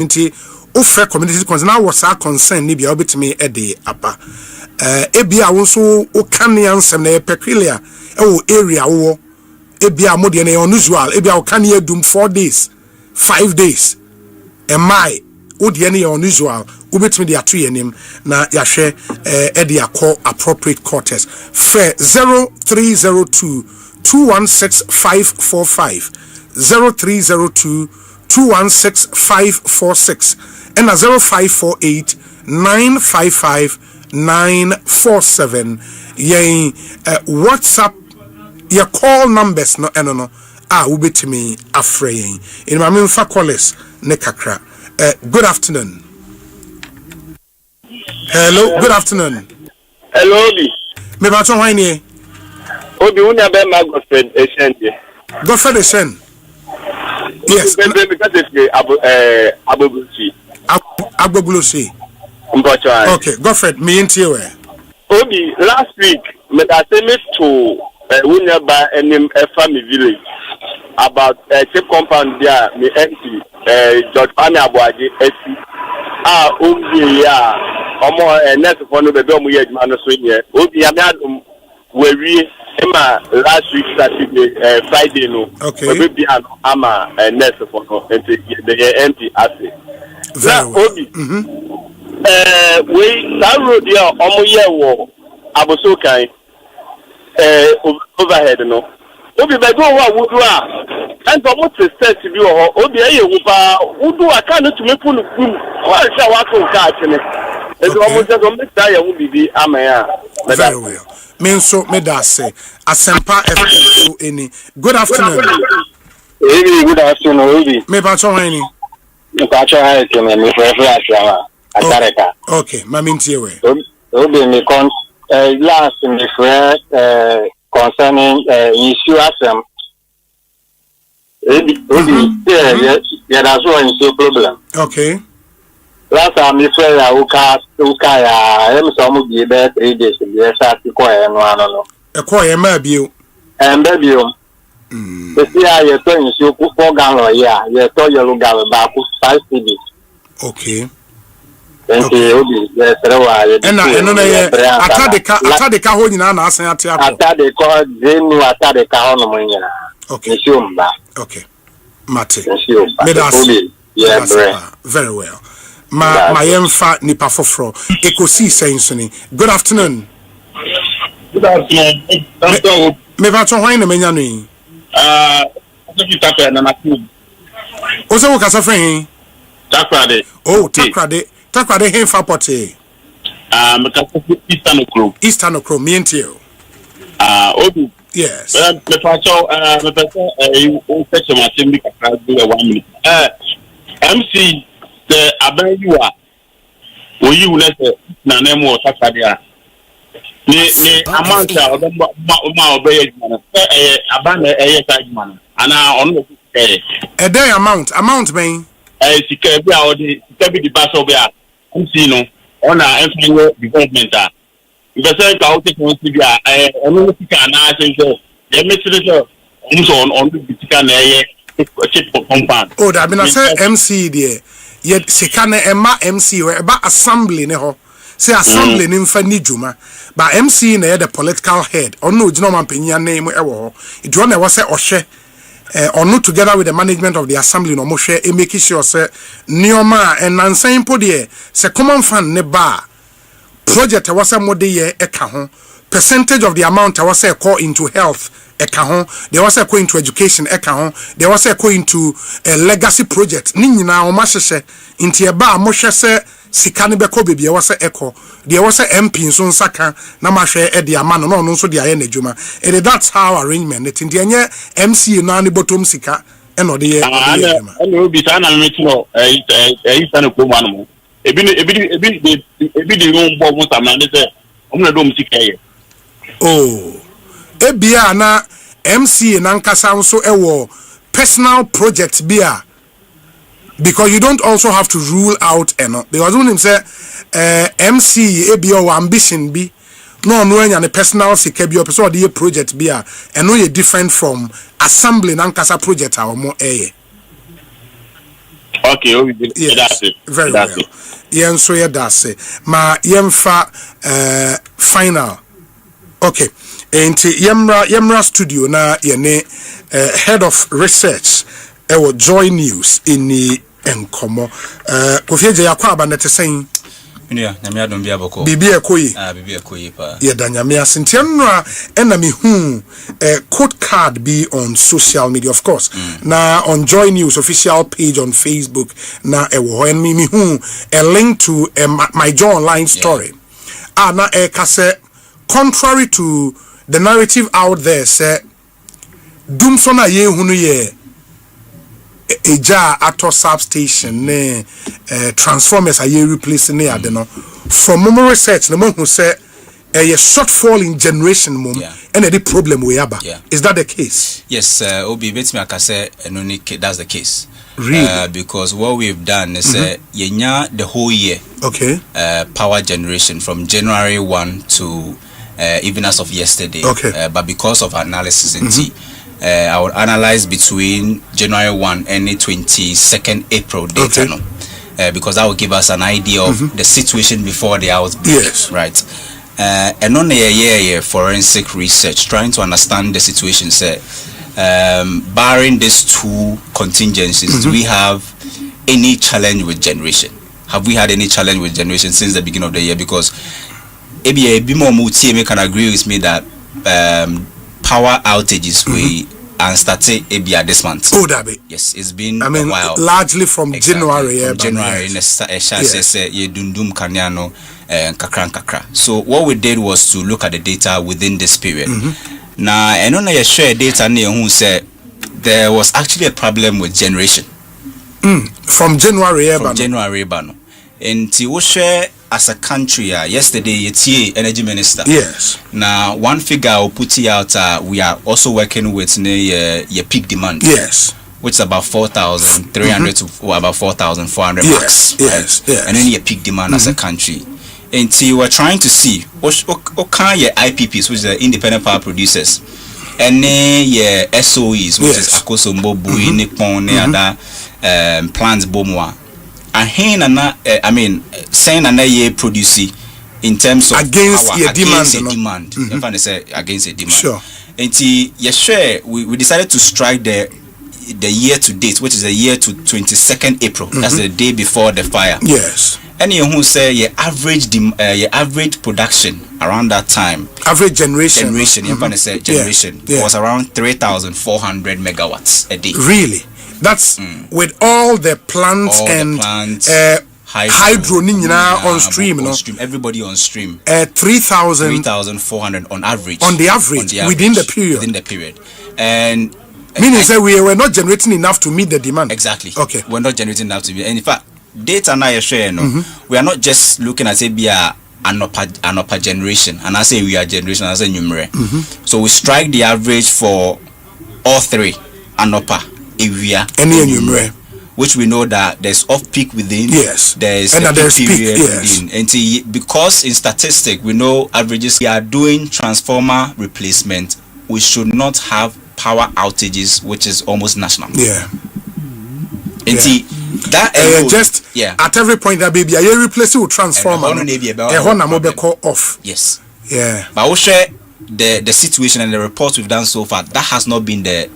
nti offer community concern na was our concern ni bia obetimi e de aba ebia wo so o kan yansem na peculiar area wo ebia modie na unusual ebia o kan yedum 4 days 5 days my odie na unusual ubetimi de ato yenim na yahwe e de akọ appropriate quarters fair 0302 216545 0302 216546 and 0548 955 947 yen WhatsApp your call numbers no eno ubetimi afre yen in my memfa callers ne kakra. Good afternoon. Hello, good afternoon. Hello, Obi. Me ba to hwan ni? Obi unya be ma Godfred Eshen. Godfred Eshen. Yes. Abobulusi. Okay, Godfred, me into you. Obi, last week, me that sent to unya ba enim family village about chip compound there, me empty George Pani Abuaji esi. Obi ya omo next for no be omo ye adwuma no so nye. Obi ya me adum we Emma last week Saturday Friday no. Okay. Maybe ama nurse for no the empty assay. Very well. Obi. We that road here omo ye wo abosokan overhead no. Obi be do wa wudu a and omo to set bi wo obi eye wu pa wudu aka no tumi punu kum. Wa sha wa ko ka atene. Ezo omo je do make that ya wu bibi ama ya. Very well. Menso medase Asempa FM so any. Good afternoon. Hey, good afternoon, Obi. Me ba cho hwan ni? Me ba cho ha ke me for Africa. Atareka. Okay, mami ntie we. Obi me con last me for concerning issue asem. Obi, yeah, that's one issue problem. Okay. Last time me for ya uka ya em so mo bi be 3 days bi start ko e no. E ko ye ma bio. Baby see how you turn you put 4 gallon yeah, you turn yellow gallon back 5 cd. Okay. Thank you, Obi. Yes, eno na ye atadeka ho nyina na asan ate akọ. Atadeka zenu atadeka ho no nyina. Okay. Okay. Mate. Obi. Yeah, very well. My yemfa nipa foforo ekosi senso ni. Good afternoon. Good afternoon. Me va to hwan na menya no yi. Takrade na naku. O se wo kasa fren. Takrade. Oh, Takrade hen fa pote. Me kasa Eastern Okro me ntio. Obi. Yes. Me fa cho me pese o seche ma tem bi kakra do 1 minute. MC the abayua oyi wulese na na mo Takrade a. Ni amount ma obey adwuma abana side adwuma ana ono dey amount ben sika bi a odi sika bi di pass obi a nsi no ona enfanyo development a investment ka o take on bi a ono sika na sense dey mesiri so on the sika na chip compound. Oh, that been say MC there yet sika na ema MC we ba assembly ne ho. Say assembly ni mfa ni djuma but MC na the political head ono gina man panya name e wo it one na was say ohwe ono together with the management of the assembly no mo hwe e make sure say nioma enansan po de say common fund ne ba project was say mode ye e ka ho percentage of the amount was say call into health e ka ho there was say go into education e ka ho there was say go into a legacy project ni nyina o ma hye nti e ba mo hwe say sikane beko bebie wose eko de wose MP nso nsaka na mahwe e de ama no no nso de aye na djuma and that's how arrangement it ndi enye MC no ani bottom sika e no de ye no bi sana meti no sana ko mu anu ebi de no mbo mu sama ne se omna do mu sika ye oh ebia na MC na nkasa nso ewo personal project bia. Because you don't also have to rule out because when him say MC ebi or ambition be no anya personal sika bi o so the project be a eno ye different from assembly na nkasa project a mo Okay, yes, that's it. Very That's well. it. Yen so ye that's it. Ma yemfa final. Okay. Enti yemra studio na yene head of research ewo Joy News ini enkomo. Kofi Eje yakwa aba nete sen. Yeah, nyame adom bia boko. Bibi ekoyi. Bibi ekoyi pa. Ye da nyame asente no na me hu code card be on social media, of course. Na on Joy News official page on Facebook na ewo and me hu a link to my Joy Online story. Na kase contrary to the narrative out there say dumso na ye hunu ye eja ato substation ne transformers are ye replacing ne ade no from mom research na mo hu say a shortfall in generation mom and the problem we aba. Is that the case? Yes, obi betimi akase enoni that's the case. Really? Because what we've done is yenya the whole year power generation from January 1 to even as of yesterday. But because of analysis I will analyze between January 1 and the 22nd April data because that will give us an idea of the situation before the outbreak. Yes. Right. And on a year forensic research trying to understand the situation say barring these two contingencies, do we have any challenge with generation? Have we had any challenge with generation since the beginning of the year? Because Ebimo Mutie can agree with me that power outages we and started this month. Oh, that be. Yes, it's been a while. Largely from January. From January, dundum kanyano kakra. So what we did was to look at the data within this period. Now, and on a share data who said there was actually a problem with generation. From January. From January, Bano. And to share as a country, yesterday, it's energy minister. Yes. Now, one figure I'll put it out, we are also working with your peak demand. Yes. Which is about 4,300 to about 4,400 max. Yes. And then your peak demand as a country. And so we're trying to see what kind of IPPs, which is the independent power producers, and your SOEs, which is Akosombo, Bui, Nippon, other plants, Bomwa. And I mean, saying an ye produce in terms of against power, your against demand. If I say against a demand. Sure. And we decided to strike the year to date, which is the year to 22nd April. That's the day before the fire. Yes. And you who say your average production around that time. Average generation. Generation was around 3,400 megawatts a day. Really? That's with all the plants hydro on stream, everybody on stream. 3,400 on average. On the average within the period. And meaning that we were not generating enough to meet the demand. Exactly. Okay. We're not generating enough to meet. And in fact, data now you share, we are not just looking at an upper generation, and I say we are generation, I say numeric. So we strike the average for all three, an upper area, and which we know that there's off peak within. Yes. There's and a there's peak period yes. within. And because in statistics we know averages, we are doing transformer replacement. We should not have power outages, which is almost national. Yeah. And that just at every point that baby I replace it with transformer off. Yes. Yeah. But we'll share the situation and the reports we've done so far. That has not been the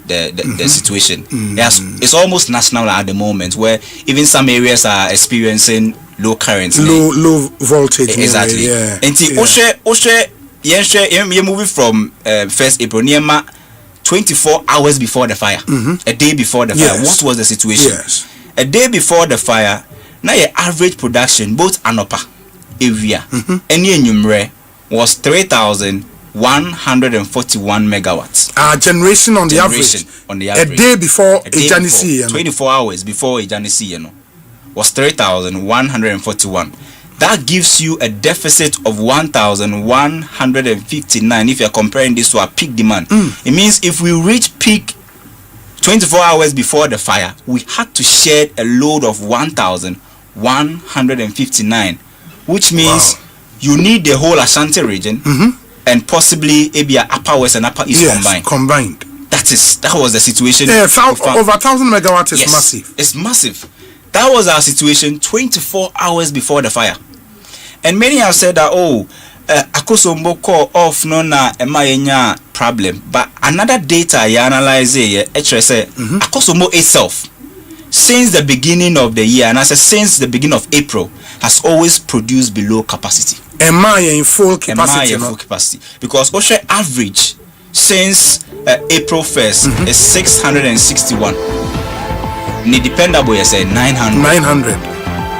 situation. It's almost national at the moment, where even some areas are experiencing low currents, low voltage. Exactly. Yeah. And you're moving from 1st April, near 24 hours before the fire, a day before the fire. What was the situation? Yes. A day before the fire, now your average production, both Anopa area and Numere, was 3,141 megawatts. Generation on the average. A day before Ejanisi. 24 hours before Ejanisi, was 3,141. That gives you a deficit of 1,159 if you're comparing this to our peak demand. It means if we reach peak 24 hours before the fire, we had to shed a load of 1,159, which means you need the whole Ashanti region and possibly Abia Upper West and Upper East combined. That was the situation. Over 1,000 megawatts is massive. It's massive. That was our situation 24 hours before the fire. And many have said that, Akosombo call off no na ema problem. But another data you analyze say Akosombo itself, since the beginning of the year, and I said since the beginning of April, has always produced below capacity. Am in full capacity? Full capacity. Because Osha average since April 1st is 661. Ni dependable, you say 900. 900.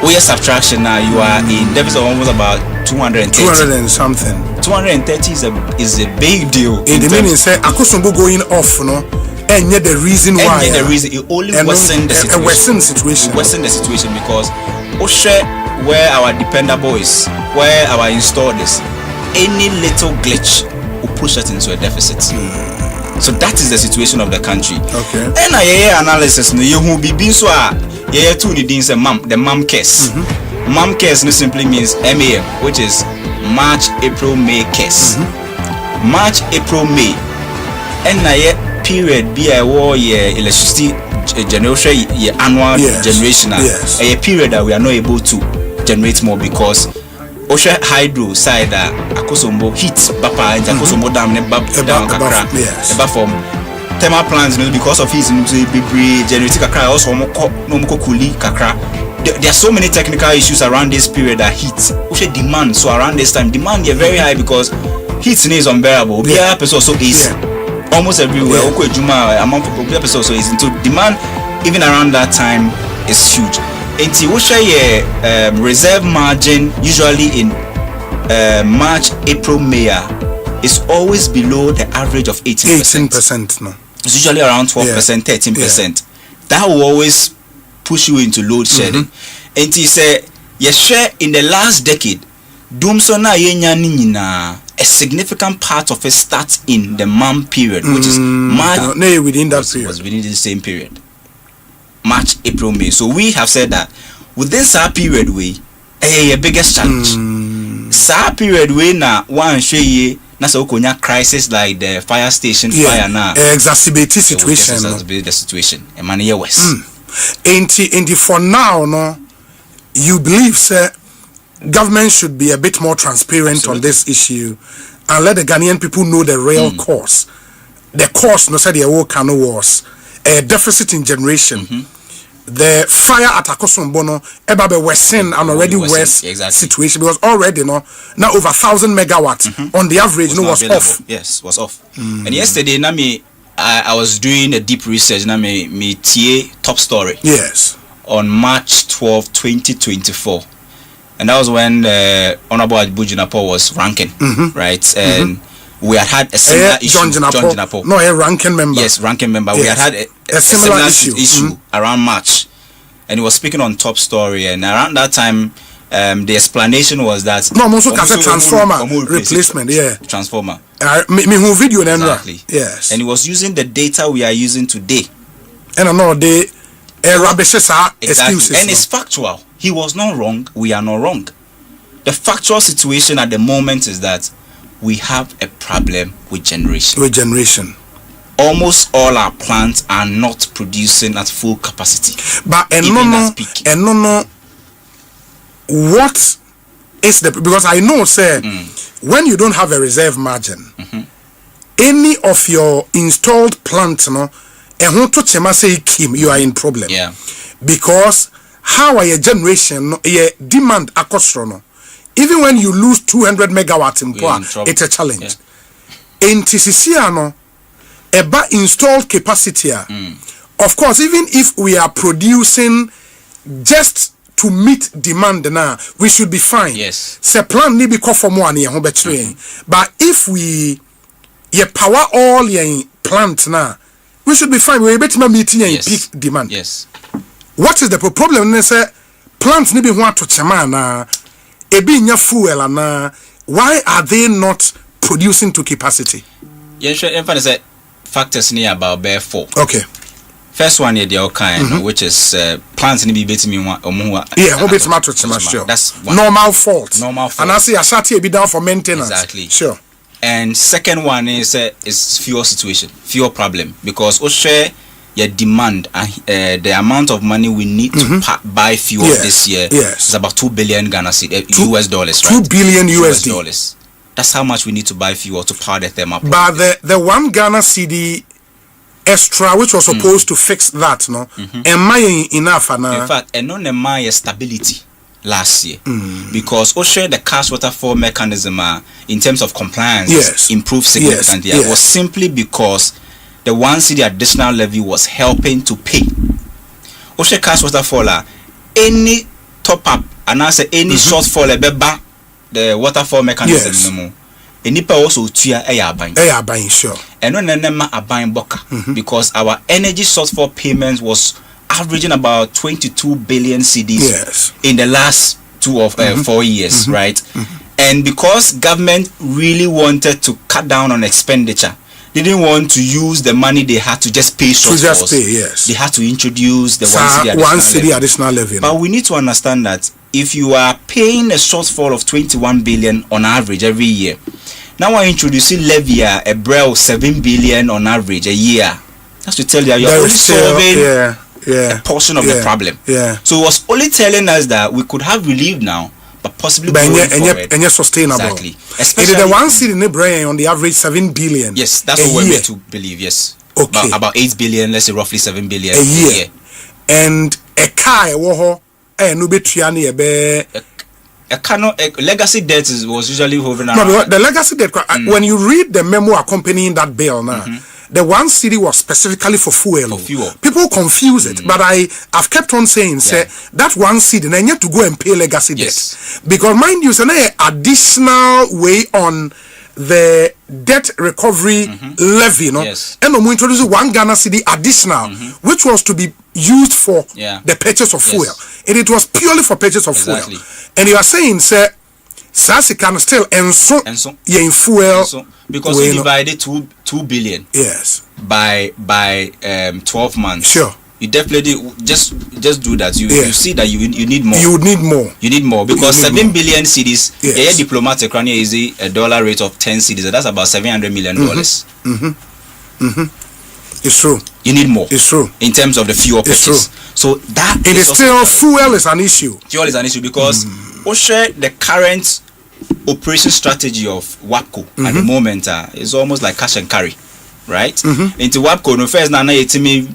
We subtraction now, you are in deficit of almost about 230. 200 and something. 230 is a big deal. In the meaning, say, Akosombo going off, no? And yet the reason why. And yet the reason, it only worsened the situation. Worsened the situation because Osha, where our dependable is, where our installed is, any little glitch will push us into a deficit. So that is the situation of the country. Okay. And analysis, you will be being so the MAM case. MAM case simply means MAM, which is March, April, May case. March, April, May. And period be a war electricity generation annual generation. A period that we are not able to generate more because Osha hydro side Akosombo heat bapa and Akosombo dam ne down kakra eba from thermal plants because of his generating kakra also no kuli kakra. There are so many technical issues around this period that heat Osha demand, so around this time demand is very high because heat is unbearable. Bia person also is almost everywhere. Among people also is into demand even around that time is huge. Enti Osha reserve margin usually in March, April, May is always below the average of 18%. 18%, no. It's usually around 12%, 13%. That will always push you into load shedding. Enti say share in the last decade, Dumsona yenya nina a significant part of it starts in the MAM period, which is March. No, within that period. Was within the same period. March, April, May. So we have said that within that period we a biggest challenge. That period we na one shey na so konya crisis like the fire station fire now. Exacerbate situation. Exacerbate the situation. E man here worse. Enti for now no, you believe sir government should be a bit more transparent on this issue and let the Ghanaian people know the real cause. The cause no said the whole cano was a deficit in generation. The fire at Akosombo no ebabe worsen and already worse situation because already no now over 1,000 megawatts on the average was off. Yes, was off. And yesterday na I was doing a deep research na me TA top story. Yes. On March 12, 2024. And that was when Honorable Bujinapo was ranking, right? And we had a similar issue. John Jinapo. No, a ranking member. Yes, ranking member. Yes. We had a similar issue around March. And he was speaking on top story. And around that time, the explanation was that... No, I'm also a transformer replacement, Transformer. Me who video exactly. Yes. And he was using the data we are using today. And I know they... excuses. And it's factual. He was not wrong. We are not wrong. The factual situation at the moment is that we have a problem with generation. Almost all our plants are not producing at full capacity. But what is the, because I know say when you don't have a reserve margin, any of your installed plants you are in problem. Because how are your generation demand akosro. Even when you lose 200 megawatts in power, it's a challenge. In TCC, eba installed capacity. Of course, even if we are producing just to meet demand now, we should be fine. Yes. Se plan ni be call for more but if we power all your plant now, we should be fine. We're able to meet your peak demand. Yes. What is the problem? Say plants ni be want to chama ebi fuel na why are they not producing to capacity? Yes, sure. Factors near about bare 4. Okay. First one is the kind, which is plants ni be betting me one. That's normal fault. And I say Asati be down for maintenance. Exactly. Sure. And second one is fuel situation, fuel problem, because Oshe your demand the amount of money we need to buy fuel this year is about 2 billion Ghana cedi, US dollars, right? 2 billion US dollars. That's how much we need to buy fuel to power the thermal power. But the 1 Ghana cedi extra which was supposed to fix that, no? Am I enough? In fact, and no my stability last year because Osha the cash waterfall mechanism in terms of compliance improved significantly. It was simply because the 1 cedi additional levy was helping to pay. Osha cash waterfall any top up and I say any shortfall beba the waterfall mechanism any pa also tua aban sure and no nema aban boka because our energy shortfall payments was averaging about 22 billion cedis in the last 2 or 4 years, right? And because government really wanted to cut down on expenditure, they didn't want to use the money they had to just pay shortfalls. They had to introduce the 1 cedi additional levy. But we need to understand that if you are paying a shortfall of 21 billion on average every year, now we're introducing levy a brew 7 billion on average a year. That's to tell you you're only solving a portion of the problem. So it was only telling us that we could have relief now, but possibly going forward. And sustainable. Exactly. Especially the 1 cedi in the brain on the average 7 billion. Yes, that's what we're meant to believe. Yes. Okay. About 8 billion, let's say roughly 7 billion a year. And a car, no betriani a legacy debt was usually hovering around. No, the legacy debt. When you read the memo accompanying that bill now. The 1 cedi was specifically for fuel. People confuse it, but I've kept on saying, say that 1 cedi, and you have to go and pay legacy debt because mind you, it's an additional way on the debt recovery levy, and we introduce 1 Ghana cedi additional, which was to be used for the purchase of fuel, and it was purely for purchase of fuel. And you are saying, say, Sasi can still and in fuel because we divided 2 billion by 12 months. Sure, you definitely just do that. You see that you need more. You need more. You need more because 7 billion cedis. Diplomatic run is a dollar rate of 10 cedis. That's about $700 million. It's true. You need more. It's true. In terms of the fuel purchase. So that it is still fuel is an issue. Fuel is an issue because the current operation strategy of WAPCO at the moment is almost like cash and carry, right? Into WAPCO, no first na yetimi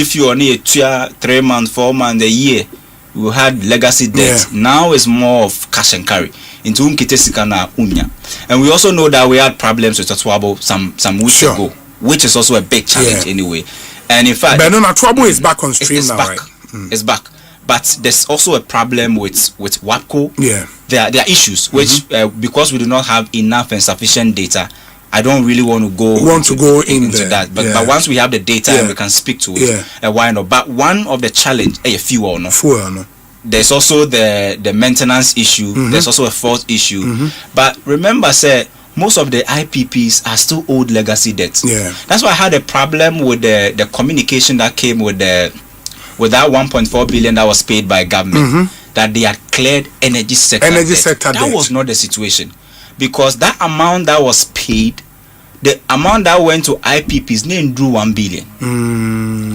fuel ni 3 months, 4 months, a year. We had legacy debt. Now it's more of cash and carry. Into unkitesika na unya. And we also know that we had problems with Tatwabo some weeks ago, which is also a big challenge anyway. And in fact, but no, Tatwabo is back on stream now, back. Right? It's back. But there's also a problem with WAPCO. There are issues which because we do not have enough and sufficient data. I don't really want to go into that. But once we have the data and we can speak to it, why not? But one of the challenge, fuel no. There's also the maintenance issue. There's also a fault issue. But remember, sir, most of the IPPs are still old legacy debts. That's why I had a problem with the communication that came with that 1.4 billion that was paid by government, that they had cleared energy sector debt. That was not the situation, because that amount that was paid, the amount that went to IPPs didn't do 1 billion.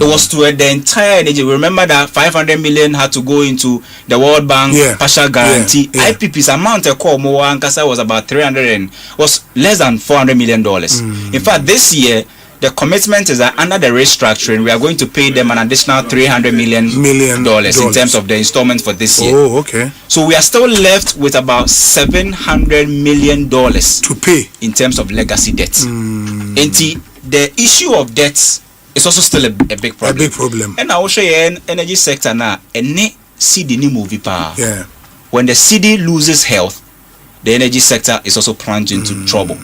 It was to the entire energy. Remember that 500 million had to go into the World Bank partial guarantee. IPP's amount was about was less than $400 million. In fact, this year the commitment is that under the restructuring, we are going to pay them an additional $300 million in terms of the installment for this year. So we are still left with about $700 million to pay in terms of legacy debt. And the issue of debts is also still a big problem. And I will show you energy sector now. Any CD ni movie power. When the CD loses health, the energy sector is also plunged into trouble.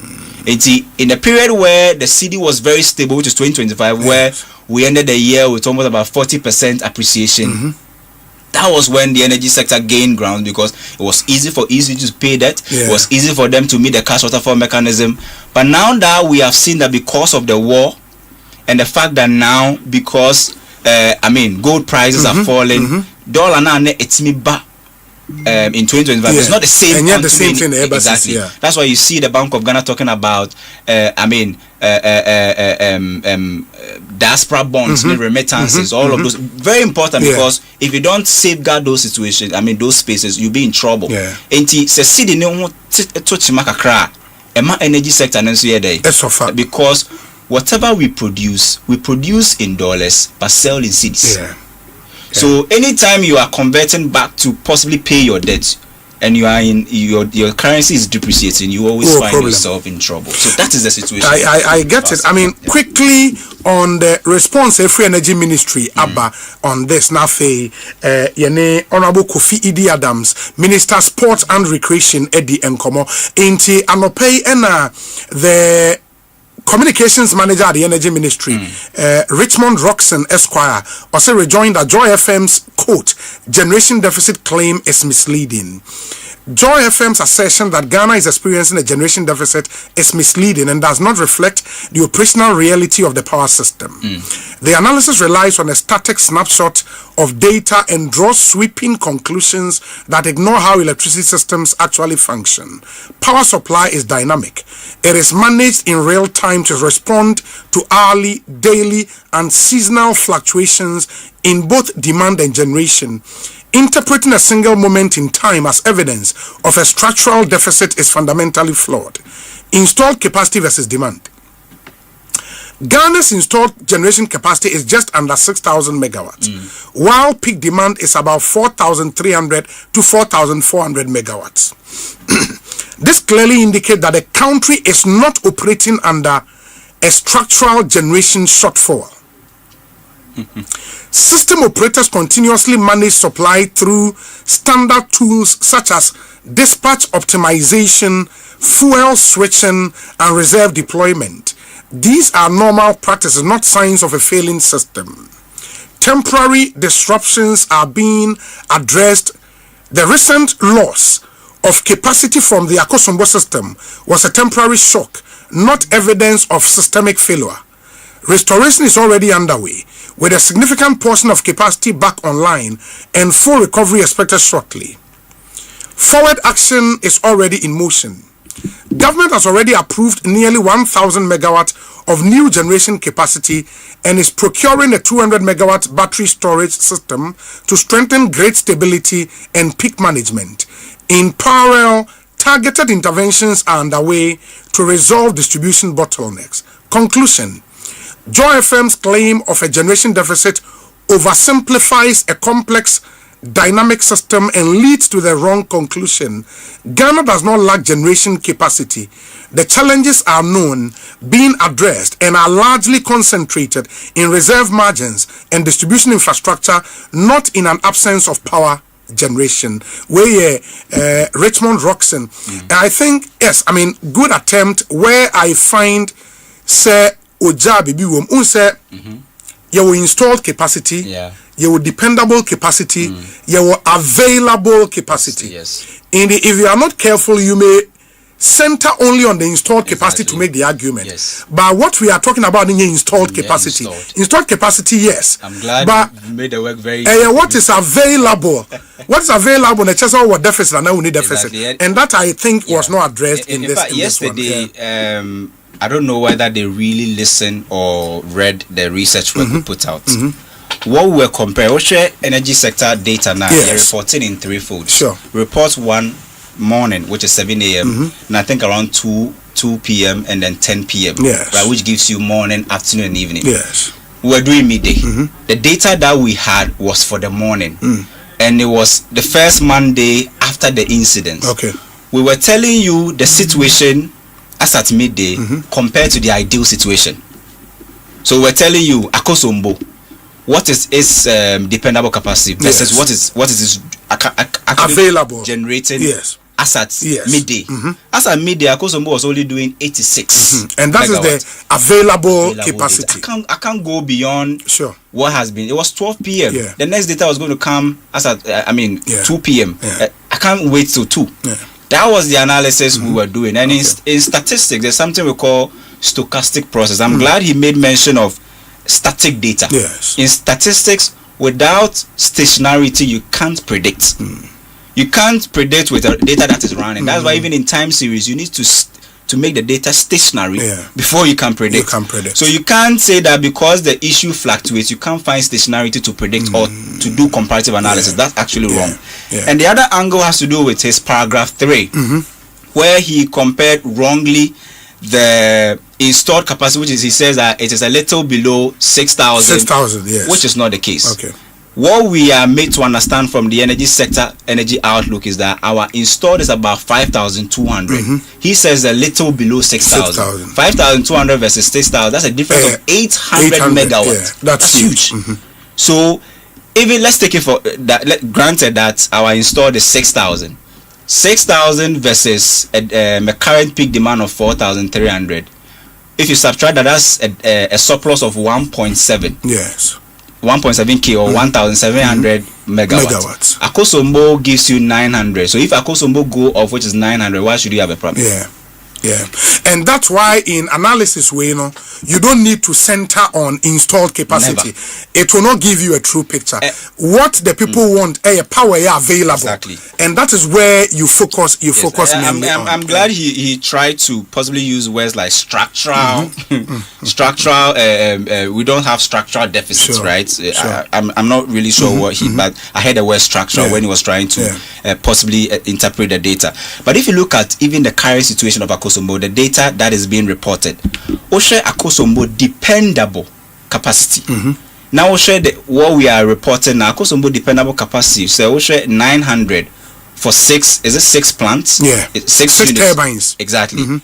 In the period where the CD was very stable, which is 2025, where we ended the year with almost about 40% appreciation, that was when the energy sector gained ground, because it was easy to pay debt. It was easy for them to meet the cash waterfall mechanism. But now that we have seen that because of the war and the fact that now because gold prices are falling, dollar now it's me back in 2025. Yeah. It's not the same. And yet the same thing. Exactly. Yeah. That's why you see the Bank of Ghana talking about, diaspora bonds, remittances, all of those. Very important, because if you don't safeguard those situations, those spaces, you'll be in trouble. Yeah. Energy sector because whatever we produce in dollars but sell in cedis. Yeah. So anytime you are converting back to possibly pay your debt, and you are in your currency is depreciating, you always find yourself in trouble. So that is the situation. I get it. Quickly on the response of Free Energy Ministry Abba on this now Honorable Kofi Adams, Minister Sports and Recreation Eddie Nkomo inti anopay ena the Communications Manager at the Energy Ministry, Richmond Roxon Esquire, also rejoined that Joy FM's quote, generation deficit claim is misleading. Joy FM's assertion that Ghana is experiencing a generation deficit is misleading and does not reflect the operational reality of the power system. The analysis relies on a static snapshot of data and draws sweeping conclusions that ignore how electricity systems actually function. Power supply is dynamic. It is managed in real time to respond to hourly, daily, and seasonal fluctuations in both demand and generation. Interpreting a single moment in time as evidence of a structural deficit is fundamentally flawed. Installed capacity versus demand. Ghana's installed generation capacity is just under 6,000 megawatts, while peak demand is about 4,300 to 4,400 megawatts. This clearly indicates that the country is not operating under a structural generation shortfall. System operators continuously manage supply through standard tools such as dispatch optimization, fuel switching, and reserve deployment. These are normal practices, not signs of a failing system. Temporary disruptions are being addressed. The recent loss of capacity from the Akosombo system was a temporary shock, not evidence of systemic failure. Restoration is already underway, with a significant portion of capacity back online and full recovery expected shortly. Forward action is already in motion. Government has already approved nearly 1,000 megawatts of new generation capacity and is procuring a 200 megawatt battery storage system to strengthen grid stability and peak management. In parallel, targeted interventions are underway to resolve distribution bottlenecks. Conclusion: Joy FM's claim of a generation deficit oversimplifies a complex dynamic system and leads to the wrong conclusion. Ghana does not lack generation capacity. The challenges are known, being addressed, and are largely concentrated in reserve margins and distribution infrastructure, not in an absence of power generation. Where Richmond Roxon, I think, yes, good attempt. Where I find say Oja Bibi Wom unse your installed capacity, your dependable capacity, your available capacity. Yes. If you are not careful, you may center only on the installed capacity to make the argument. Yes. But what we are talking about in installed capacity, installed capacity, yes. I'm glad but you made the work very what is available? What is available? The chance of what deficit and now we need deficit, and that I think was not addressed in this. Fact, yesterday, I don't know whether they really listened or read the research work we put out. What we were comparing, we share energy sector data now. They're reporting in threefold. Sure. Report 1 morning, which is 7 a.m. and I think around 2 p.m. and then 10 p.m. Yes. Right, which gives you morning, afternoon, and evening. Yes. We were doing midday. The data that we had was for the morning, and it was the first Monday after the incident. Okay. We were telling you the situation as at midday compared to the ideal situation. So we're telling you Akosombo, what is its dependable capacity versus what is its available generating as at midday. As at midday, Akosombo was only doing 86, and that megawatts. Is the available capacity. I can't go beyond what has been. It was 12 p.m. The next data was going to come as at 2 p.m. I can't wait till 2. That was the analysis we were doing. And in statistics, there's something we call stochastic process. I'm glad he made mention of static data. Yes. In statistics, without stationarity, you can't predict. You can't predict with the data that is running. That's why even in time series, you need to make the data stationary before you can predict. So you can't say that because the issue fluctuates, you can't find stationarity to predict or to do comparative analysis. That's actually wrong. And the other angle has to do with his paragraph 3, where he compared wrongly the installed capacity, which is, he says that it is a little below 6,000. 6,000, yes. Which is not the case. Okay. What we are made to understand from the energy sector, energy outlook, is that our installed is about 5,200. He says a little below 6,000. 5,200 versus 6,000. That's a difference of 800 megawatts. That's huge. So, even let's take it for that. Granted that our installed is 6,000. 6,000 versus a current peak demand of 4,300. If you subtract that, that's a surplus of 1.7. Yes. 1.7k or 1,700 megawatts. Akosombo gives you 900. So if Akosombo go off, which is 900, why should you have a problem? Yeah, and that's why in analysis way, you don't need to center on installed capacity. Never. It will not give you a true picture. What the people want, power available. Exactly. And that is where you focus. Mainly on. I'm glad he tried to possibly use words like structural. Structural. We don't have structural deficits, right? I'm not really sure what he. But I heard the word structural when he was trying to possibly interpret the data. But if you look at even the current situation of Akosombo, the data that is being reported, Oshe Akosombo dependable capacity. Now Oshe what we are reporting now, Akosombo dependable capacity. So Oshe 900 for 6 plants. Yeah, 6 turbines. Exactly.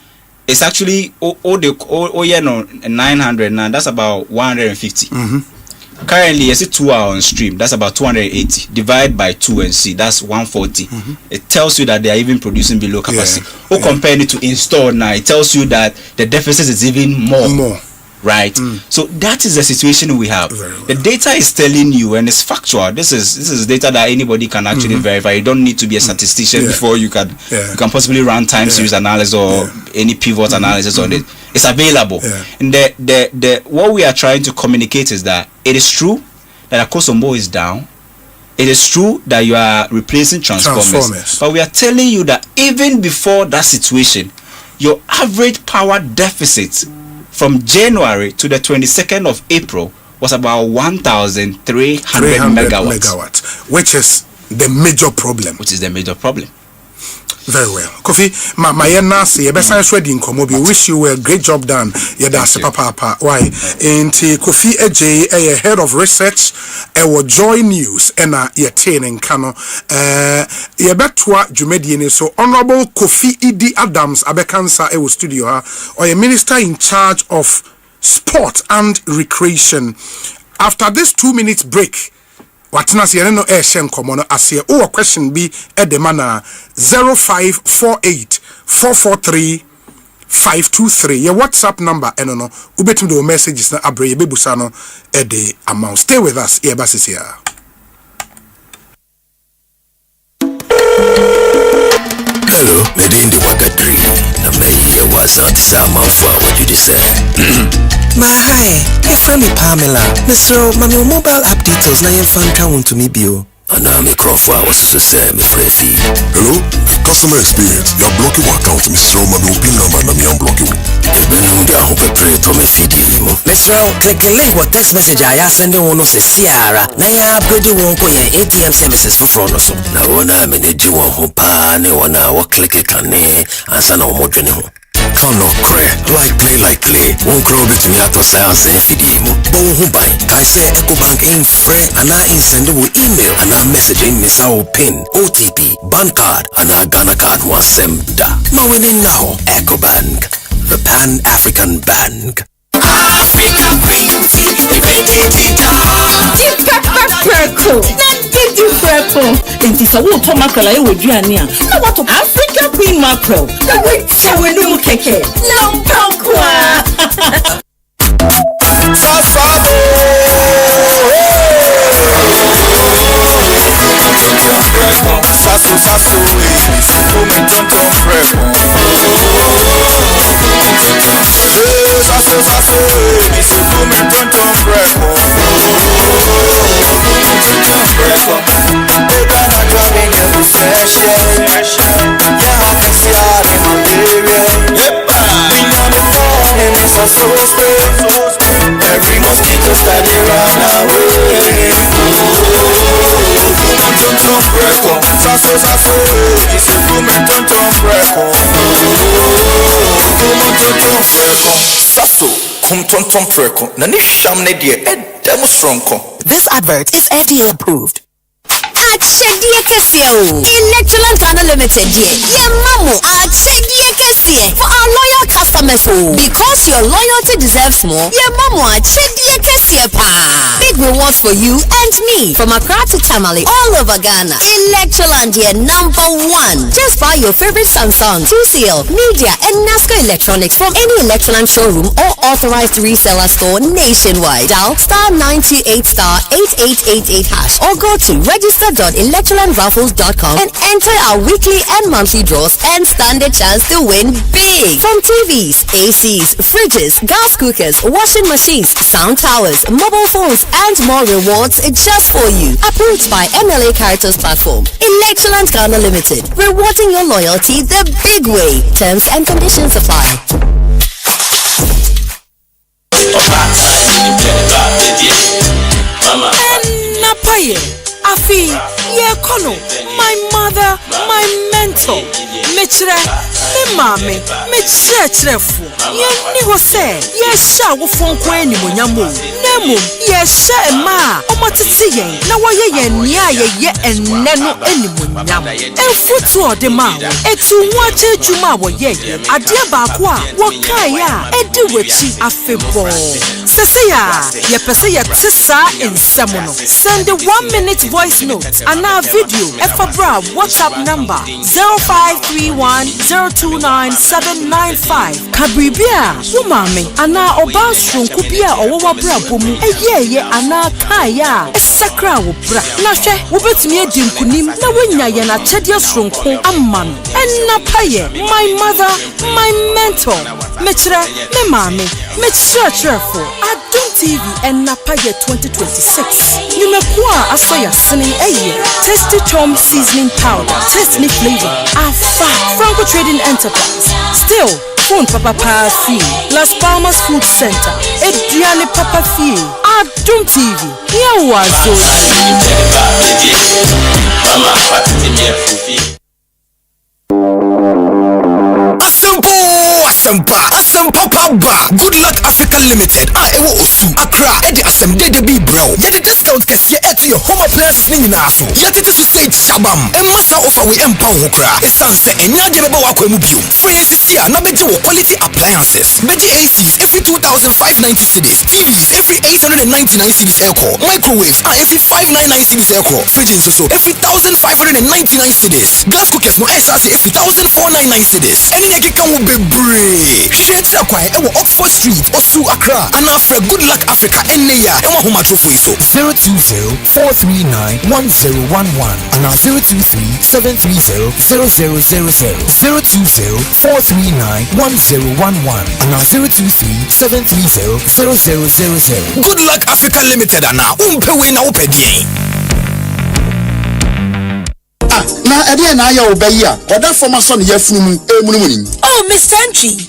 It's actually 900 now. That's about 150. Currently, you see 2 hours on stream. That's about 280. Divide by 2 and see. That's 140. It tells you that they are even producing below capacity. Or compared it to install now, it tells you that the deficit is even more. Right. So that is the situation we have. The data is telling you, and it's factual. This is data that anybody can actually verify. You don't need to be a statistician before you can possibly run time series analysis or any pivot analysis on it. It's available. And the what we are trying to communicate is that it is true that Akosombo is down. It is true that you are replacing transformers. But we are telling you that even before that situation, your average power deficit from January to the 22nd of April was about 1,300 megawatts. Which is the major problem. Very well. Kofi, my nasi, we wish you a great job done. Papa. Why? And Kofi AJ, head of research, Joy News, and training Kano. Yebetwa Jumediene. So Honorable Kofi Adams, Abekansa, studio, or a minister in charge of sport and recreation. After this 2 minutes break, Watina si no shen komono asie o question be at the mana 0548 443 523 your WhatsApp number no ubetim the messages na abre ye bebusa no at the amount. Stay with us here basis here. Hello, Medindi Wakadri. Na me was out sama for what you say. My hi, hey friend Pamela. Mr. Mami mobile app details na yen fan count to me bio. Anami Crawford was to say me free. Hello, customer experience. You're blocking my account, Mr. Mami pin number na me unblocking. Ebenu dia hope pray to me feed you. Mr. Click the link what text message I send you no se siara. Na ya upgrade won ko yen ATM services for front so. Na wona me ne ji won ho pa ne wona wo click kan ne ansa na wo modwene ho. Can't no cray, like clay. Won't crow between me to science and fidimu. Bon who buy. I say EcoBank ain't free and I ain't send you email and I'm messaging Miss our pin, OTP, bank card and I Ghana card was semda. Now we need now EcoBank, the Pan-African Bank. African green tea, Enti sa wo to mackerel aye woduane a na wato African queen mackerel na we tawenu keke na mpankwa Sasabo Sasu come tonton frepo Sasu isi come tonton frepo Fresh your soul spray. Every mosquito start to run away. Tonton preko, saso saso. Isi kume tonton preko. Tonton preko, saso. Kum tonton preko. Nani sham ne die edemu stronko. This advert is FDA approved. Achedie kesie o. Electroland Ghana Limited die. Ye mamu achedie kesie for our loyal customers o. Because your loyalty deserves more. Ye mamu achedie kesie pa. Big rewards for you and me from Accra to Tamale all over Ghana. Electroland die #1. Just buy your favorite Samsung, TCL, Media and Nasco Electronics from any Electroland showroom or authorized reseller store nationwide. Dial *98*8888# or go to register.electrolandraffles.com and enter our weekly and monthly draws and stand a chance to win big. From TVs, ACs, fridges, gas cookers, washing machines, sound towers, mobile phones, and more rewards just for you. Approved by MLA Caritas Platform. Electroland Ghana Limited. Rewarding your loyalty the big way. Terms and conditions apply. Afi, ye kono, my mother, my mentor. Mechre, me mame, me chrefu. Ye ni ho se, ye sha wo fonko ani monyamu. Nemu, ye sha ma, omotiti yen. Na wo ye nia ye enne no ani monyam. Enfutu ode ma wo. Etu ho ache djuma wo ye. Ade baako a wo kan ya, edi wechi afebo. Seseya, ye pese ye tisa ensemo no. Send a 1-minute voice note and our video Efabra WhatsApp number 0531029795. Kabribia, Wumami, Ana Oba Shrunkupia or Wabra Bumu, ye Ana Kaya, Sakra Wubra. Nashe, Wubet me Dimkunim, Nawinya Yana Chedia Shrunku, Amman, and Napaye, my mother, my mentor, Metre, me mami, Metre for Adum TV and Napaye 2026. You may pour a soya sinning a year. Tasty Tom seasoning powder, taste me flavor. Afa Franco Trading Enterprise. Still, phone Papa Fee. Las Palmas Food Center. Ediane Papa Fee. Adum TV. Here was Asempa Papa. Good Luck Africa Limited. Ewo Osu Accra. Edi asem de be bro. Yedi discount kesiye eti your home appliance ni na so. Yedi to say shabam. Massa offer we empa hokra. Esanse enya de beba wakwa mu bio. Free sisia na beji wo quality appliances. Beji ACs every 2,590 cedis. TVs every 899 cedis aircore. Microwaves every 599 cedis aircore. Fridges so every 1,599 cedis. Gas cookers no esase every 1,499 cedis. Any neke kan wo be Shades acquire Oxford Street, Osu Accra, and after Good Luck Africa, and Neya, and Wahuma Trofuiso 020-439-1011 and 023-730-0000 020-439-1011 and 023-730-0000. Good Luck Africa Limited, and now Umpewe na Opedi. Na ede na ya obeya oda formason ya funu emunumuni. Oh Mr. Entry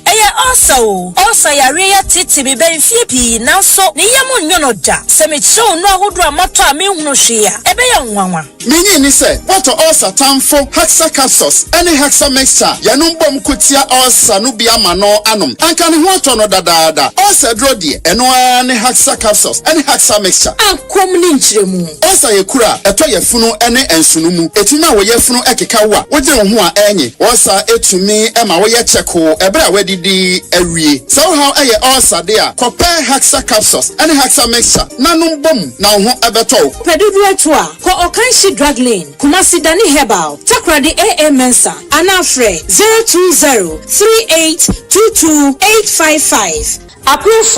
also ya reya titi mi ben fiepi na so ne yemu nyono da se me chew no ahodo amato a me hunu hwe a ebe ya nwanwa Minyi ni se what also tamfo hexa capsules any hexa mixture ya no bom kotia also no bia ma no anom anka ne ho ato no dadaada also dro de eno any hexa capsules any hexa mixture akom ni nchiremu also ye kura eto ye funu ene ensunumu etima wo ye funu ekeka wa wo je ho a enye also etumi ema wo ye cheko ebra wadidi awie so how eye also de a compare hexa capsules any hexa mixture nanum bom na ho ebeto pedudu eto a ko okanshi drug lane Kumasi Dani Herbal Takradi AA Mensa Anafre 020-3822-855 Approve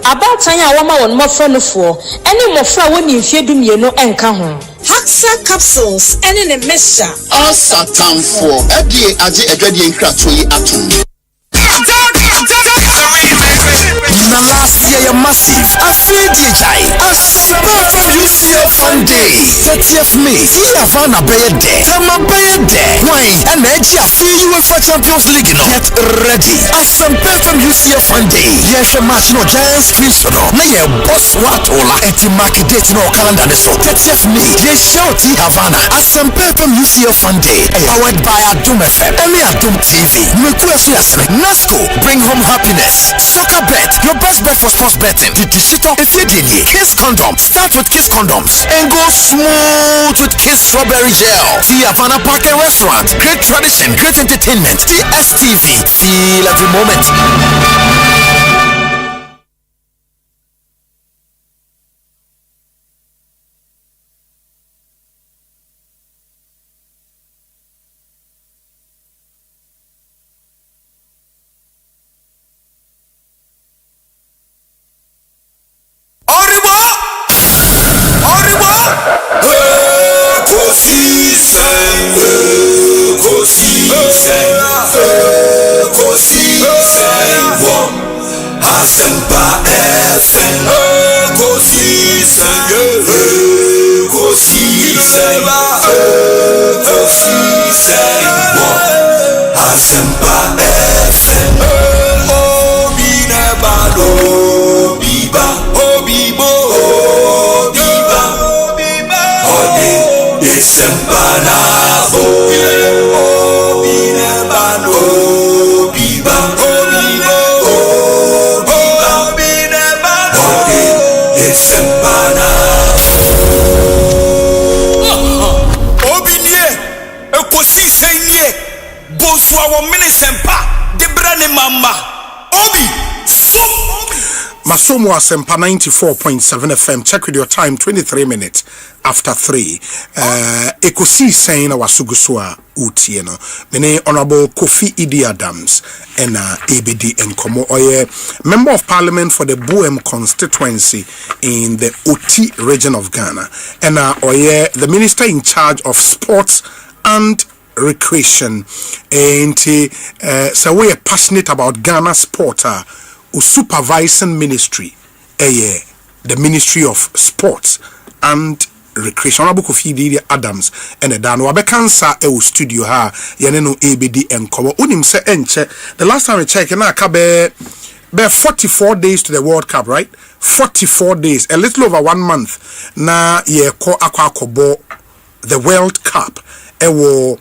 about Tanya Wama on more friend for any more fra when you feed me no enka ho Haxa capsules and in a mixture all satan for FDA aje edwade nkratoi atom Na last year a massive. A free DJ. A super from UCF Funday. 30th May. See Havana Bay Day. Tama Bay Day. Why? And edge a free UEFA Champions League. Get ready. A super from UCF Funday. Yes, a match no Giants Crimson. Na ye boss watola. Eti market date no calendar so. 30th May. Yes, show T Havana. A super from UCF Funday. Powered by Adum FM. Only Adum TV. Nasco, bring home happiness. Soccer bet, your best bet for sports betting. The digital Ifedini, Kiss Condom. Start with Kiss Condoms and go smooth with Kiss Strawberry Gel. The Havana Park and Restaurant. Great tradition, great entertainment. The STV. Feel every moment. Masomo Asempa 94.7 FM. Check with your time, 23 minutes after 3. Ekosi saying our Sugusua Uti, Mene Honorable Kofi Adams and ABD and Komo Oye, Member of Parliament for the Buem constituency in the Oti region of Ghana, and Oye, the Minister in charge of Sports and Recreation, and so we are passionate about Ghana sport. Supervising ministry, the Ministry of Sports and Recreation. Honorable Kofi Adams and a Dan Wabekansa studio ha yaneno ABD and Kobo. Unim se enche. The last time we checked, na kabe 44 days to the World Cup, right? 44 days, a little over 1 month. Na ye ko akwa kobo the World Cup. Ewo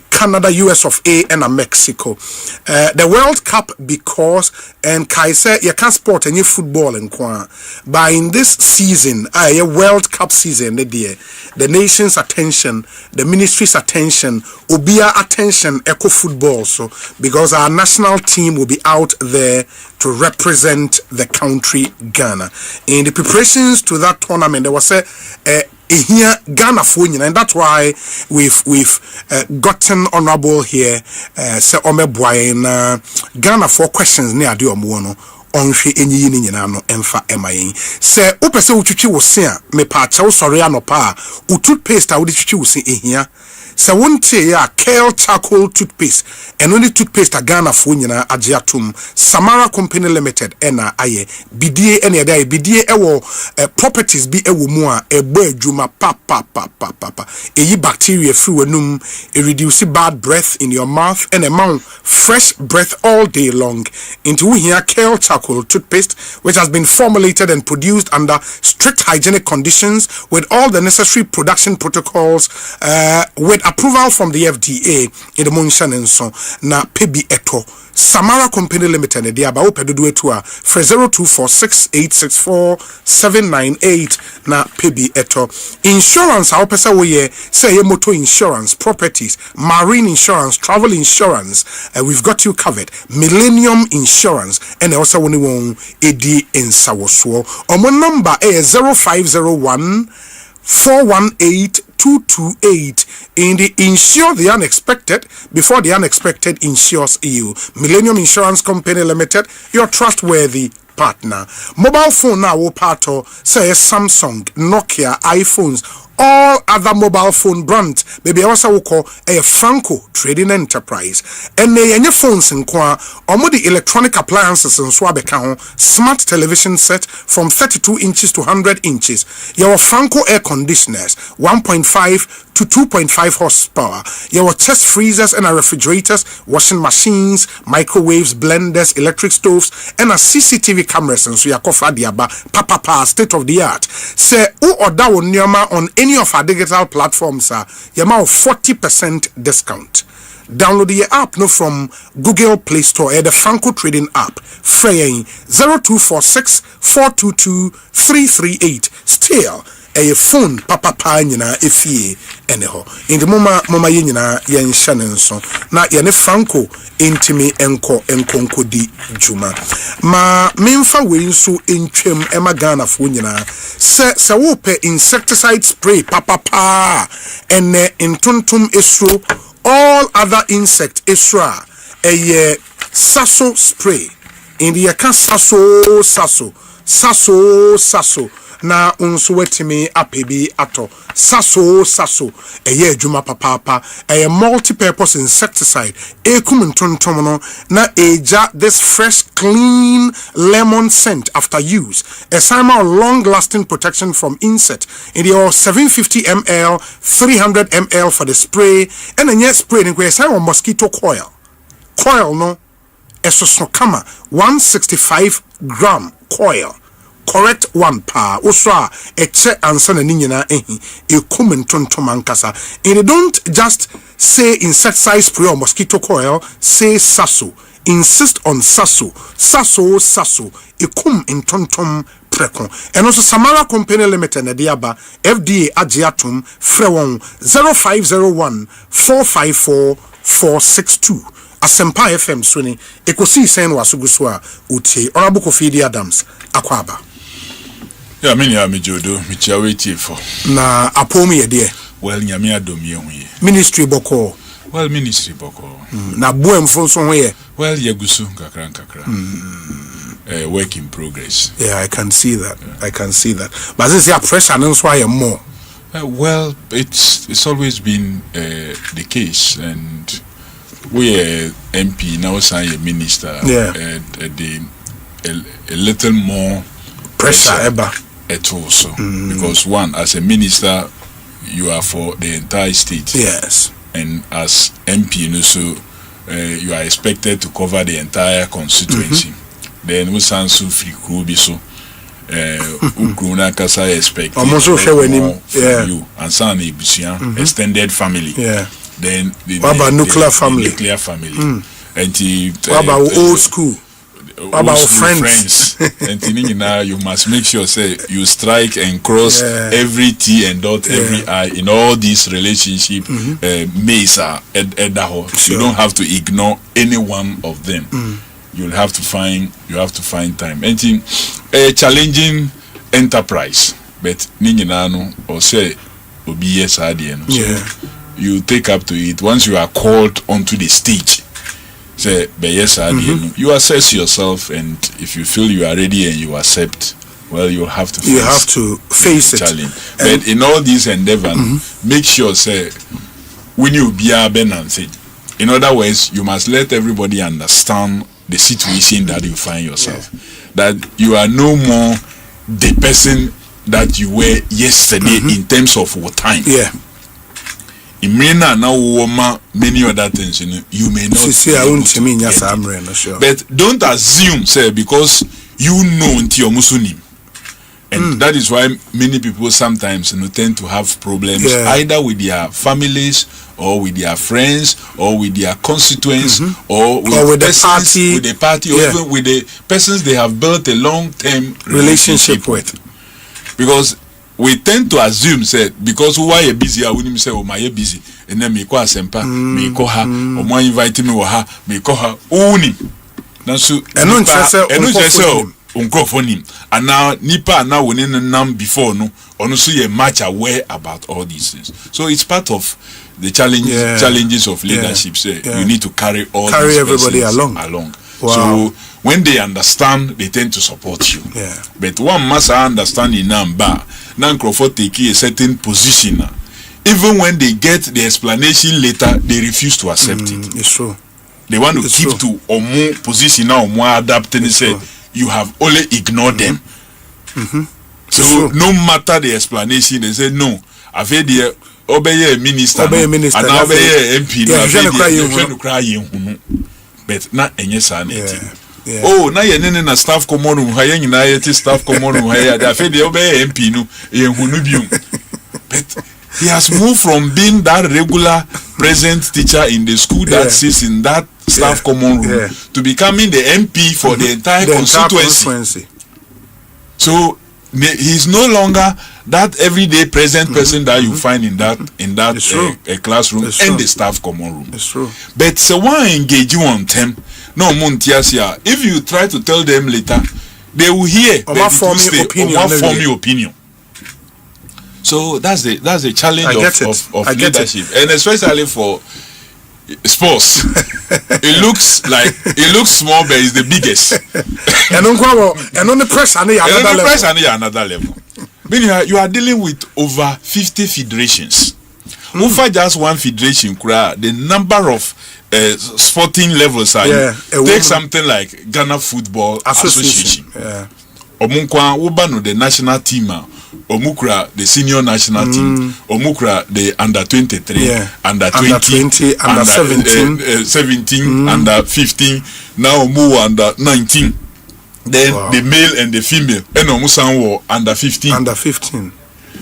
Canada, US of A, and Mexico. The World Cup because Kaiser you can't sport any football in Kwa. But in this season, a World Cup season, the nation's attention, the ministry's attention, Obia attention, echo football. So because our national team will be out there to represent the country Ghana. In the preparations to that tournament, there was here Ghana phone, and that's why we've gotten honorable here. Say Ome Boy Ghana 4 questions near the Omono on she any no emfa emayin. Say upese uchuchi wo se a me pa chawo sori anopa u toothpaste a wo chuchi wo se ehia. Se wonte ya Kale charcoal toothpaste and only toothpaste a Ghana fo nyina agye atom Samara Company Limited ena aye bidie ena da bidie ewo properties bi ewo mu a ebo adwuma pa eyi bacteria free wanum e reduce bad breath in your mouth and amount fresh breath all day long. Into here Kale charcoal toothpaste which has been formulated and produced under strict hygienic conditions with all the necessary production protocols with approval from the FDA in the Monshan and so na Pebi Eto Samara Company Limited the aba opedo eto a 0246864798 na Pebi Eto insurance a opesa we say motor insurance, properties, marine insurance, travel insurance, we've got you covered. Millennium Insurance and also when you edi in Sawosuo omo number is 0501 418-228 in the insure the unexpected before the unexpected insures you. Millennium Insurance Company Limited, your trustworthy partner. Mobile phone now pato say Samsung, Nokia, iPhones, all other mobile phone brands baby also we call a Franco Trading Enterprise and any phones in kwa omodi electronic appliances and so smart television set from 32 inches to 100 inches. Your Franco air conditioners 1.5 to 2.5 horsepower. Your chest freezers and refrigerators, washing machines, microwaves, blenders, electric stoves, and a CCTV cameras and so yakofa diaba papa state of the art. Say who order on any of our digital platforms yama 40% discount. Download the app no from Google Play Store the Franco Trading app. Freying 0246 422 338. Still a phone papa nyina efie eneho. In the mama nyina yen shanen so. Na yene Franco intimi enko di juma. Ma memfa we nso entwem ema Ghana fo nyina. Se wo pe insecticide spray papa ene intuntum esro all other insect esra a saso spray in the yaka saso na unso wetimi apebi ato saso eye adwuma papa a multi-purpose insecticide ekum ntontom no na eja this fresh clean lemon scent after use a sign of long lasting protection from insect in the 750 ml 300 ml for the spray and a spray in a sign of mosquito coil no esoso kama 165 gram coil correct one pa oswa eche ansa na nyina ekum ntontom ankasa and they don't just say insecticide spray or mosquito coil, say saso. Insist on saso ekum ntontom preko and also Samara Company Limited na diaba FDA agiatum frewon 0501 454 462 Asempa FM Suni ekosi sen wasuguswa uti Honorable Kofi Adams akwaba. Yeah, many are me jodo, me chawe for. Na apomi ye de. Well, nyame adom ye ho ye. Ministry boko. Well, ministry boko. Na boem fonso ho ye. Well, yegusu kakra. Work in progress. Yeah, I can see that. Yeah. I can see that. But this is pressure and so why more. Well, it's always been the case, and we are MP now, say a minister. Yeah. A little more pressure ever. At also because one, as a minister, you are for the entire state. Yes. And as MP, you are expected to cover the entire constituency. Then we sound so free kubi so Ukruna kasa expect almost from you and son extended family. Yeah. Then what about nuclear family? Nuclear family. And what about old school? What about friends? And now you must make sure say you strike and cross every T and dot every I in all these relationship mesa edaho. You don't have to ignore any one of them. You have to find time. And in a challenging enterprise, but ninginano or say obi yes adieno. So you take up to it once you are called onto the stage. Say, you assess yourself, and if you feel you are ready and you accept, well, you have to face it. Challenge. But in all these endeavors, make sure say when you be a benancy. In other words, you must let everybody understand the situation that you find yourself. That you are no more the person that you were yesterday in terms of what time. Yeah. It may not now many other things, you may not. But don't assume, say, because you know into your musunim. And that is why many people sometimes tend to have problems either with their families or with their friends or with their constituents or with the party or even with the persons they have built a long-term relationship with. Because we tend to assume, say, because why you busy, I wouldn't say, oh, my busy, and then me call sempa, me call her, or my invite me or her, me call her, uni. Now, so, and now nipa now winning a name before no, honestly, a much aware about all these things. So it's part of the challenges of leadership. Say you need to carry everybody along. Wow. So when they understand, they tend to support you. Yeah. But one must understand in number. Now Crawford take a certain position. Even when they get the explanation later, they refuse to accept it. It's true. They want to keep to or more position now, more adapted. They say you have only ignored them. So no matter the explanation, they say no. I've heard the obey a minister, and obey a MP. But not any sanity. Oh, now you're in a staff common room, high staff common room, I feel the obey MP no, but he has moved from being that regular present teacher in the school that sits in that staff common room to becoming the MP for the entire constituency. So he's no longer that everyday present person that you find in that classroom and the staff common room. It's true. But so why engage you on them? No, if you try to tell them later, they will hear. Form your opinion. So that's the challenge of leadership, and especially for sports. it looks small, but it's the biggest. And on the press, another level. Meaning you are dealing with over 50 federations. Over just one federation, the number of sporting levels are take something like Ghana Football Association. Omunkwa ubano the national team, omukra the senior national team, omukra the under 23, under 20, under 17, under 15, now move under 19. Then the male and the female, and omusanwo under 15. Under 15.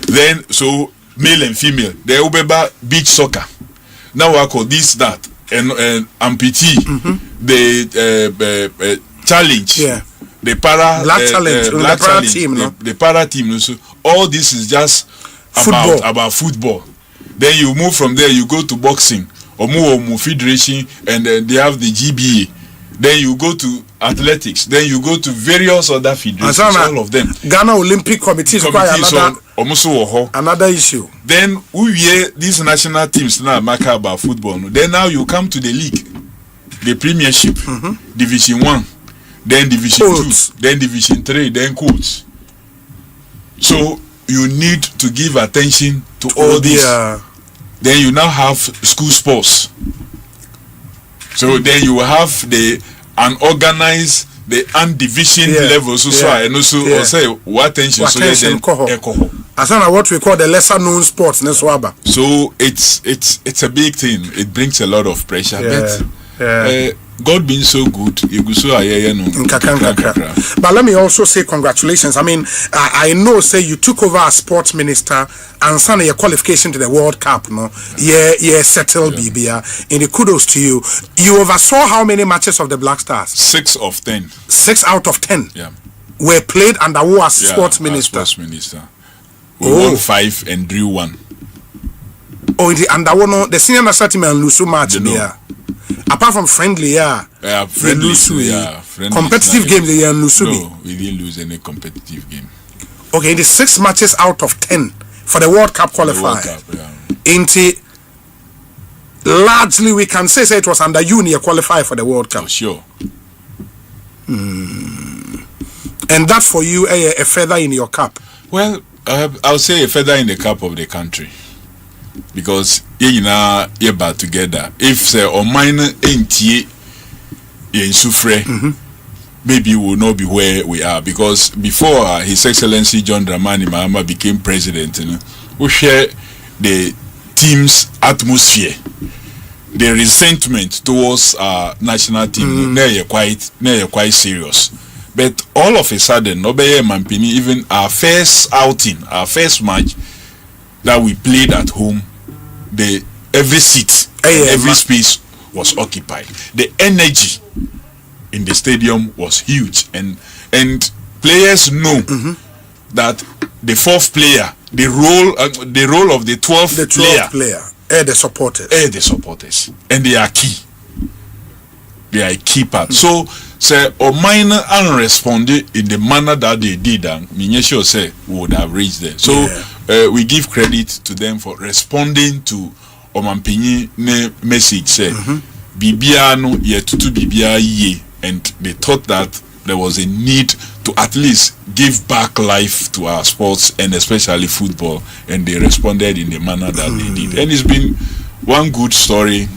Then so male and female, the ubeba beach soccer. Now I call this that and amputee, the challenge. The para team, the para team. So all this is just about football. Then you move from there, you go to boxing, or federation, and then they have the GBA. Then you go to athletics. Then you go to various other federations. All of them. Ghana Olympic Committee is another issue. Then these national teams now make about football. Then now you come to the league, the Premiership, Division 1. Then Division 2, then Division 3, then coach. So you need to give attention to all this. Then you now have school sports. So then you have the unorganized, the undivision levels. And also say what attention. So then as what we call the lesser known sports. So it's a big thing. It brings a lot of pressure. But God being so good, but let me also say congratulations. I mean, I know say you took over as sports minister and sent your qualification to the World Cup, no? Settled BBR. And the kudos to you. You oversaw how many matches of the Black Stars? 6 of 10. 6 out of 10. Were played under who as sports minister? Sports minister. We won 5 and drew 1. Oh, under one the senior national team and lose match there. Apart from friendly, friendly, competitive games, they lose. No, we didn't lose any competitive game. Okay, the 6 matches out of 10 for the World Cup qualifier. Largely, we can say it was under you near qualify for the World Cup. Oh, sure. And that for you a feather in your cap. Well, I'll say a feather in the cap of the country. Because you're back together. If say or minor ain't ye in Sufre, maybe we will not be where we are. Because before His Excellency John Dramani Mahama became president, we share the team's atmosphere, the resentment towards our national team. They're quite serious. But all of a sudden, Obeye Mampini, even our first outing, our first match that we played at home, every seat, every space was occupied. The energy in the stadium was huge, and players know that the 4th player, the role of the 12th player, the supporters, and they are key. They are a key part. So, say, or minor unresponded in the manner that they did, and Minyesho say we would have reached there. So we give credit to them for responding to Omampini message. Say, Bibiano ye tutu bibia ye, and they thought that there was a need to at least give back life to our sports and especially football, and they responded in the manner that they did. And it's been one good story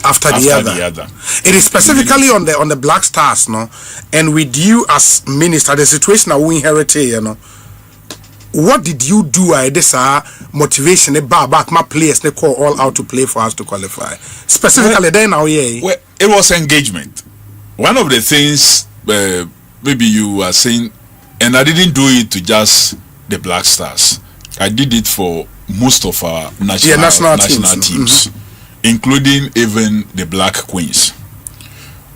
after the other. It is specifically on the Black Stars, no, and with you as minister, the situation that we inherited, you know. What did you do? This motivation, back my players, they call all out to play for us to qualify. Specifically, then now, well, it was engagement. One of the things maybe you are saying, and I didn't do it to just the Black Stars. I did it for most of our national teams, including even the Black Queens.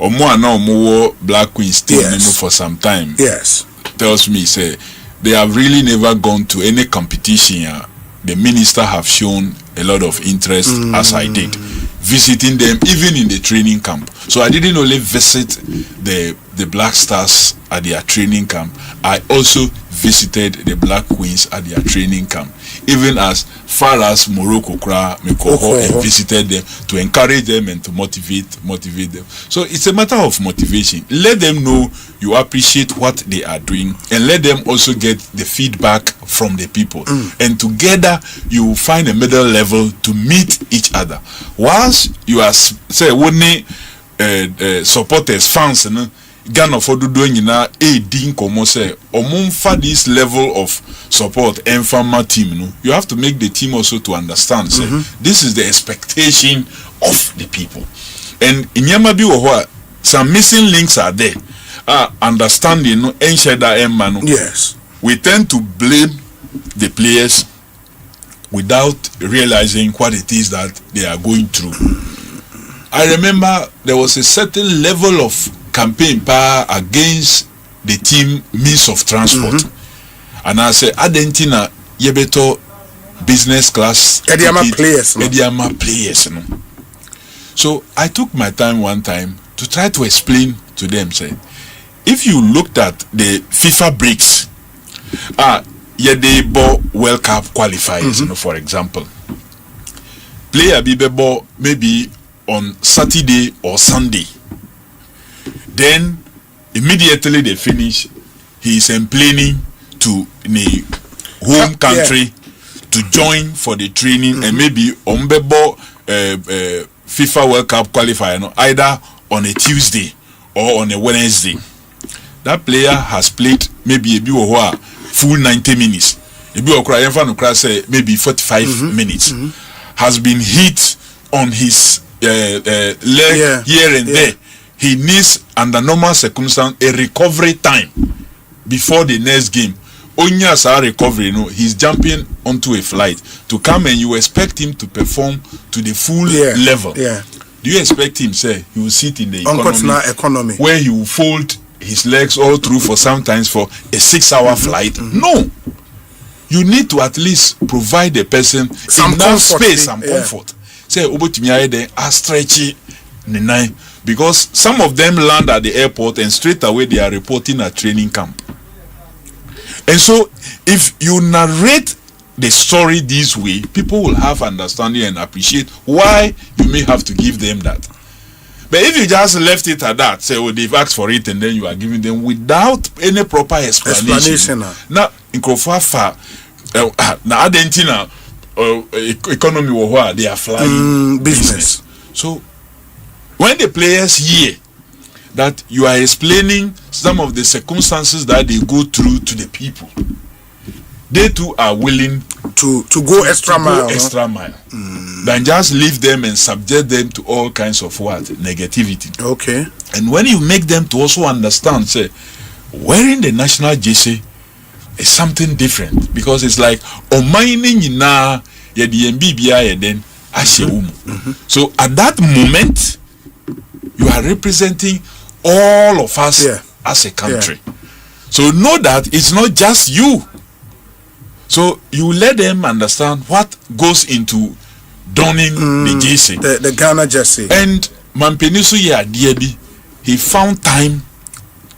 Omo Black Queens team for some time. Yes, tells me say they have really never gone to any competition. The minister have shown a lot of interest, as I did, visiting them even in the training camp. So I didn't only visit the Black Stars at their training camp, I also visited the Black Queens at their training camp, even as far as Morocco, and visited them to encourage them and to motivate them. So it's a matter of motivation. Let them know you appreciate what they are doing, and let them also get the feedback from the people. And together you will find a middle level to meet each other. Once you are supporters, fans, Ghana for doing na din komo say omunfa this level of support and from my team, you have to make the team also to understand say this is the expectation of the people. And in Yamabi or some missing links are there. Understanding and share that yes, we tend to blame the players without realizing what it is that they are going through. I remember there was a certain level of campaign power against the team means of transport, and I say Argentina yebeto business class players. So I took my time one time to try to explain to them, say, if you looked at the FIFA breaks, the World Cup qualifiers, for example, player bibebo maybe on Saturday or Sunday. Then immediately they finish, he is planning to the home country to join for the training, and maybe Ombebo FIFA World Cup qualifier either on a Tuesday or on a Wednesday. That player has played maybe a full 90 minutes. Maybe 45 minutes. Has been hit on his leg here and there. He needs, under normal circumstances, a recovery time before the next game. Only as a recovery, he's jumping onto a flight to come, and you expect him to perform to the full level. Do you expect him, say, he will sit in the economy where he will fold his legs all through for sometimes for a 6-hour flight? No. You need to at least provide the person some enough space, some comfort. Say, stretchy. Because some of them land at the airport and straight away they are reporting at training camp. And so if you narrate the story this way, people will have understanding and appreciate why you may have to give them that. But if you just left it at that, say, they've asked for it, and then you are giving them without any proper explanation. Now, in Kofafa, now Argentina economy, they are flying business. So when the players hear that you are explaining some of the circumstances that they go through to the people, they too are willing to go extra mile. Than just leave them and subject them to all kinds of negativity. Okay. And when you make them to also understand, say, wearing the national jersey is something different, because it's like mining na then so at that moment you are representing all of us as a country. So know that it's not just you. So you let them understand what goes into donning the jersey, the Ghana jersey. And Mampenisu Diaby, he found time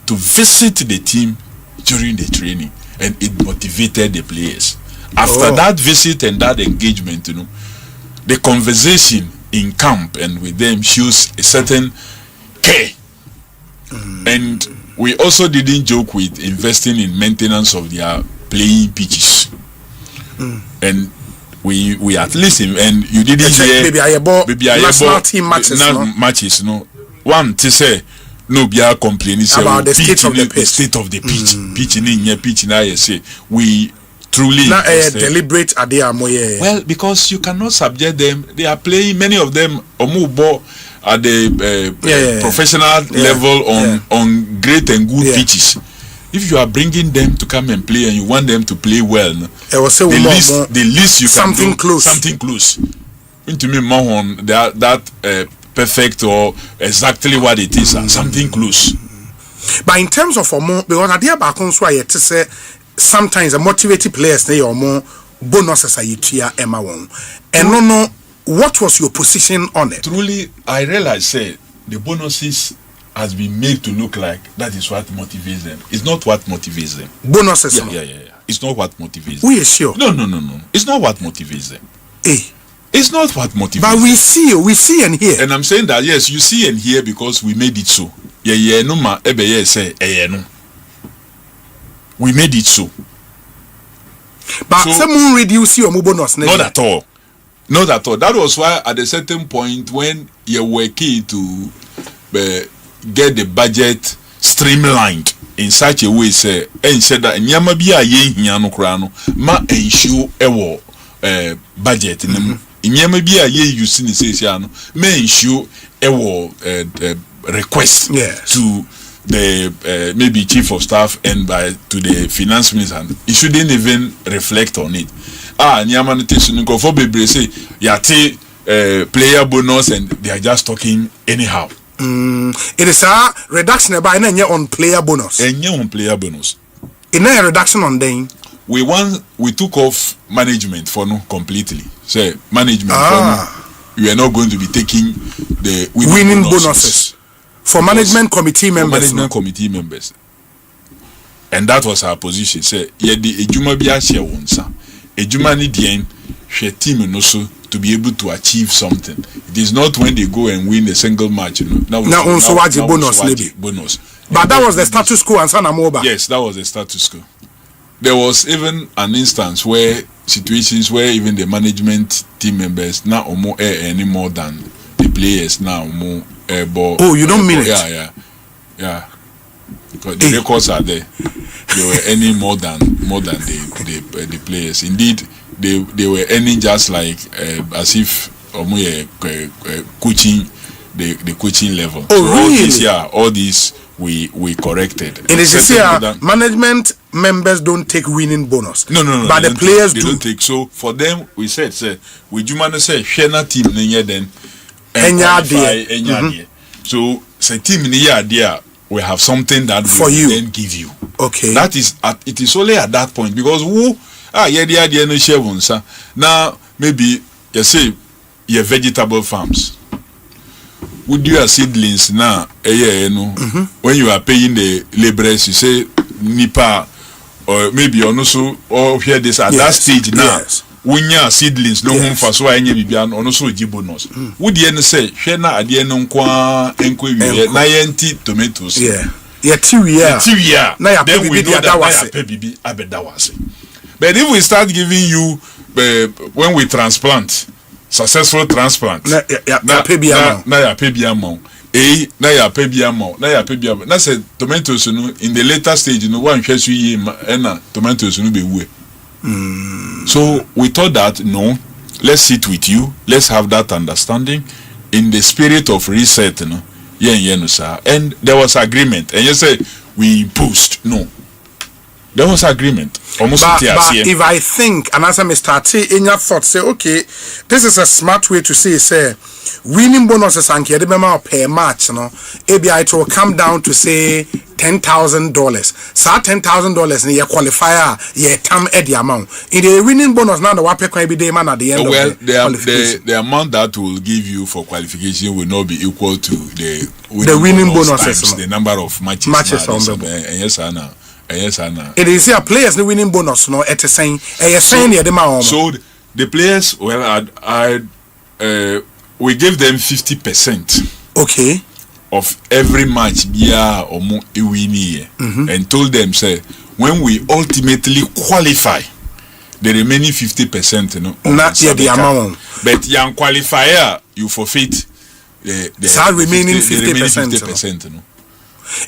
to visit the team during the training, and it motivated the players. After that visit and that engagement, the conversation in camp and with them shows a certain care And we also didn't joke with investing in maintenance of their playing pitches. And we at least and you didn't hear maybe I bought national team matches no one to say no be a complaining about the state of the pitch. State of the pitch pitch now you say we truly deliberate well, because you cannot subject them. They are playing, many of them at the professional level on great and good pitches. If you are bringing them to come and play and you want them to play well, the least you can do something close. To me, more on that perfect or exactly what it is, something close. But in terms of because I dear back on so I to say sometimes the motivated players they are more bonuses are you Emma won. And no, what was your position on it? Truly, I realize say the bonuses has been made to look like that is what motivates them. It's not what motivates them. Bonuses. Yeah. It's not what motivates them. We are sure. No. It's not what motivates them. It's not what motivates but we see and hear. And I'm saying that yes, you see and hear because we made it so. No ma say no. We made it so. But someone reduce your bonus. Not at all. That was why at a certain point when you were key to get the budget streamlined in such a way say and said that nyama bi aye hia no kra no ma ensure ewo budget nyama bi aye use ni say no ma ensure ewo request to the maybe chief of staff and to the finance minister. It shouldn't even reflect on it. Nyama no tesu nko for bebre say yate player bonus and they are just talking anyhow. It is a reduction by on player bonus. On player bonus. In a reduction on them. We took off management for no completely. Say management for no. We are not going to be taking the winning bonuses for management committee members. Committee members. And that was our position. Say yeah the ejuma bi a share wonsa. Ejuma ni dien hwe team no so to be able to achieve something. It is not when they go and win a single match. Now bonus. But that was the status quo and Sanamoba. Yes, that was the status quo. There was even an instance where situations where even the management team members now or more any more than the players now more you don't mean it? Yeah. Because the records are there. They were earning more than the players. Indeed, they were earning just like as if coaching the coaching level. Really? All these we corrected. And it is here management members don't take winning bonus. No. But the players they don't take. So for them, we said, we do man say Shena team then so say team there we have something that for we you then give you. Okay. That is it is only at that point because no share now maybe you say your vegetable farms. Would you have seedlings now? When you are paying the laborers, you say nipa or maybe also or hear this at that stage now. When you are seedlings, no home for so any bibian or also bonus. Would you say shena adieno kwa na yenti tomatoes? Yeah, 2 years. 2 years. Then we know that bibi abedawase. But if we start giving you when we transplant. Successful transplant. Na ya pay amount. Na ya pay amount. Na say tomatoes in the later stage one hwesu yi na tomatoes be we. So we thought that no, let's sit with you, let's have that understanding in the spirit of reset and there was agreement and you say we imposed no. There was agreement. But if I think, and as I start in your thoughts, say, okay, this is a smart way to say, winning bonuses and per match, it will come down to say $10,000. So $10,000 in your qualifier, your term at the amount. In the winning bonus, now the wape can be the man at the end of the amount that will give you for qualification will not be equal to the winning bonuses. The number of matches on the yes, Anna. Yes, Anna. It is here players the winning bonus, no? At a saying, so the players, well, we gave them 50%. Okay. of every match and told them, say, when we ultimately qualify, the remaining 50%, not yet the amount. But young qualifier, you forfeit the remaining 50%. No?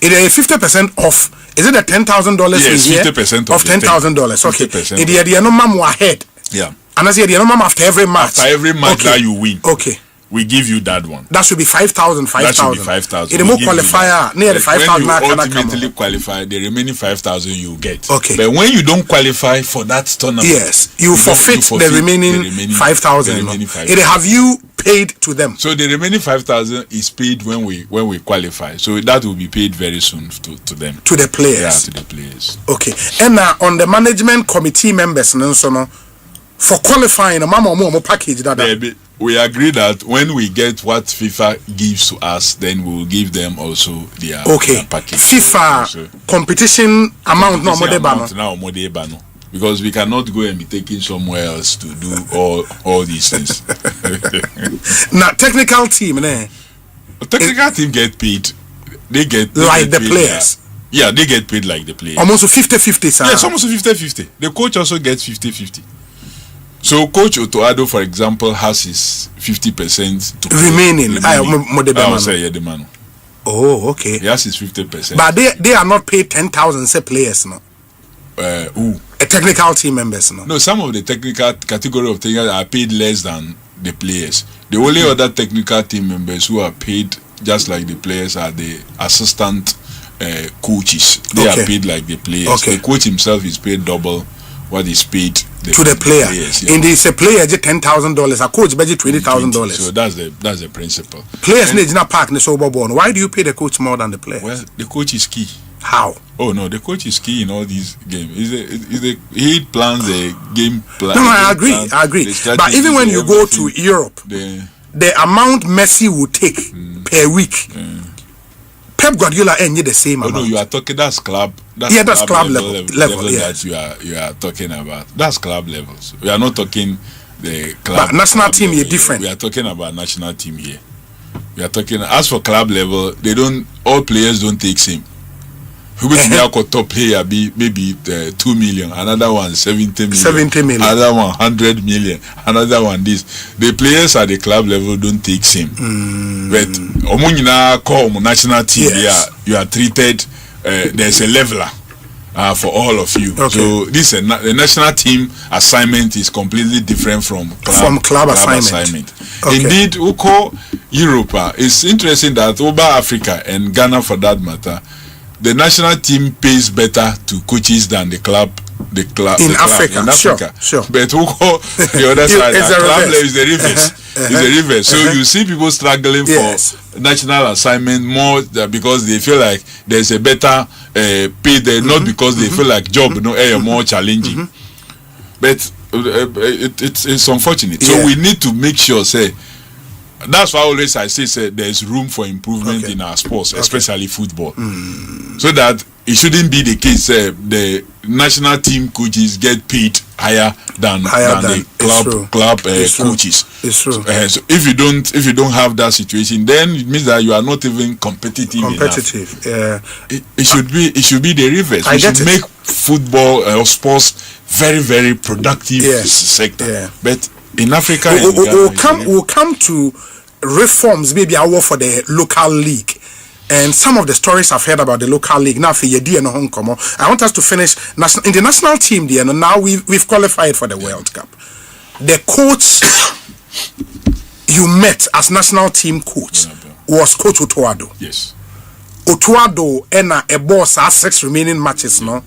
It is 50% off. Is it the $10,000? Yes, 50% of $10,000. Okay. 50%. It is the number ahead. Yeah. And I say the number after every match. After every match that you win. Okay. We give you that one. That should be 5,000. That should be 5,000. It is more qualifier near the 5,000. When you ultimately qualify, the remaining 5,000 you get. Okay. But when you don't qualify for that tournament, yes, you forfeit the remaining 5,000. It have you paid to them? So the remaining 5,000 is paid when we qualify. So that will be paid very soon to them. To the players. Yeah, to the players. Okay. And on the management committee members, for qualifying, a package that. We agree that when we get what FIFA gives to us, then we will give them also their package. FIFA competition amount no because we cannot go and be taking somewhere else to do all these things. Now technical team, technical team get paid. They get the players. Yeah, they get paid like the players. Almost 50-50, sir. Yes, almost 50-50. The coach also gets 50-50. So Coach Otoado, for example, has his 50% to remaining. Oh, okay. He has his 50%. But they are not paid 10,000 say players, no. Who? A technical team members, no. No, some of the technical category of technical are paid less than the players. The only other technical team members who are paid just like the players are the assistant coaches. They are paid like the players. Okay. The coach himself is paid double what is paid to the player. Players, and it's a player get $10,000, a coach budget $20,000. So that's the principle. Players need not park the sober born. Why do you pay the coach more than the player? Well, the coach is key. How? Oh no, the coach is key in all these games. He plans the game plan. No, I agree. But even when you go to Europe, the amount Messi will take per week. Pep Guardiola ain't the same amount. No, you are talking that's club. That's club level that you are talking about. That's club levels. We are not talking the club. But national team is different. We are talking about national team here. We are talking as for club level. All players don't take same. Who will top player be maybe 2 million, another one 70 million, another one 100 million, another one this. The players at the club level don't take same. But omunina call national team, you are treated. There's a leveler for all of you. Okay. So the national team assignment is completely different from club assignment. Okay. Indeed, Uko Europe it's interesting that over Africa and Ghana for that matter. The national team pays better to coaches than the club in Africa. Sure. But the other side, club is the reverse. It's the reverse. So you see people struggling for national assignment more because they feel like there's a better pay there, not because they feel like job more challenging. But it's unfortunate. So we need to make sure that's why always I say there's room for improvement in our sports, especially football. So that it shouldn't be the case the national team coaches get paid higher than the club coaches. It's true. So if you don't have that situation, then it means that you are not even competitive enough. Yeah. It should be the reverse. We should make football or sports very, very productive sector. Yeah. But in Africa, we'll come to reforms maybe I work for the local league and some of the stories I've heard about the local league now for Yedi and Hong Kong. I want us to finish in the national team there. Now we've qualified for the World Cup. The coach you met as national team coach was Coach Otoado. Yes. Otoado and a boss has 6 remaining matches a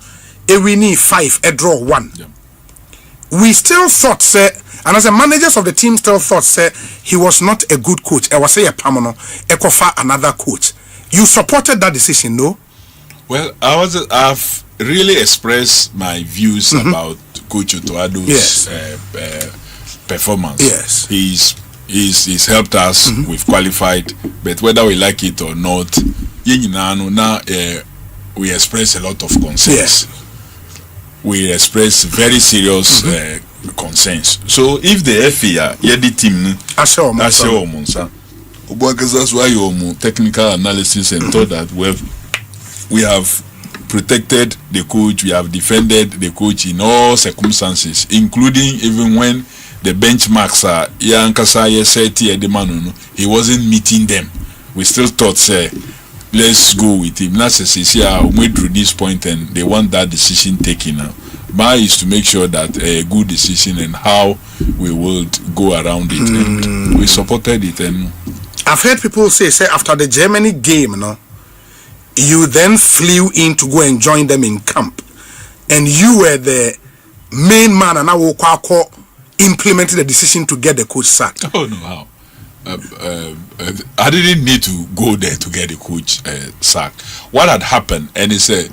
winning 5, a draw 1. We still thought and as the managers of the team still thought he was not a good coach. I was a Pamano, Ekofa another coach. You supported that decision, no? Well, I've really expressed my views about Coach Otoado's performance. Yes. He's helped us. We've qualified, but whether we like it or not, we express a lot of concerns. Yes. We express very serious concerns. So if the FA, the team, That's why your technical analysis and thought that well, we have protected the coach, we have defended the coach in all circumstances, including even when the benchmarks are he wasn't meeting them. We still thought, say, let's go with him. That's we made through this point and they want that decision taken now. My is to make sure that a good decision and how we will go around it. And we supported it. And I've heard people say after the Germany game, you then flew in to go and join them in camp, and you were the main man, and now implemented the decision to get the coach sacked. Oh no, how? I didn't need to go there to get the coach sacked. What had happened, and he said,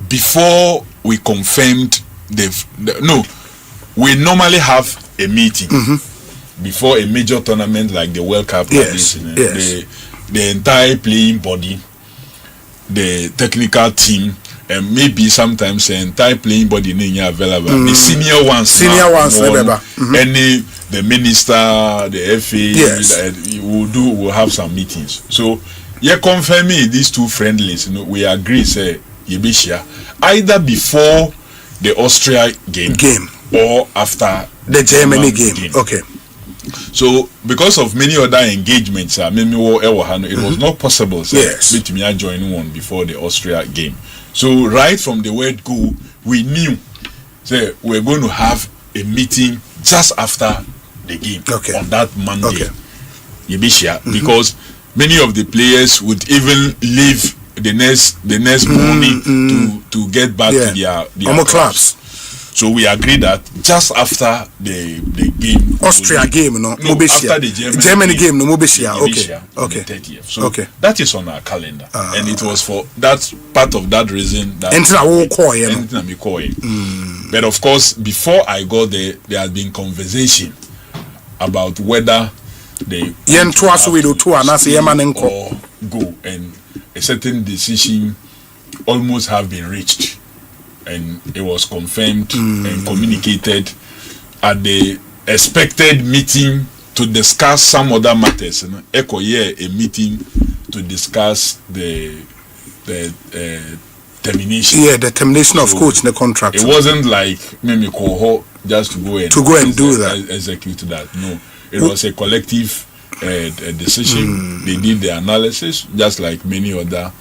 before we confirmed we normally have a meeting before a major tournament like the World Cup. Yes. The entire playing body, the technical team, and maybe sometimes the entire playing body available. The senior ones, the minister, the FA, will have some meetings. So confirming these two friendlies, we agree say either before the Austria game or after the Germany game. Okay. So because of many other engagements, it was not possible to join one before the Austria game. So right from the word go, we knew we're going to have a meeting just after the game on that Monday. Because many of the players would even leave the next morning to get back to their clubs. So we agreed that just after the game, Austria game, after the Germany game, Okay. 30th. So that is on our calendar, and it was for that part of that reason that. But of course, before I got there had been conversation about whether they or go, and a certain decision almost have been reached. And it was confirmed and communicated at the expected meeting to discuss some other matters. A meeting to discuss the termination. Yeah, the termination of coach in the contract. It wasn't like maybe Koho just to go and do that, execute that. No, it was a collective decision. They did the analysis, just like many other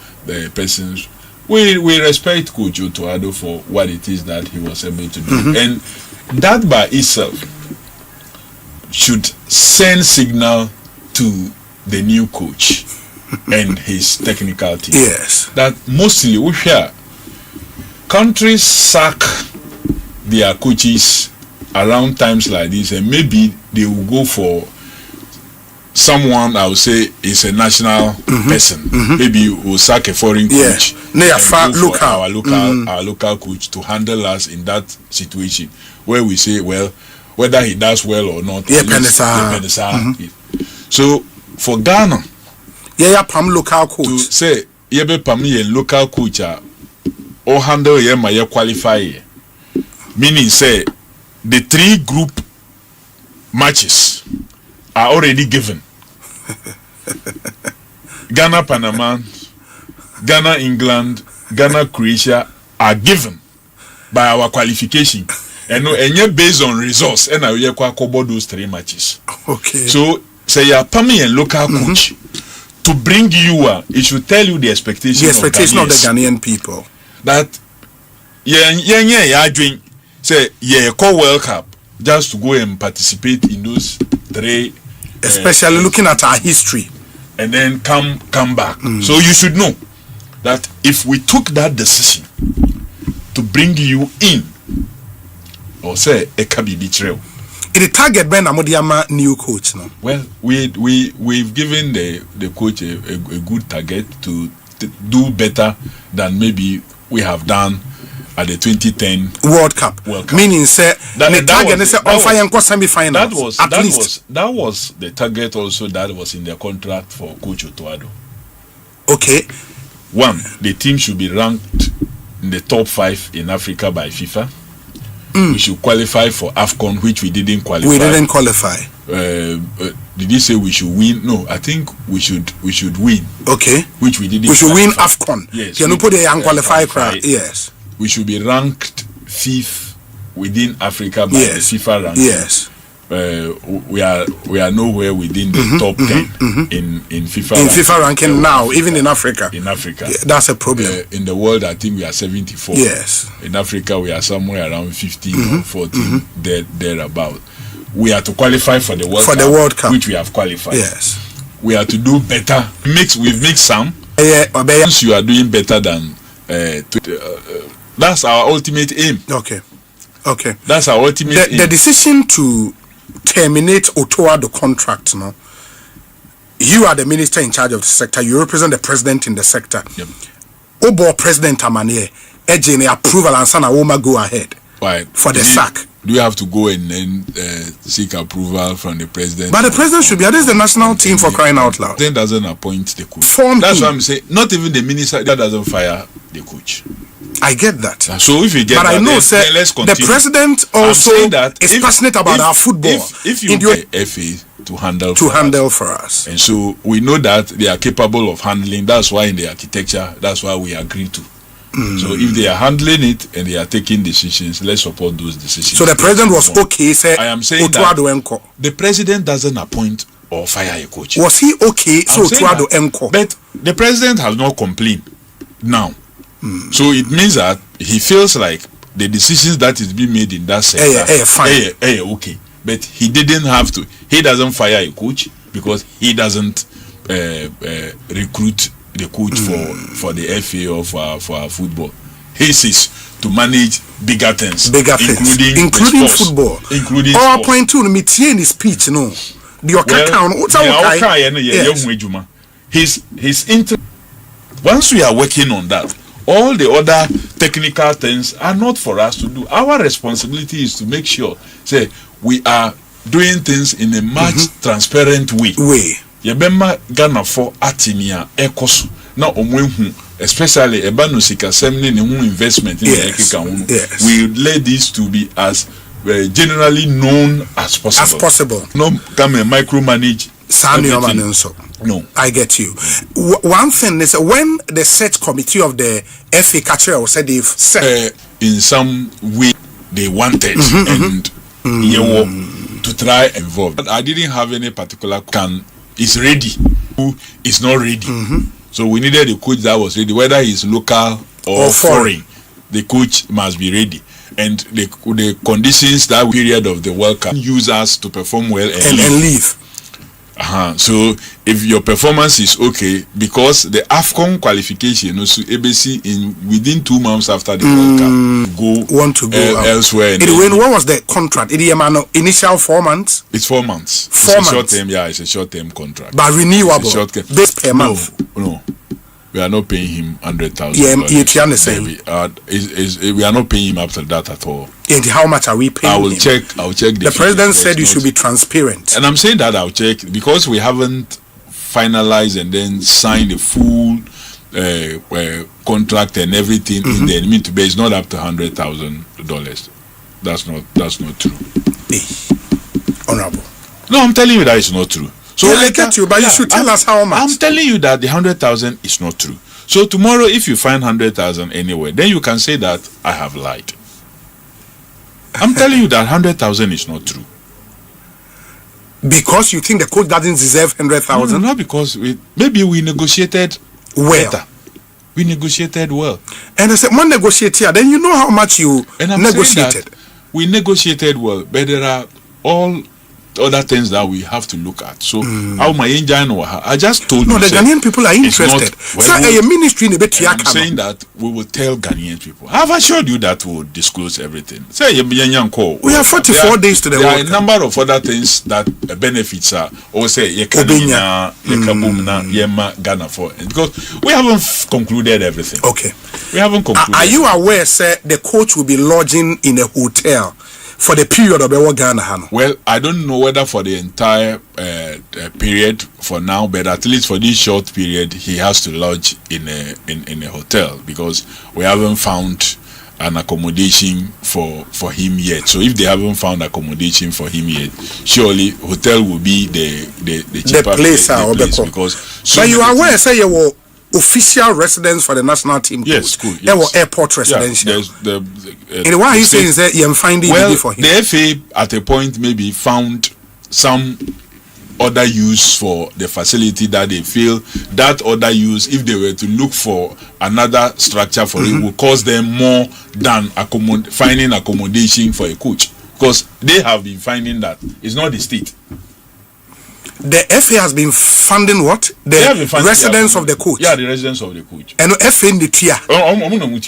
persons. We respect Coach Otuado for what it is that he was able to do, and that by itself should send signal to the new coach and his technical team. Yes, that mostly we hear countries sack their coaches around times like this, and maybe they will go for someone I would say is a national person. Maybe we'll sack a foreign coach. Our local coach to handle us in that situation where we say, well, whether he does well or not. So for Ghana, local coach to say local coach or handle my qualify, meaning say the 3 group matches are already given. Ghana, Panama, Ghana, England, Ghana, Croatia are given by our qualification. And based on results, and I will cover those 3 matches. Okay. So say you're permanent local coach to bring you it should tell you the expectation of the Ghanaian people. That say call World Cup just to go and participate in those 3, especially looking at our history, and then come back. So you should know that if we took that decision to bring you in, or say a kabi betrayal, it target Ben Amodiama new coach now. Well, we've given the coach a good target to do better than maybe we have done at the 2010 World Cup. Meaning say the target is on fire semi-finals. That was the target also that was in the contract for Coach Otuado. Okay. 1, the team should be ranked in the top 5 in Africa by FIFA. we should qualify for AFCON, which we didn't qualify. We didn't qualify. Did you say we should win? No, I think we should win. Okay. Which we didn't. We should qualify. win AFCON. Yes. Can you put the unqualified crowd? Yes. We should be ranked 5th within Africa by the FIFA ranking. Yes. We are nowhere within the top 10 in FIFA. In FIFA ranking now, even in Africa. In Africa, that's a problem. In the world, I think we are 74. Yes. In Africa, we are somewhere around 15 or 14 thereabout. We are to qualify for the World Cup, which we have qualified. Yes. We are to do better. We've mixed some. Once you are doing better than, that's our ultimate aim. Okay. That's our ultimate aim. The decision to terminate Otoa the contract, no? You are the minister in charge of the sector. You represent the president in the sector. Yep. Obo President Amane, Ejene approval and Sana Woma go ahead. Why? For the sack. Do you have to go and then seek approval from the president? But the president should be. That is the national team for crying out loud. The president doesn't appoint the coach. That's what I'm saying. Not even the minister that doesn't fire the coach. I get that. So if you get but that, I know, then let's continue. The president also is passionate about our football. If you get FA to handle for us, and so we know that they are capable of handling. That's why in the architecture, that's why we agree to. So if they are handling it and they are taking decisions, let's support those decisions. So the president was okay. I am saying that the president doesn't appoint or fire a coach. Was he okay? So Otuado Enko. But the president has not complained now. So it means that he feels like the decisions that is being made in that sector, fine. Okay. But he didn't have to. He doesn't fire a coach because he doesn't recruit the coach for the FA or for our football. His is to manage bigger things, including football. Including or point two, me in his speech, no. His interest. Once we are working on that, all the other technical things are not for us to do. Our responsibility is to make sure, say, we are doing things in a much transparent way. Yebema Ghana for Atimia Ekosu. Now, especially Ebano Sikasemni investment in the we let this to be as generally known as possible. No, come and micromanage. No, I get you. One thing is when the search committee of the FA catcher said they've said in some way they wanted and to try and involve. But I didn't have any particular is ready, who is not ready. So we needed a coach that was ready, whether he's local or foreign. The coach must be ready, and the conditions that period of the World Cup use us to perform well and leave. So if your performance is okay, because the AFCON qualification also ABC within 2 months after the World Cup want to go elsewhere. What was the contract? Initial 4 months. It's 4 months. 4 months. Short term, it's a short term contract. But renewable. This per month. No. We are not paying him $100,000. We are not paying him after that at all. And how much are we paying I'll check. The president said you should be transparent. And I'm saying that I'll check because we haven't finalized and then signed the full contract and everything in the mean to be. It's not up to $100,000. That's not true. Honorable. No, I'm telling you that it's not true. So I get you, but you should tell us how much. I'm telling you that the 100,000 is not true. So tomorrow, if you find 100,000 anywhere, then you can say that I have lied. I'm telling you that 100,000 is not true. Because you think the coach doesn't deserve 100,000? No, not because maybe we negotiated better. We negotiated well. And I said, one negotiator, then you know how much you negotiated. We negotiated well, but there are all other things that we have to look at. So how my engine I just told you. No, the Ghanaian people are interested. Ministry in I'm saying that we will tell Ghanaian people. I've assured you that we'll disclose everything. We have 44 days to the There are a number of other things that benefits are or say Ghana for because we haven't concluded everything. Okay. We haven't concluded. Are you aware, sir, the coach will be lodging in a hotel for the period of the Ghana? Well, I don't know whether for the entire period for now, but at least for this short period, he has to lodge in a hotel because we haven't found an accommodation for him yet. So if they haven't found accommodation for him yet, surely hotel will be the cheaper place, because. But you are aware, say you were official residence for the national team. Yes, cool. There were airport residential. Yeah, and why he's saying that you find it for him? The FA at a point maybe found some other use for the facility that they feel that other use, if they were to look for another structure for it, will cost them more than finding accommodation for a coach, because they have been finding that it's not the state. The FA has been funding what? The residence of the coach. Yeah, the residence of the coach. And FA in the tier.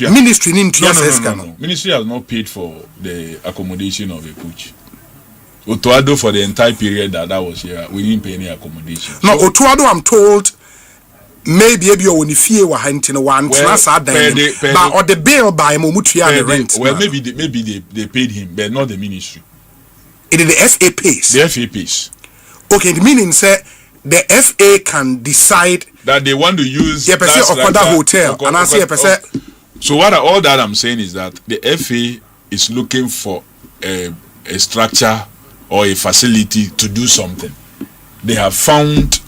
Ministry in tier. No. Ministry has not paid for the accommodation of a coach. Otuado, for the entire period that was here, we didn't pay any accommodation. No, so, Otuado, I'm told, maybe you only fear were hunting one class but or the bill by Momutia the rent. Well, maybe they paid him, but not the ministry. It is the FA pays. The FA pays. Okay, the meaning say the FA can decide that they want to use that hotel, and I say so what all that I'm saying is that the FA is looking for a structure or a facility to do something. They have found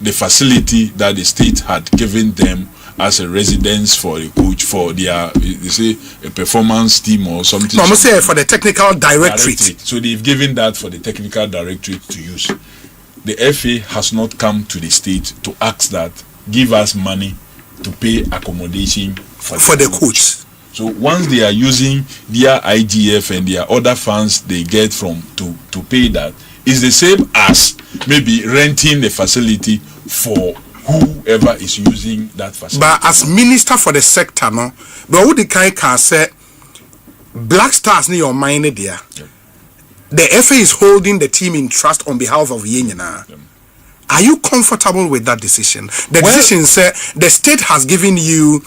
the facility that the state had given them as a residence for a coach for their, they say, a performance team or something. No, I'm saying for the technical directorate. So they've given that for the technical directorate to use. The FA has not come to the state to ask that, give us money to pay accommodation for the coach. So once they are using their IGF and their other funds they get from to pay that, it's the same as maybe renting the facility for whoever is using that facility. But as minister for the sector, no, but who the kind can say Black Stars near your mind there. Yeah. The FA is holding the team in trust on behalf of Yenyana. Yeah. Are you comfortable with that decision? The decision said the state has given you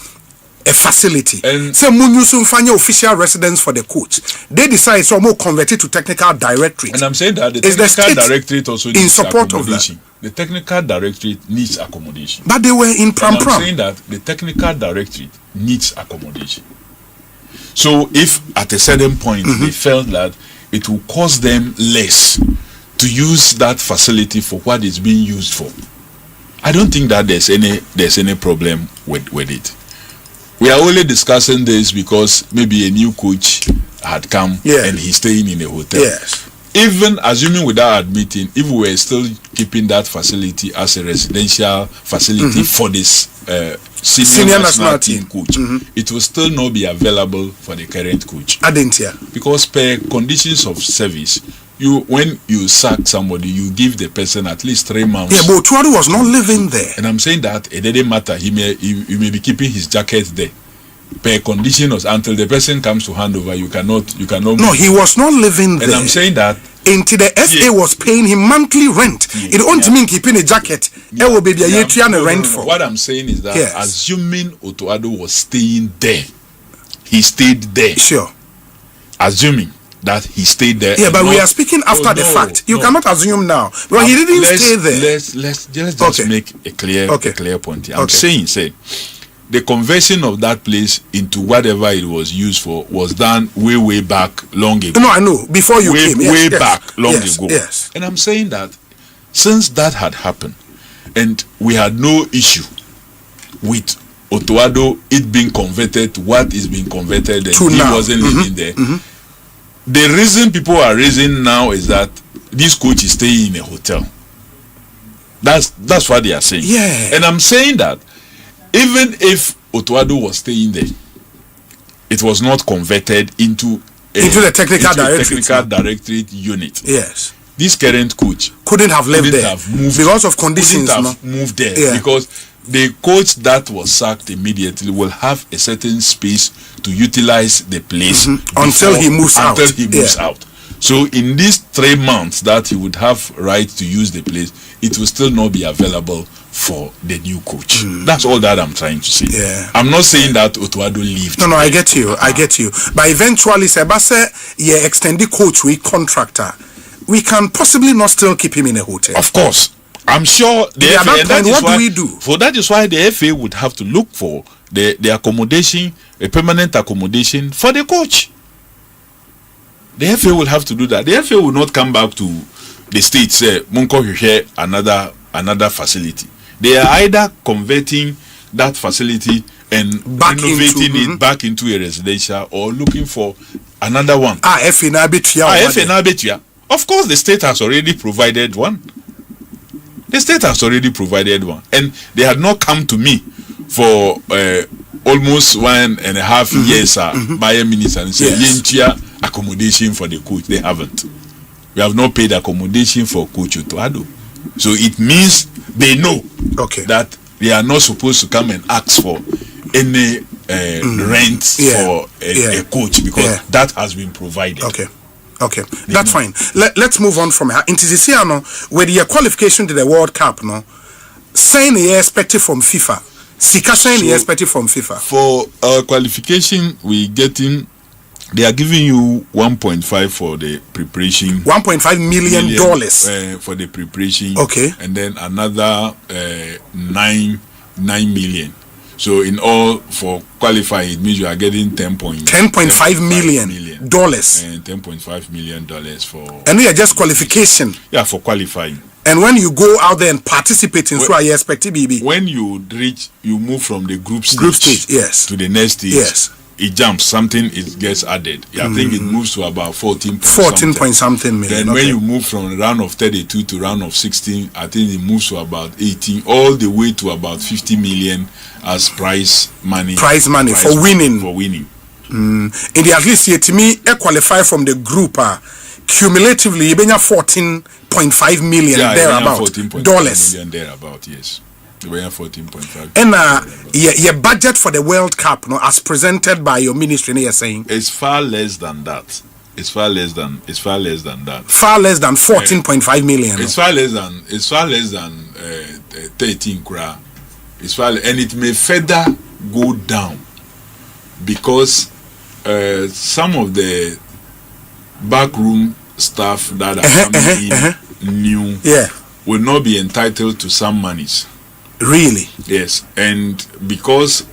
a facility. Say Munyusun Fanya official residence for the coach. They decide so more converted to technical directorate. And I'm saying that the technical directorate also needs in support of that. The technical directorate needs accommodation. But they were in Pram. I'm saying that the technical directorate needs accommodation. So if at a certain point they felt that it will cost them less to use that facility for what it's being used for, I don't think that there's any problem with it. We are only discussing this because maybe a new coach had come and he's staying in a hotel. Yes. Even assuming without admitting, if we were still keeping that facility as a residential facility for this senior national team coach, it will still not be available for the current coach. Because per conditions of service, when you sack somebody, you give the person at least 3 months. Yeah, but Tuadu was not living there. And I'm saying that it didn't matter. He may be keeping his jacket there. Per condition until the person comes to hand over, you cannot. No, he was not living there. And I'm saying that until the FA was paying him monthly rent. It don't mean keeping a jacket. Rent for. What I'm saying is that assuming Otuado was staying there, he stayed there. Sure. Assuming that he stayed there. Yeah, but we are speaking after the fact. You cannot assume now. Well, he didn't stay there. Let's just make a clear point here. I'm saying, the conversion of that place into whatever it was used for was done way back long ago. No, I know. Before you came. Way back long ago. Yes. And I'm saying that since that had happened, and we had no issue with Otuado, it being converted to what is being converted, and he wasn't living there. The reason people are raising now is that this coach is staying in a hotel. That's what they are saying. Yeah. And I'm saying that even if Otuado was staying there, it was not converted into the technical directorate unit. Yes. This current coach couldn't have lived there because of conditions. Couldn't have moved there because the coach that was sacked immediately will have a certain space to utilize the place until he moves out. So in these 3 months that he would have right to use the place, it will still not be available for the new coach. That's all that I'm trying to say. Yeah. I'm not saying that Otuado lived. No, I get you. But eventually, Sebase, extended coach with contractor, we can possibly not still keep him in a hotel. Of course. I'm sure the at FA, that point, what do we do? For that is why the FA would have to look for the accommodation, a permanent accommodation for the coach. The FA will have to do that. The FA will not come back to the state say Munko share another facility. They are either converting that facility and renovating it back into a residential or looking for another one. FA na betua. Of course, the state has already provided one. The state has already provided one, and they had not come to me for almost 1.5 years by a minister and said accommodation for the coach. They haven't. We have not paid accommodation for Coach Otoado. So it means they know that they are not supposed to come and ask for any rent for a coach because that has been provided. Okay, that's fine. Let's move on from here. Into this year, with your qualification to the World Cup, saying the expected from FIFA. Sika saying the expected from FIFA. For our qualification, they are giving you 1.5 for the preparation. $1.5 million for the preparation. Okay. And then another 9 million. So in all, for qualifying, it means you are getting $10.5 million. And $10.5 million for. And we are just qualification. Yeah, for qualifying. And when you go out there and participate in so you expect BB. When you move from the group stage yes, to the next stage. Yes. It jumps, it gets added. I think it moves to about 14 point something million. Then when you move from round of 32 to round of 16, I think it moves to about 18, all the way to about 50 million as prize money for winning. In the at least to me, qualify from the group cumulatively, you 14.5 million thereabout dollars. Thereabout, yes. We are 14.5. And your budget for the World Cup, as presented by your ministry, you're saying it's far less than that. It's far less than that. Far less than 14.5 million. It's far less than 13 kra. And it may further go down because some of the backroom staff that are coming in new will not be entitled to some monies. Really? Yes, and because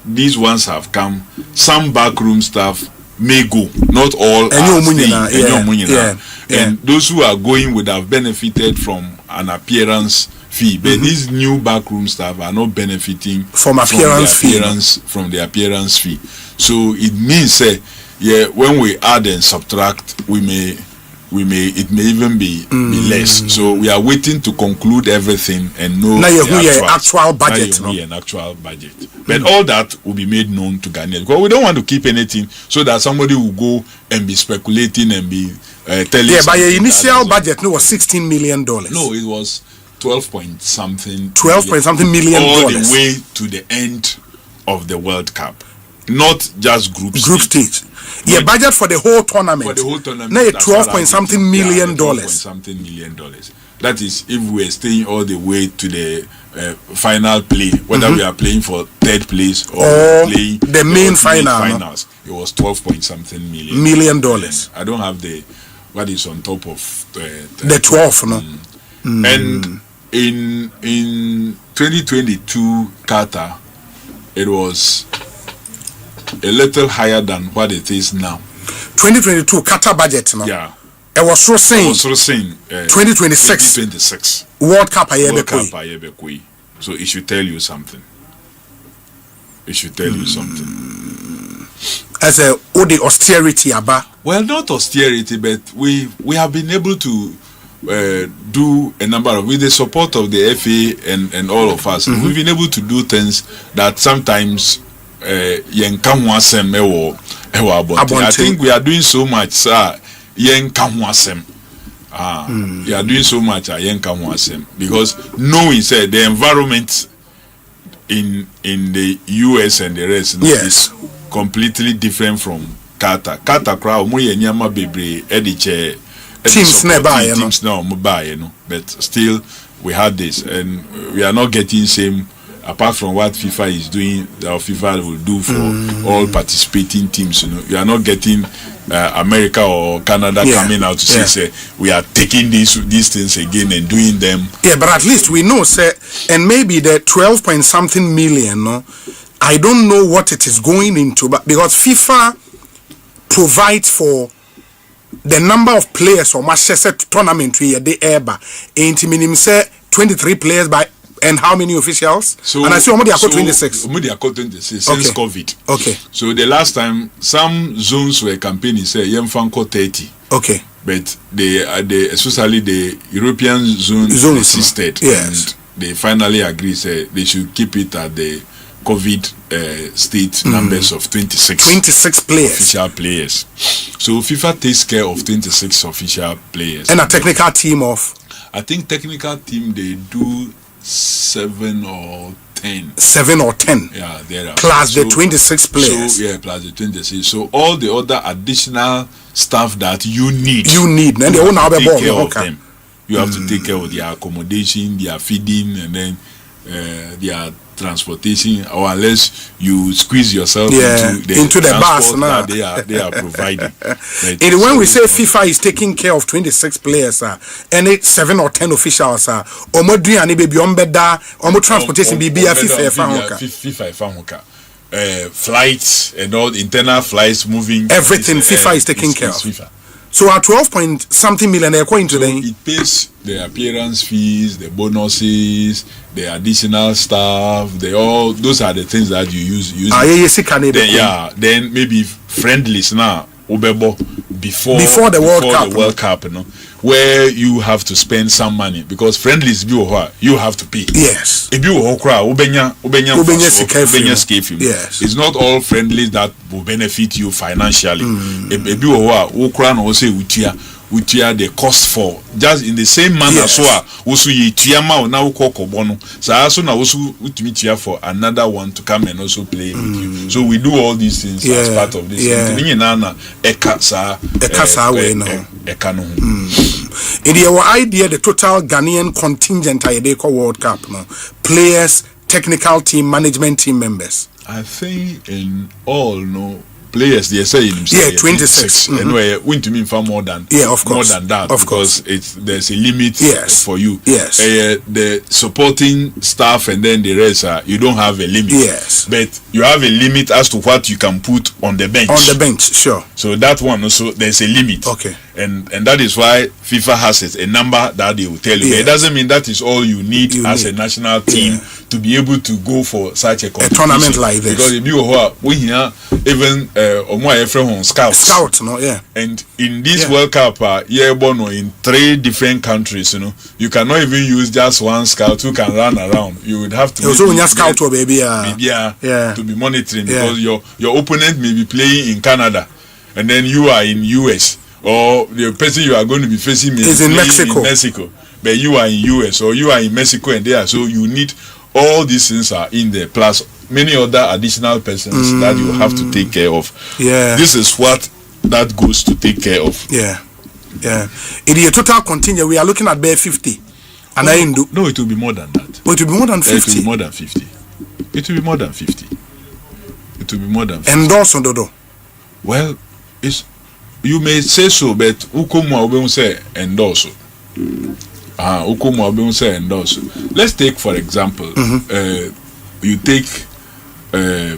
these ones have come, some backroom staff may go. Not all are staying. And those who are going would have benefited from an appearance fee. But these new backroom staff are not benefiting from the appearance fee. So it means, when we add and subtract, it may even be less. So we are waiting to conclude everything and know the actual budget. But all that will be made known to Ghanaians because we don't want to keep anything so that somebody will go and be speculating and be telling. Yeah, but your initial budget was $16 million. No, it was 12 point something million all the way to the end of the World Cup. Not just group stage. Your budget for the whole tournament. Now $12 million. That is if we are staying all the way to the final play, whether we are playing for third place or playing the main finals. It was 12 million. I don't have what is on top of the 12. And in 2022 Qatar, it was a little higher than what it is now. 2022 Qatar budget, Yeah. It was so saying 2026 World Cup So it should tell you something. As a the austerity aba. Well, not austerity, but we have been able to do a number of, with the support of the FA and all of us, we've been able to do things that sometimes I think we are doing so much, sir. We are doing so much because knowing the environment in the US and the rest is completely different from Qatar. Teams now, but still we had this, and we are not getting same apart from what FIFA is doing, or FIFA will do for all participating teams, you are not getting America or Canada coming out to say we are taking these things again and doing them. Yeah, but at least we know, say, and maybe the 12 point something million, no, I don't know what it is going into, but because FIFA provides for the number of players or Manchester tournament we the ever ain't minimum say 23 players by and how many officials? So, and I see Omodi Akko 26. Omodi Akko 26 since COVID. Okay. So the last time some zones were campaigning say Yemfanko 30. Okay. But they especially the European zone insisted, and they finally agreed say they should keep it at the COVID state numbers of 26 players, official players. So FIFA takes care of 26 official players. And a technical team of? I think technical team they do 7 or 10. 7 or 10? Yeah, there are. Plus the 26 players. So, plus the 26. So all the other additional stuff that you need. And they won't have a take care of them. You have to take care of their accommodation, their feeding, and then their transportation, or unless you squeeze yourself into the bus now they are providing. And when we say FIFA is taking care of 26 players, and it's 7 or 10 officials, omo and baby ombeda, omo transportation be FIFA flights and all internal flights moving. Everything FIFA is taking care of. FIFA. So at 12 point something million, according to them, it pays the appearance fees, the bonuses, the additional staff, those are the things that you use. Then maybe friendlies now, before the World Cup, you know, where you have to spend some money because friendlies you have to pay. Yes. Yes. It's not all friendlies that will benefit you financially. The cost for just in the same manner also ye tiama now kokobono so also na also utimi for another one to come and also play with you. So we do all these things as part of this. In your idea, the total Ghanaian contingent at the World Cup, no? Players, technical team, management team members. I think in all, no players they say in himself 26 anyway win to mean far more than more than that, of because course. There's a limit for you. The supporting staff and then the rest you don't have a limit, but you have a limit as to what you can put on the bench. Sure. So that one also there's a limit, and that is why FIFA has a number that they will tell you. But it doesn't mean that is all you need as a national team to be able to go for such a tournament like this. Because if you are even Scout, no, and in this World Cup, in 3 different countries, you know, you cannot even use just one scout who can run around. You would have to to be monitoring because your opponent may be playing in Canada, and then you are in US, or the person you are going to be facing may is in Mexico, but you are in US or you are in Mexico and there, so you need all these things are in there plus many other additional persons that you have to take care of. This is what that goes to take care of. In the total contingent, we are looking at bare 50. And it will be more than that. It will be more than 50. It will be more than 50. It will be more than 50. It will be more than 50. Endorse on Dodo. Well, you may say so, but Ukomu will say endorse. Let's take for example, you take a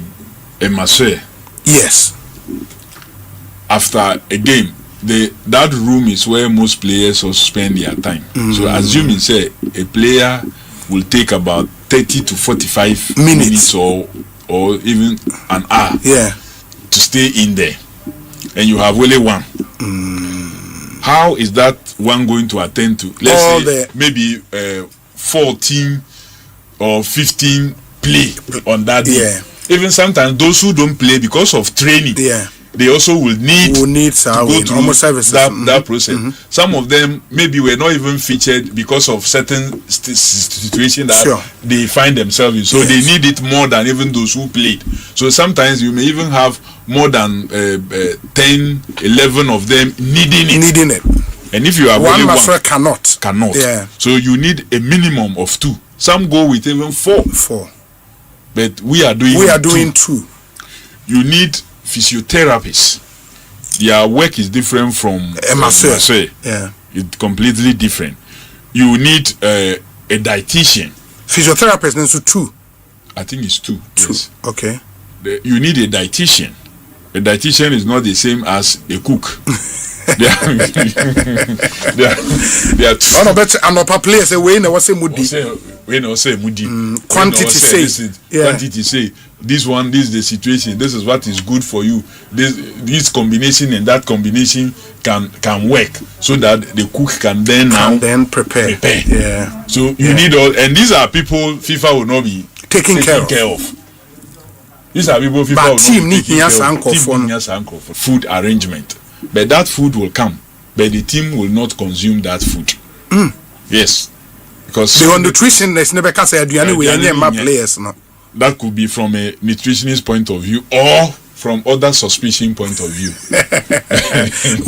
Marseille. Yes. After a game, that room is where most players also spend their time. So assuming say a player will take about 30 to 45 minutes or even an hour to stay in there, and you have only one. How is that one going to attend to, let's say, maybe 14 or 15 play on that day? Even sometimes those who don't play because of training, they also will need to go through that process. Some of them maybe were not even featured because of certain situation that they find themselves in. So they need it more than even those who played. So sometimes you may even have more than 10, 11 of them needing it. And if you are one, one cannot. So you need a minimum of 2. Some go with even 4. but we are doing two. You need physiotherapists. Their work is different from masseur. Yeah, it's completely different. You need a dietitian. Physiotherapist and so two. I think it's two. Yes. Okay. You need a dietitian. A dietitian is not the same as a cook. They are two. Another place we know say mudi. We know say mudi. Quantity say. Quantity say. This is the situation. This is what is good for you. This combination and that combination can work so that the cook can then prepare. Yeah. So you need all, and these are people FIFA will not be taking care of. These are people FIFA will not be taking care of. Food arrangement. But that food will come, but the team will not consume that food. Yes, because the nutritionist never can say players. No, that could be from a nutritionist point of view or from other suspicion point of view.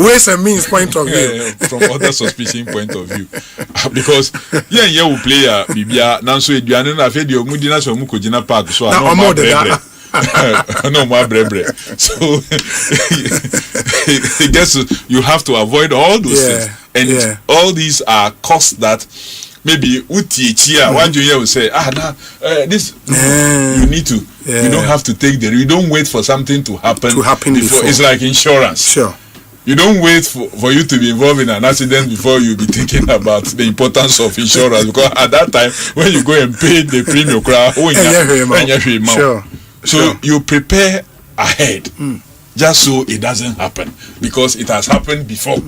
Ways and means point of view. From other suspicion point of view, because yeah we play Bibia Nanso Eduane na fe de omudina so mu kojina park so no more no more brebre. So I guess you have to avoid all those things, and all these are costs that maybe one junior will say this you need to you don't have to take you don't wait for something to happen before. It's like insurance. Sure. You don't wait for you to be involved in an accident before you be thinking about the importance of insurance, because at that time when you go and pay the premium sure. So you prepare ahead just so it doesn't happen, because it has happened before.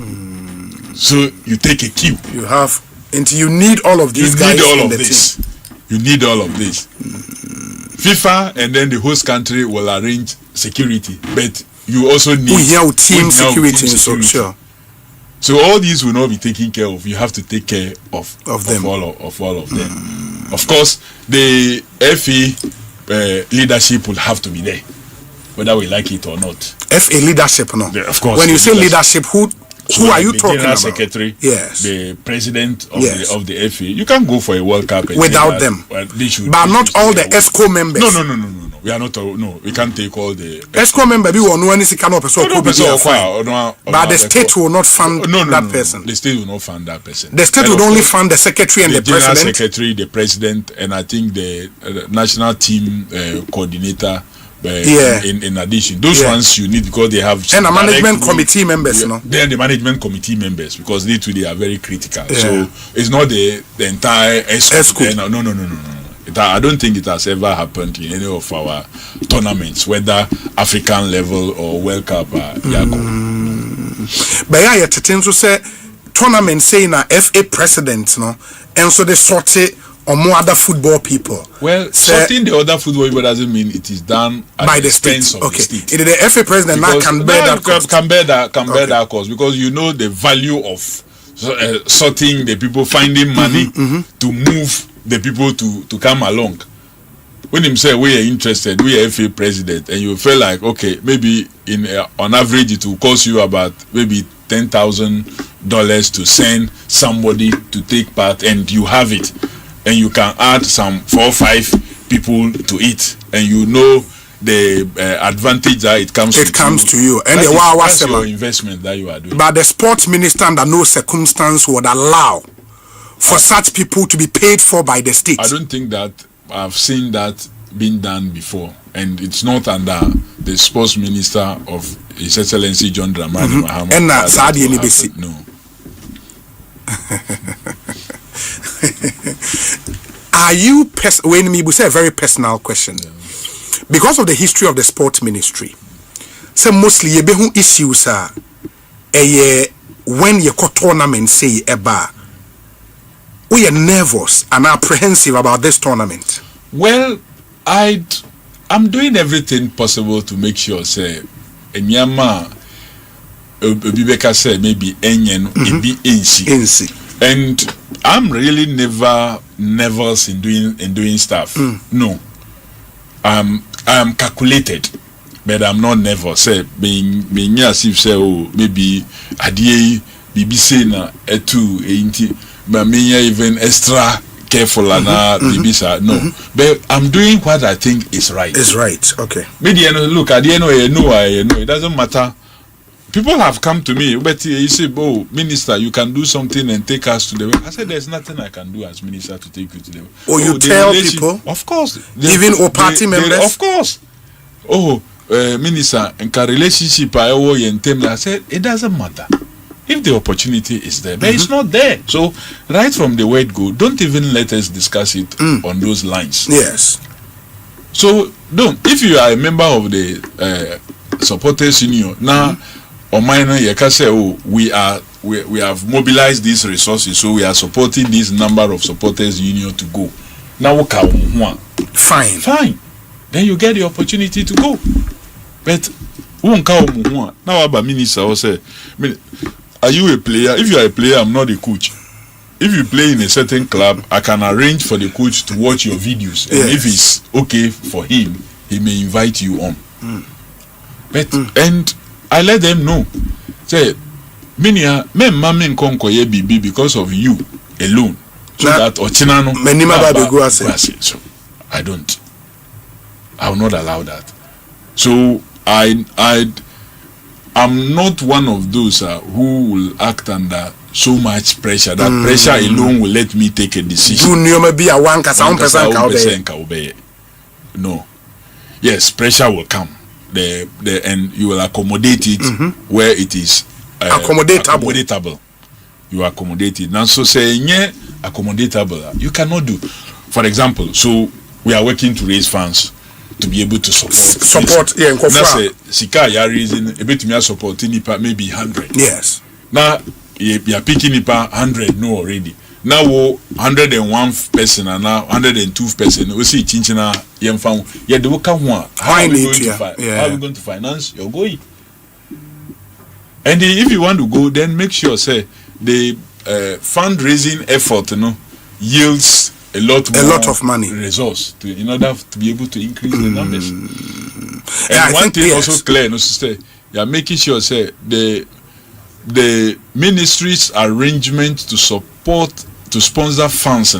So you take a cue. You have, and you need all of these guys in the team. You need all of this. FIFA and then the host country will arrange security, but you also need team security. Sure. So all these will not be taken care of. You have to take care of them. All of them. Of course, the FA leadership will have to be there, whether we like it or not. FA leadership, no? Yeah, of course. When you say leadership, who are you talking about? The secretary, yes. The president of the FA. You can't go for a World Cup without them. But not all the ESCO members. No. We are not. No, we can't take all the ESCO members. We will know any kind of person. But the state will not fund that person. The state will not fund that person. The state will only fund the secretary and the president. The secretary, the president, and I think the national team coordinator. In addition, those ones you need, because they have and the management committee members, They're the management committee members, because they too are very critical. So it's not the entire ESCO. No. I don't think it has ever happened in any of our tournaments, whether African level or World Cup. But yeah, to say tournament saying FA president, and so they sort it. Or more other football people. Well, sorting the other football people doesn't mean it is done at by the expense of the state. The FA president now can bear that cost. Can bear that cost, because you know the value of sorting the people, finding money to move the people to come along. When him say we are interested, we are FA president, and you feel like okay, maybe on average it will cost you about maybe $10,000 to send somebody to take part, and you have it. And you can add some 4 or 5 people to it, and you know the advantage that it comes to you. And that's your investment that you are doing. But the sports minister under no circumstance would allow for such people to be paid for by the state. I don't think that I've seen that being done before, and it's not under the sports minister of His Excellency John Dramani Mahama. And Saadi Nibisi. No. Are you when we say a very personal question, because of the history of the sports ministry, so mostly you be issues are when you call tournament say we are nervous and apprehensive about this tournament. Well, I'm doing everything possible to make sure say Enyama Obibeka said maybe Enyen be NC. And I'm really never nervous in doing stuff. No, I'm calculated, but I'm not nervous. Say being as if say maybe adie BBC na etu but me even extra careful and no. But I'm doing what I think is right. Is right. Okay. Maybe look at the end it doesn't matter. People have come to me, but you say, "Oh, minister, you can do something and take us to the way." I said, "There's nothing I can do as minister to take you to the way." Oh, you tell people? Of course. Even party members? Of course. Oh, minister, and relationship I said, it doesn't matter. If the opportunity is there, but it's not there. So, right from the word go, don't even let us discuss it on those lines. Yes. So, don't. If you are a member of the supporters union, now, or minor, you can say, oh, we have mobilized these resources, so we are supporting this number of supporters union to go. Now, fine. Then you get the opportunity to go. But now, about minister also, are you a player? If you are a player, I'm not a coach. If you play in a certain club, I can arrange for the coach to watch your videos, and if it's okay for him, he may invite you on. But and I let them know, say, BB because of you alone. So that Ochinano, so I don't. I will not allow that. So I'm not one of those who will act under so much pressure. That pressure alone will let me take a decision. No. Yes, pressure will come. And you will accommodate it where it is accommodatable. You accommodate it. Now, so say accommodatable. You cannot do. For example, so we are working to raise funds to be able to support. Yeah. Now say sika ya raising a bit me supporting nipa maybe 100. Yes. Now you are picking nipa 100 no already. Now 101 person and now 102 person. We see chinchina yemfa. Yeah, the worker one. How are we going to finance? You're going. And if you want to go, then make sure say the fundraising effort, yields a lot of money resource in order to be able to increase the numbers. And one thing also clear, sister, you are making sure say the ministry's arrangement to sponsor funds,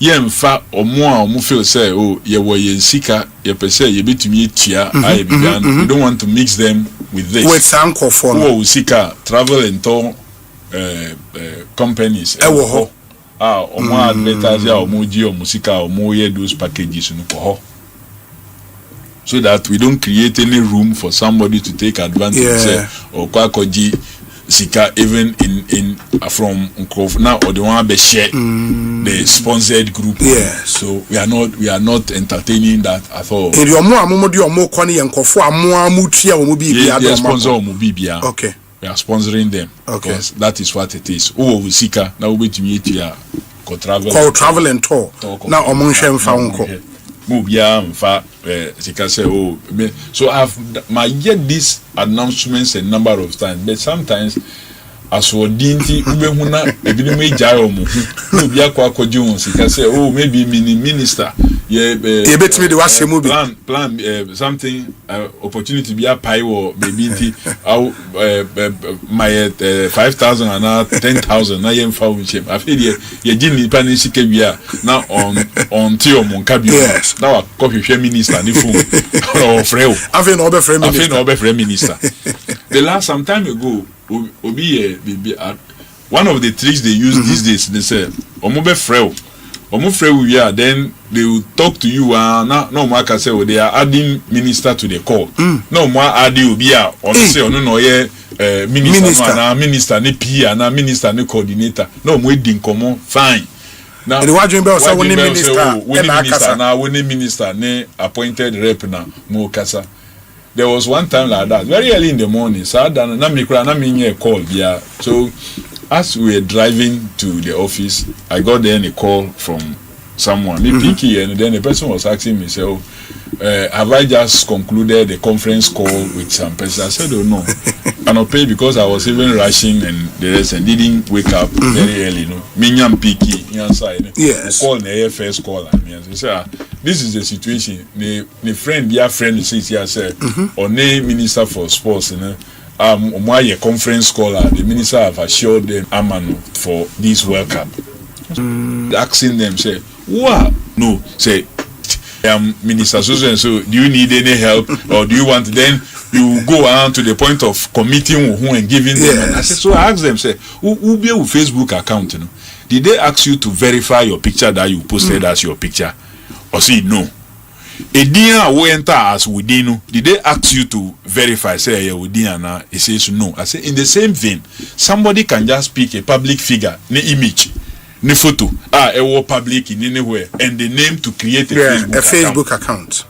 yemfa omo feel say, oh, ye wo yensika ye pese ye betumi etia aye bigan. We don't want to mix them with this. With sanko for no sika travel and tour companies. Omo advertise ya omo ji omo sika omo ye those packages no ko. So that we don't create any room for somebody to take advantage or kwakoji sika even in from now or the one be share the sponsored group. Yes. So we are not entertaining that at all. In your more kwani yankofo amutia omo bibia do sponsor omo bibia. Okay. We are sponsoring them. Okay. Yes, that is what it is. Oh, we sika now we to meet here go travel and tour. Now omo nhwe mfa unko. Mubia mfa sika say oh so I've get these announcements a number of times, but sometimes as for dinti ubehuna ebinim ejai omo mubia kwa akoji won sika say oh maybe minister betimi de wasemu bi plan something opportunity be pay or maybe my 5,000 and 10,000 na yem fa wichem afedi ye gini pa ni sika bia na on ti omo nka bi na wa copy minister ni phone or freo afi no be free minister the last some time ago obi one of the tricks they use these days, they say omo be freo then they will talk to you no more can say they are adding minister to the call. No more adding obia on say no minister ni PA na minister ni coordinator. No more din common fine. Now the wajin be say we minister ni appointed rep na mo kasa. There was one time like that very early in the morning so na me call bia. So as we were driving to the office, I got then a call from someone, picky, and then the person was asking me, so, have I just concluded the conference call with some person? I said, oh no, I not pay because I was even rushing and the rest and didn't wake up very early. Minyam picky, yes. Call the first call. I said, this is the situation. The friend, dear friend, says here, said, or name Minister for Sports, my conference caller, the minister have assured them Amano for this World Cup. Asking them, say, what? No, say, Minister so and so, do you need any help or do you want? Then you go around to the point of committing who and giving them. And I said, so I asked them, say, who be your Facebook account? You know? Did they ask you to verify your picture that you posted as your picture? Or say no? A dear who enter as within, did they ask you to verify? Say yeah, within now. He says no. I say in the same vein, somebody can just pick a public figure, ne image, ne photo, a public in anywhere, and the name to create a Facebook account.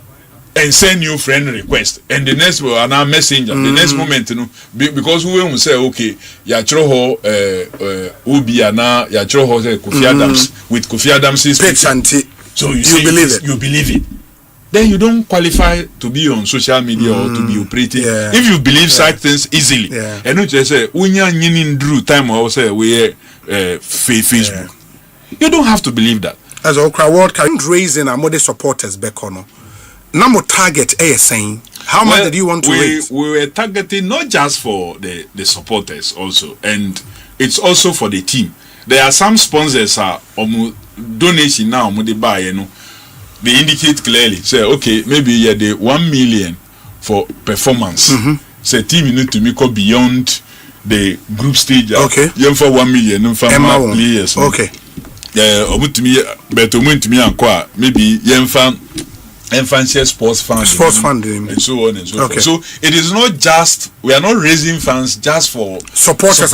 And send you friend request, and the next one our messenger. The next moment, you know, because we will say, okay, yatroho ubi ana yatroho Kofi Adams with Kofi Adams's picture. So you believe it. You believe it. Then you don't qualify to be on social media or to be operating. If you believe such things easily, and not just say unya nyinin drew time or say we Facebook. You don't have to believe that. As Okra World can raising our model supporters back on. Number target saying how much did you want to raise? We were targeting not just for the supporters also, and it's also for the team. There are some sponsors are donation now they buy, you know, they indicate clearly say okay, maybe you the 1 million for performance. Say team need to make up beyond the group stage. Okay, you for 1 million for players. Okay, but maybe sports funding and so on and so forth. So it is not just, we are not raising funds just for supporters.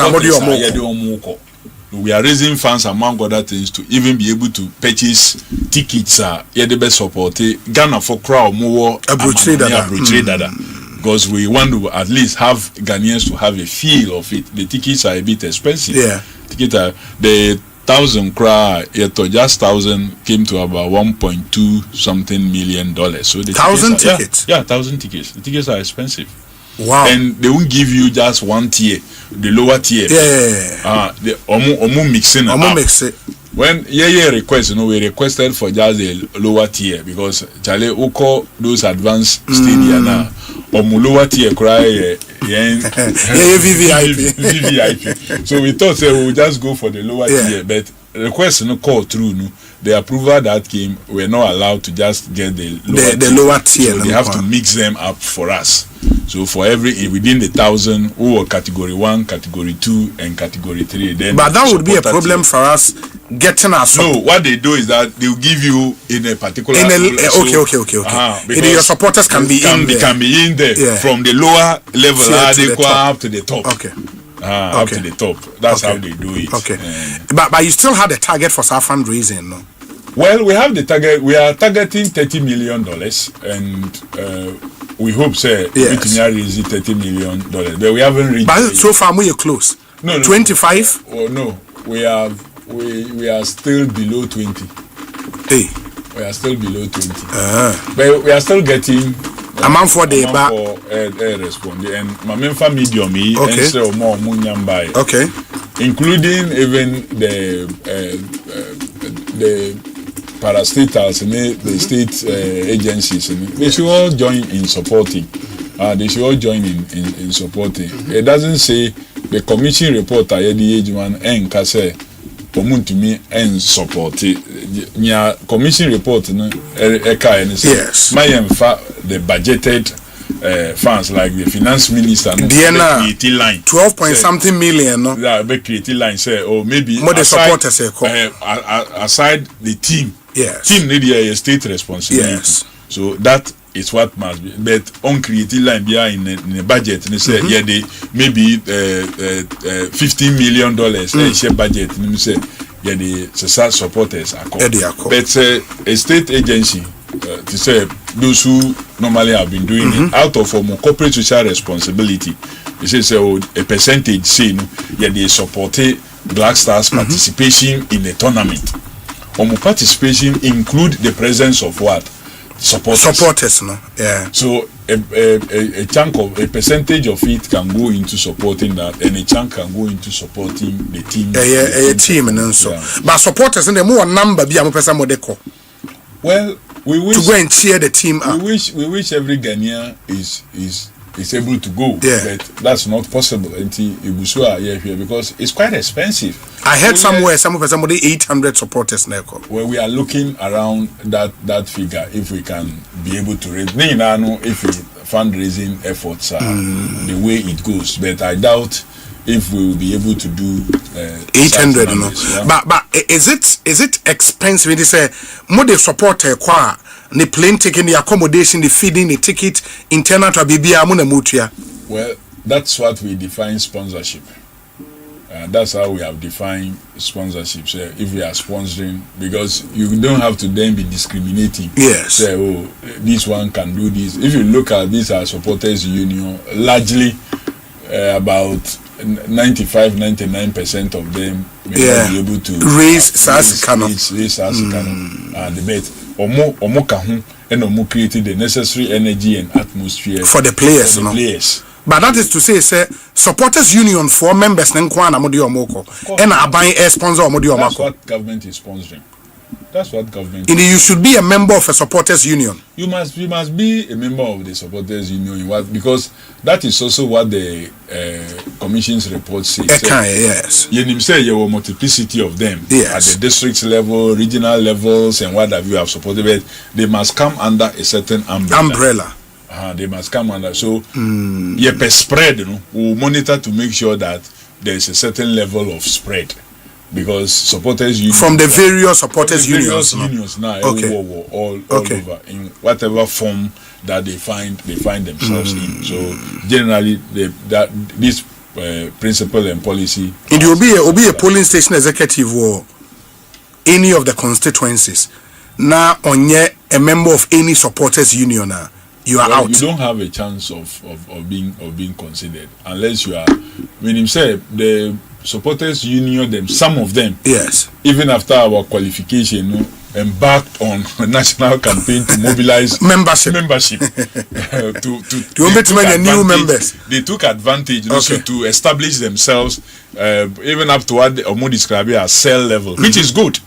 We are raising funds among other things to even be able to purchase tickets. The best support Ghana for crowd more because we want to at least have Ghanaians to have a feel of it. The tickets are a bit expensive. The 1,000 cry, just 1,000 came to about 1.2 something million. So the 1,000 tickets? Yeah, 1,000 tickets. The tickets are expensive. Wow. And they won't give you just one tier, the lower tier. The omu mixing up. When request, you know, we requested for just the lower tier because Charlie Oko those advanced stadia now. Omu lower tier cry VVIP. So we thought we would just go for the lower tier, but request no call through. No, the approval that came, we're not allowed to just get the lower tier. So they have to mix them up for us. So for within the 1,000, who were category 1, category 2, and category 3. Then but that would be a problem for us getting our support. No, what they do is that they will give you in a particular. Okay. Your supporters can be in there from the lower level they go up to the top. Okay. Up to the top. That's how they do it. Okay. But you still had a target for our fundraising, no? Well, we have the target. We are targeting $30 million, and we hope we can raise $30 million, but we haven't reached. But so far, we are close. No. 25. Oh no, we are still below 20. Hey. We are still below 20. But we are still getting. Amount for the back. Respond and my main medium and so more by. Okay. Including even the parastatals and the state agencies, they should all join in supporting. They should all join in supporting. It doesn't say the commission report the age one and kase to me and support it. Nya commission report no yes. My the budgeted funds like the finance minister no create line 12 point something million no that create line say or maybe more the supporters aside the team. Yes. Team need a state responsibility. Yes. So that is what must be. But on creative line behind in the budget, and they say they maybe $15 million share budget, and they say the supporters are called. But a state agency to say those who normally have been doing it out of a corporate social responsibility. They say a percentage say they support Black Stars participation in the tournament. Participation include the presence of what? Supporters, no? Yeah. So a chunk of a percentage of it can go into supporting that, and a chunk can go into supporting the team. A team and so. But supporters and the more number be a person modeko. Well, we wish to go and cheer the team up. We wish every Ghanaian is is able to go. But that's not possible until Ibusua here because it's quite expensive. I heard somebody 800 supporters now. Well, we are looking around that figure if we can be able to raise. If fundraising efforts are the way it goes, but I doubt if we will be able to do 800. No, but is it expensive? It is a more the supporter qua. The plane ticket, the accommodation, the feeding, the ticket, internal to Bibia Muna Mutia. Well, that's what we define sponsorship. That's how we have defined sponsorship. So if we are sponsoring, because you don't have to then be discriminating. Yes. Say, oh, this one can do this. If you look at this as supporters union, largely about 95-99% of them may not be able to raise Sasikano and debate. Omo created the necessary energy and atmosphere for the players. But that is to say, supporters union for members Nenkwana Modi Omoko and a buying a sponsor Modi Omako. That's what government is sponsoring. That's what government. You should be a member of a supporters union. You must be a member of the supporters union because that is also what the commission's report says. Yes. You say you have a multiplicity of them at the district level, regional levels, and what have you have supported. But they must come under a certain umbrella. They must come under. So per spread, we'll monitor to make sure that there is a certain level of spread. Because supporters unions from the various supporters unions now all over in whatever form that they find themselves in. So generally this principle and policy. It will be a polling station executive or any of the constituencies. Now on a member of any supporters union you are out. You don't have a chance of being considered unless you are. When you say the supporters union, some of them, even after our qualification, embarked on a national campaign to mobilize membership. New members. They took advantage also to establish themselves, even up to what Omo described as cell level, which is good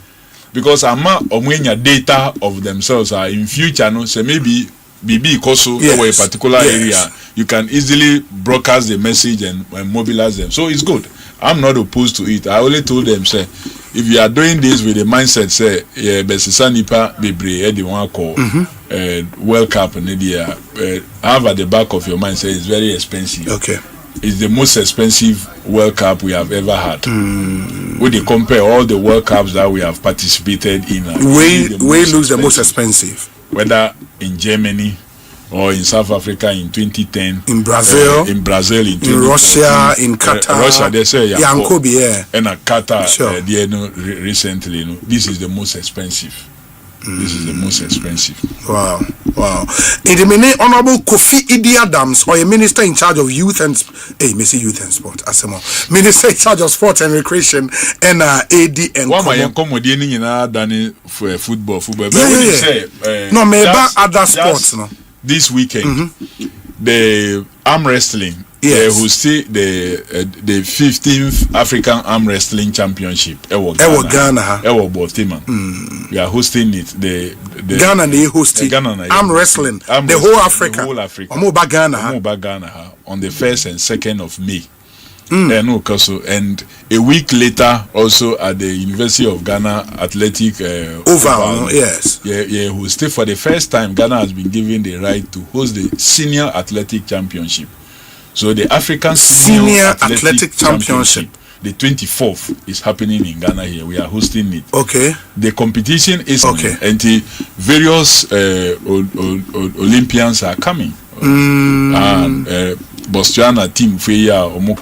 because Omwenya data of themselves are in future. So maybe BB Koso or a particular area, you can easily broadcast the message and mobilize them. So it's good. I'm not opposed to it. I only told them, say, if you are doing this with the mindset, say, Besisanipa Bebre, the one call World Cup, have at the back of your mind, say it's very expensive. Okay. It's the most expensive World Cup we have ever had. When they compare all the World Cups that we have participated in, we lose the most expensive. Whether in Germany or in South Africa in 2010, in Brazil, in Russia, in Qatar, Russia, they say and Qatar, recently, this is the most expensive. This is the most expensive. Wow. In the minute, Honorable Kofi Adams, or a minister in charge of youth and sport, minister in charge of sport and recreation, and AD and football. No, maybe other sports. No. This weekend, the arm wrestling, who see the 15th African Arm Wrestling Championship. Ghana. We are hosting it. The Ghana they hosting arm wrestling. The whole Africa. Ghana on the 1st and 2nd of May. And a week later, also at the University of Ghana Athletic Oval, who still for the first time Ghana has been given the right to host the Senior Athletic Championship. So the African Senior Athletic Championship, the 24th, is happening in Ghana here. We are hosting it. Okay. The competition is and the various Olympians are coming. And Botswana team for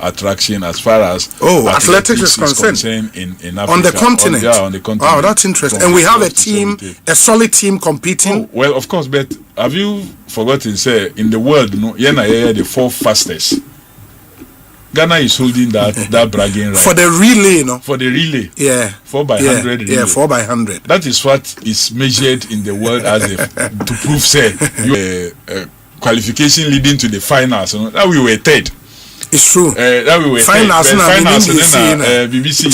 attraction as far as athletics is concerned in Africa, on the continent. On the continent. Wow, that's interesting. And we have a team, a solid team competing. Well, of course, but have you forgotten? Say in the world, the 4 fastest. Ghana is holding that bragging right for the relay, For the relay, 4x100 relay. 4x100. That is what is measured in the world as to prove say qualification leading to the finals. That we were third. It's true. That we were finals. BBC. BBC.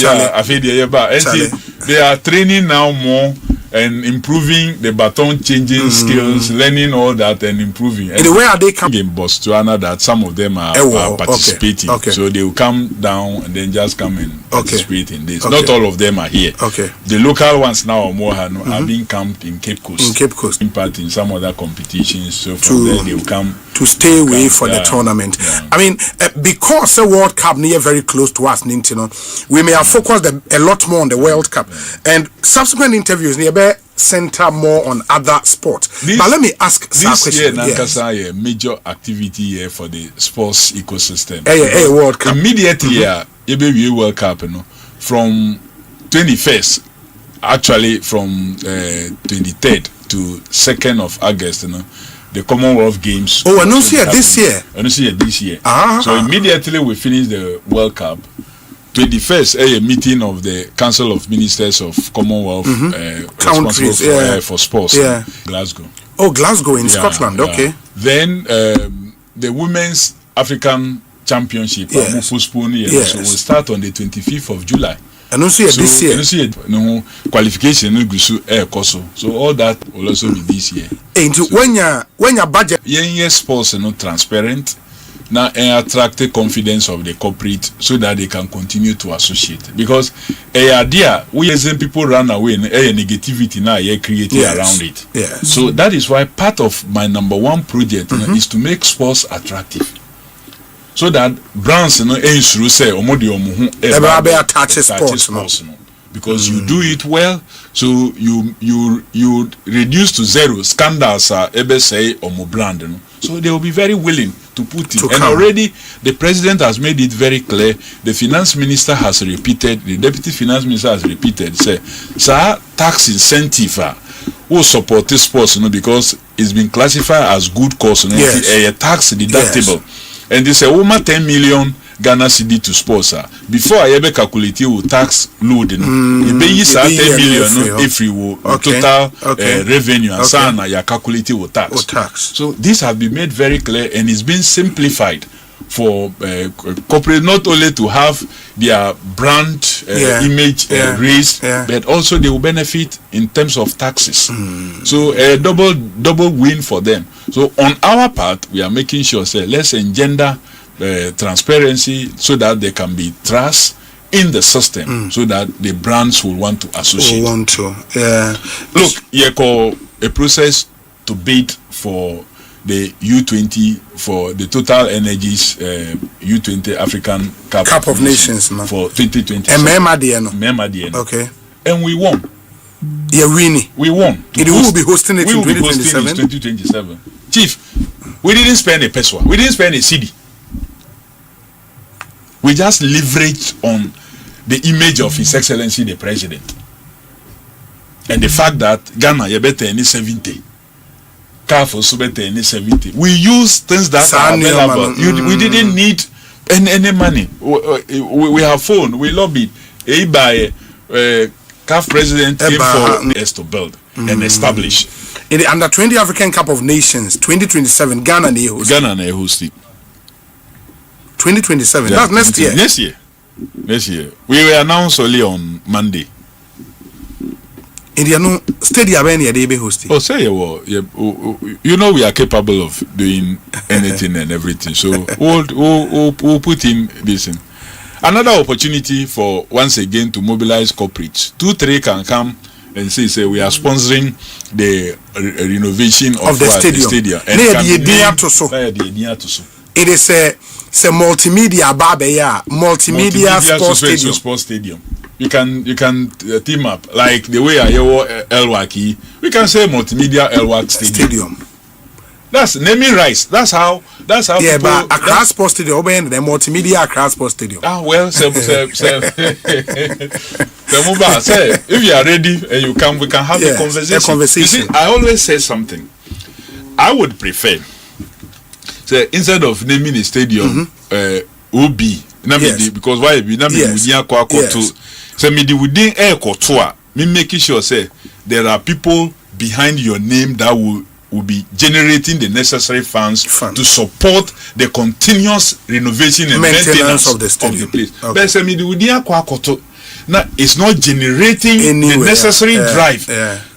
They are training now more and improving the baton changing skills, learning all that and improving. And where are they coming? In Botswana, that some of them are participating. Okay. So they will come down and then just come and participate in this. Okay. Not all of them are here. Okay. The local ones now are being camped in Cape Coast. In Cape Coast. In part in some other competitions. So from there they will come to stay away for the tournament. Yeah. I mean, because the World Cup near very close to us, we may have focused a lot more on the World Cup, and subsequent interviews nearby center more on other sports. But let me ask this year, Nankasa, a major activity here for the sports ecosystem. World Cup. Immediately, World Cup, from 21st, actually from 23rd to 2nd of August, the Commonwealth Games. Oh, I don't see it this year. I don't see it this year. So immediately we finish the World Cup. 21st, a meeting of the Council of Ministers of Commonwealth countries for sports. Glasgow. Oh, Glasgow in Scotland. Okay. Then the Women's African Championship will postpone here. So we'll start on the 25th of July. I don't see it this year. I don't see it. No qualification. So all that will also be this year. And so when your budget, sports are not transparent. Now attract the confidence of the corporate so that they can continue to associate, because idea we as people run away and negativity now created around it. So that is why part of my number one project is to make sports attractive, so that brands say sports because you do it well, so you reduce to zero scandals say brand, so they will be very willing to put it. And already the president has made it very clear. The finance minister has repeated, the deputy finance minister has repeated, say, tax incentive will support this sports, because it's been classified as good cause, a tax deductible. And they say, 10 million Ghana cedi to sports. Before I ever calculate with tax load, you pay 10 million every total revenue, and sana you calculate with tax. So this has been made very clear, and it's been simplified for corporate not only to have their brand image raised, but also they will benefit in terms of taxes. So a double win for them. So on our part, we are making sure, let's engender transparency so that there can be trust in the system, so that the brands will want to associate. Look, you call a process to bid for the U20, for the Total Energies U20 African Cup of Nations for 2020. Okay. And we won. We won. It will be hosting it in 2027. Chief, we didn't spend a peso. We didn't spend a cedi. We just leveraged on the image of His Excellency the President, and the fact that Ghana you better any 70, CAF also better any 70. We use things that are available. We didn't need any money. We have phone. We lobbied. CAF President came for us to build and establish. In the Under 20 African Cup of Nations 2027, Ghana hosted. 2027. That's next year. Next year. We will announce only on Monday. Indiano stadium they be hosting. Oh, say you know we are capable of doing anything and everything. So we'll put in this in. Another opportunity for once again to mobilize corporates. 2-3 can come and say we are sponsoring the renovation of the stadium. And it is a multimedia multimedia sports stadium. You can team up like the way Elwaki. We can say multimedia Elwaki stadium. That's naming rights. That's how. Yeah, but Accra Sports Stadium, the multimedia Accra Sports Stadium. If you are ready and you come, we can have a conversation. You see, I always say something. I would prefer, instead of naming a stadium, OB, because why? Me making sure there are people behind your name that will be generating the necessary funds to support the continuous renovation and maintenance of the place. Now it's not generating the necessary drive.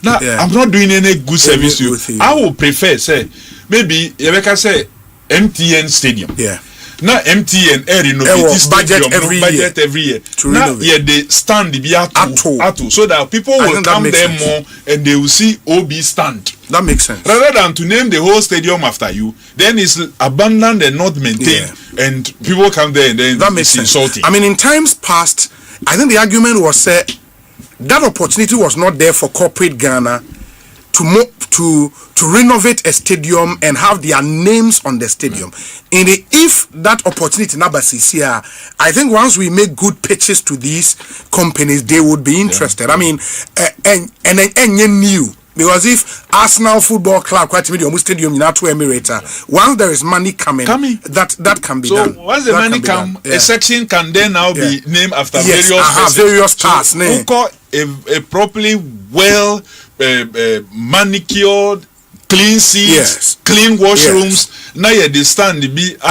Now I'm not doing any good service to you. I would prefer say maybe Rebecca say MTN Stadium. Now MTN renovate budget every year. Now they stand the atu so that people will come there more and they will see OB stand. That makes sense. Rather than to name the whole stadium after you, then it's abandoned and not maintained, and people come there and then that makes insulting. I mean, in times past, I think the argument was that opportunity was not there for corporate Ghana to renovate a stadium and have their names on the stadium. If that opportunity never sees here, I think once we make good pitches to these companies, they would be interested. I mean, and new. Because if Arsenal Football Club quite almost stadium in our two Emirates, once there is money coming, that can be done. So once the money come, a section can then now be named after various stars. So who call a properly well manicured, clean seats, clean washrooms. Now they stand the be the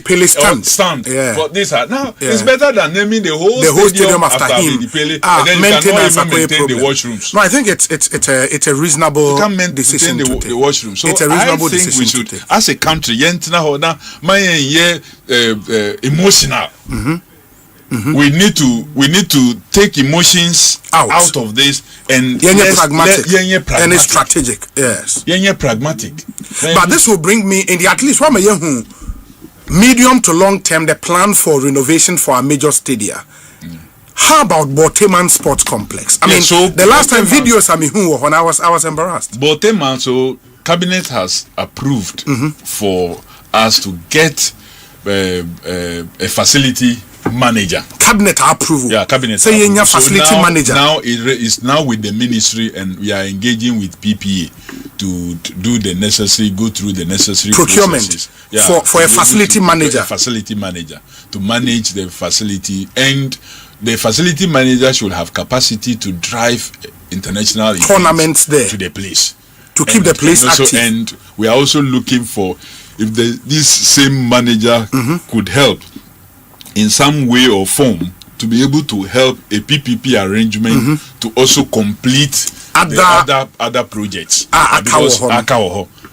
Pele stand. But this now it's better than naming the whole stadium after him. And then you cannot even maintain the washrooms. No, I think it's a reasonable decision to take. The washroom. So it's a reasonable I think decision we should, to take. as a country, emotional. We need to take emotions out of this and pragmatic and strategic. Yes. Pragmatic. But this will bring me in the at least one medium to long term the plan for renovation for our major stadia. How about Boteman Sports Complex? I mean, so the last time videos when I was embarrassed. Boteman, so cabinet has approved for us to get a facility manager. Cabinet approval. Yeah, cabinet. So facility manager. Now it's now with the ministry, and we are engaging with PPA to do the necessary, go through the necessary procurement for a facility manager. A facility manager to manage the facility, and the facility manager should have capacity to drive international tournaments there to the place to keep the place active. And we are also looking for if this same manager could help in some way or form to be able to help a PPP arrangement to also complete other projects.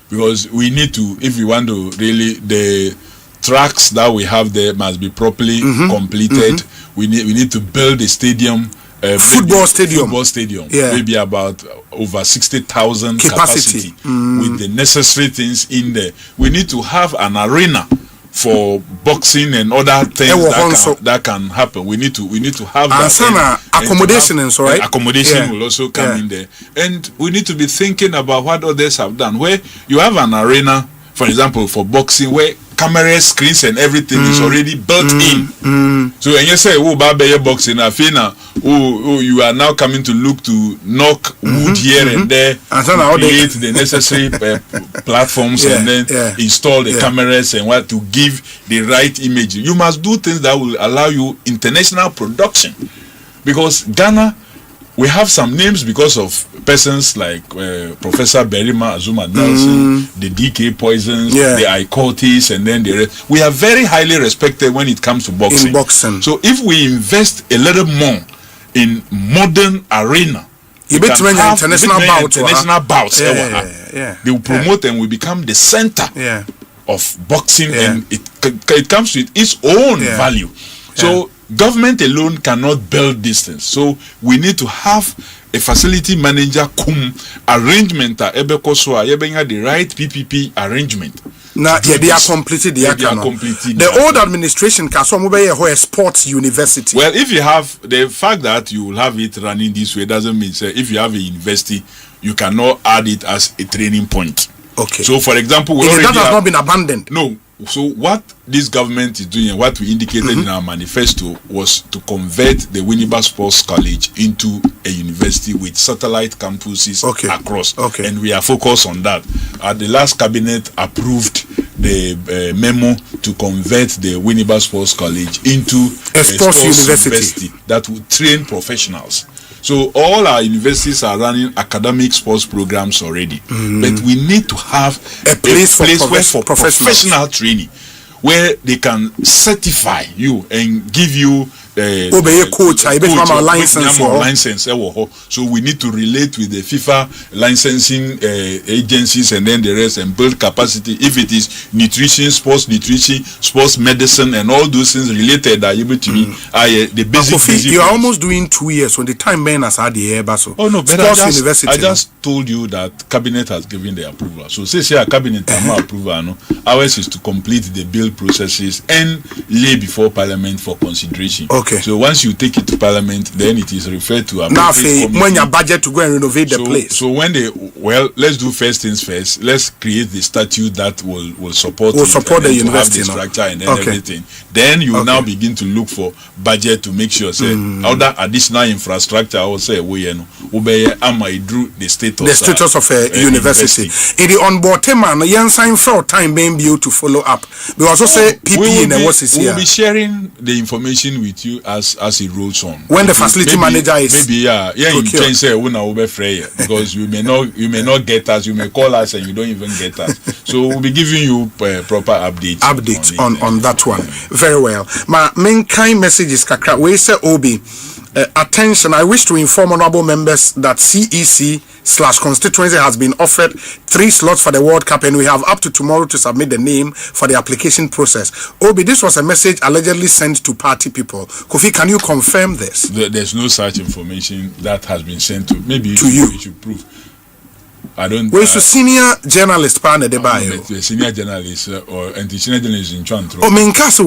Because we need to, if we want to really, the tracks that we have there must be properly completed. We need to build a stadium. Football stadium. Yeah. Maybe about over 60,000 capacity with the necessary things in there. We need to have an arena for boxing and other things that can happen. We need to have that. Accommodation and so right. Accommodation will also come in there, and we need to be thinking about what others have done. Where you have an arena, for example, for boxing, where camera screens and everything is already built in. So when you say, "Oh, Babe, boxing," you are now coming to look to knock wood here and there, create the necessary platforms and then install the cameras and what to give the right image. You must do things that will allow you international production, because Ghana, we have some names because of persons like Professor Berima Azuma Nelson, the DK Poisons, the Icotis, and then the rest. We are very highly respected when it comes to boxing. So if we invest a little more in modern arena, you bet international bouts. They will promote and we become the center of boxing, and it comes with its own value. So government alone cannot build this thing. So we need to have a facility manager arrangement the right PPP arrangement. Now they are completed. The old administration can a sports university. Well, if you have the fact that you will have it running this way doesn't mean if you have a university you cannot add it as a training point. Okay. So for example, that has not been abandoned. No. So what this government is doing and what we indicated in our manifesto was to convert the Winneba Sports College into a university with satellite campuses across. And we are focused on that. The last cabinet approved the memo to convert the Winneba Sports College into a sports university that will train professionals. So all our universities are running academic sports programs already, but we need to have a place for professional training, where they can certify you and give you obey coach, I bet my license so we need to relate with the FIFA licensing agencies and then the rest and build capacity. If it is nutrition, sports medicine, and all those things related are able to be the basic. You are almost doing 2 years when the time Ben has had the air basso. Oh no, but I just told you that cabinet has given the approval. So say a cabinet approval, no, ours is to complete the bill processes and lay before Parliament for consideration. Okay. So once you take it to Parliament, then it is referred to. Now, when your budget to go and renovate the place. So when let's do first things first. Let's create the statute that will support the university the structure and then everything. Then you will now begin to look for budget to make sure say other additional infrastructure. I will say the status of a university. In the onboard man, young sign for time being able to follow up. We also say PPE and what is here. We will be sharing the information with you as it rolls on. When the facility manager is you can say because you may not get us, you may call us and you don't even get us. So we'll be giving you proper updates on that one. Very well. My main kind message is kakra we say Obi attention. I wish to inform honorable members that CEC/constituency has been offered 3 slots for the World Cup, and we have up to tomorrow to submit the name for the application process. Obi, this was a message allegedly sent to party people. Kofi, can you confirm this? There's no such information that has been sent to you. You should prove. I don't. Where's the senior journalist partner the bio? The senior journalist or senior journalist in Chantro. Oh, Menkasa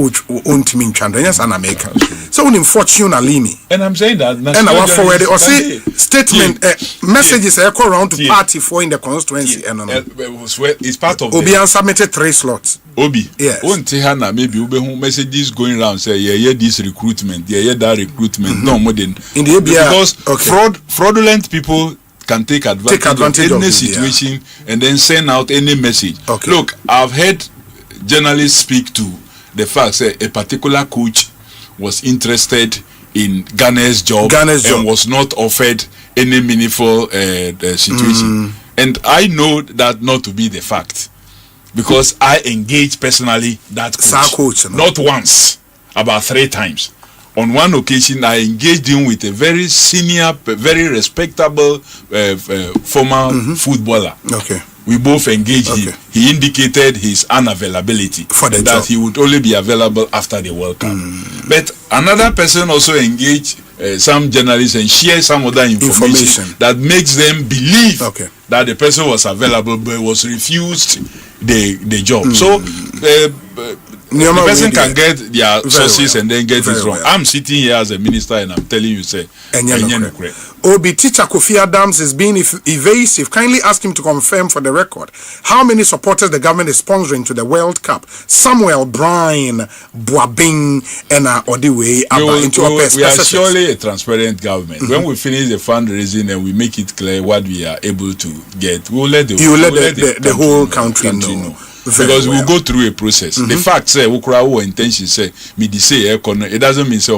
won't mean Chandra, yes, and America. So when fortune Alimi. And I'm saying that. And I forward or say statement messages echo around to party for in the constituency. And it's part of. Obi submitted 3 slots. Obi. Yes. Maybe Ube messages going around say this recruitment, that recruitment. No more than in the because fraudulent people can take advantage of any situation and then send out any message. Okay. Look, I've heard journalists speak to the fact that a particular coach was interested in Ghana's job and was not offered any meaningful situation. And I know that not to be the fact because I engaged personally that coach not once, about 3 times. On one occasion, I engaged him with a very senior, very respectable former footballer. Okay. We both engaged him. He indicated his unavailability for the that job. He would only be available after the World Cup. But another person also engaged some journalists and shared some other information that makes them believe that the person was available but was refused the job. So the person can get their sources and then get it wrong. I'm sitting here as a minister and I'm telling you, say, Obi teacher Kofi Adams is being evasive. Kindly ask him to confirm for the record how many supporters the government is sponsoring to the World Cup. Samuel, Brian, Boabing, and Odiwe. We are surely a transparent government. When we finish the fundraising and we make it clear what we are able to get, we'll let the whole country know. Because we'll go through a process. The fact say our intention say it doesn't mean say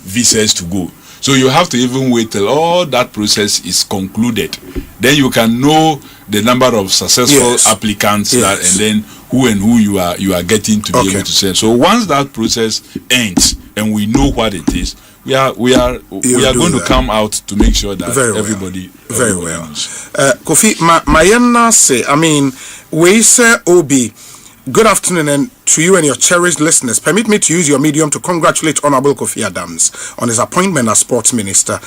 visas to go. So you have to even wait till all that process is concluded. Then you can know the number of successful applicants and then who you are getting to be able to say. So once that process ends and we know what it is, we are going to come out to make sure that everybody knows. Kofi, my say, I mean, we say Obi, good afternoon, and to you and your cherished listeners, permit me to use your medium to congratulate Honorable Kofi Adams on his appointment as Sports Minister.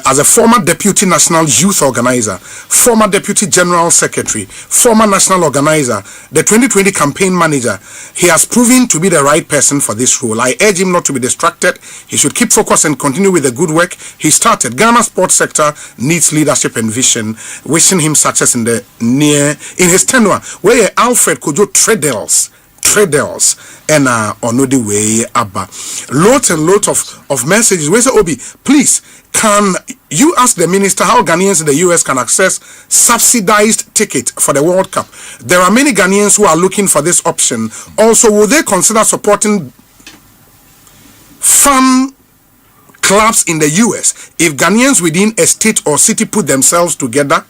As a former Deputy National Youth Organizer, former Deputy General Secretary, former National Organizer, the 2020 Campaign Manager, he has proven to be the right person for this role. I urge him not to be distracted. He should keep focused and continue with the good work he started. Ghana sports sector needs leadership and vision. Wishing him success in his tenure. Where Alfred Kojo Treadles and on the way abba lot of messages. Where's Obi? Please, can you ask the minister how Ghanaians in the US can access subsidized ticket for the World Cup? There are many Ghanaians who are looking for this option. Also, will they consider supporting fan clubs in the US if Ghanaians within a state or city put themselves together?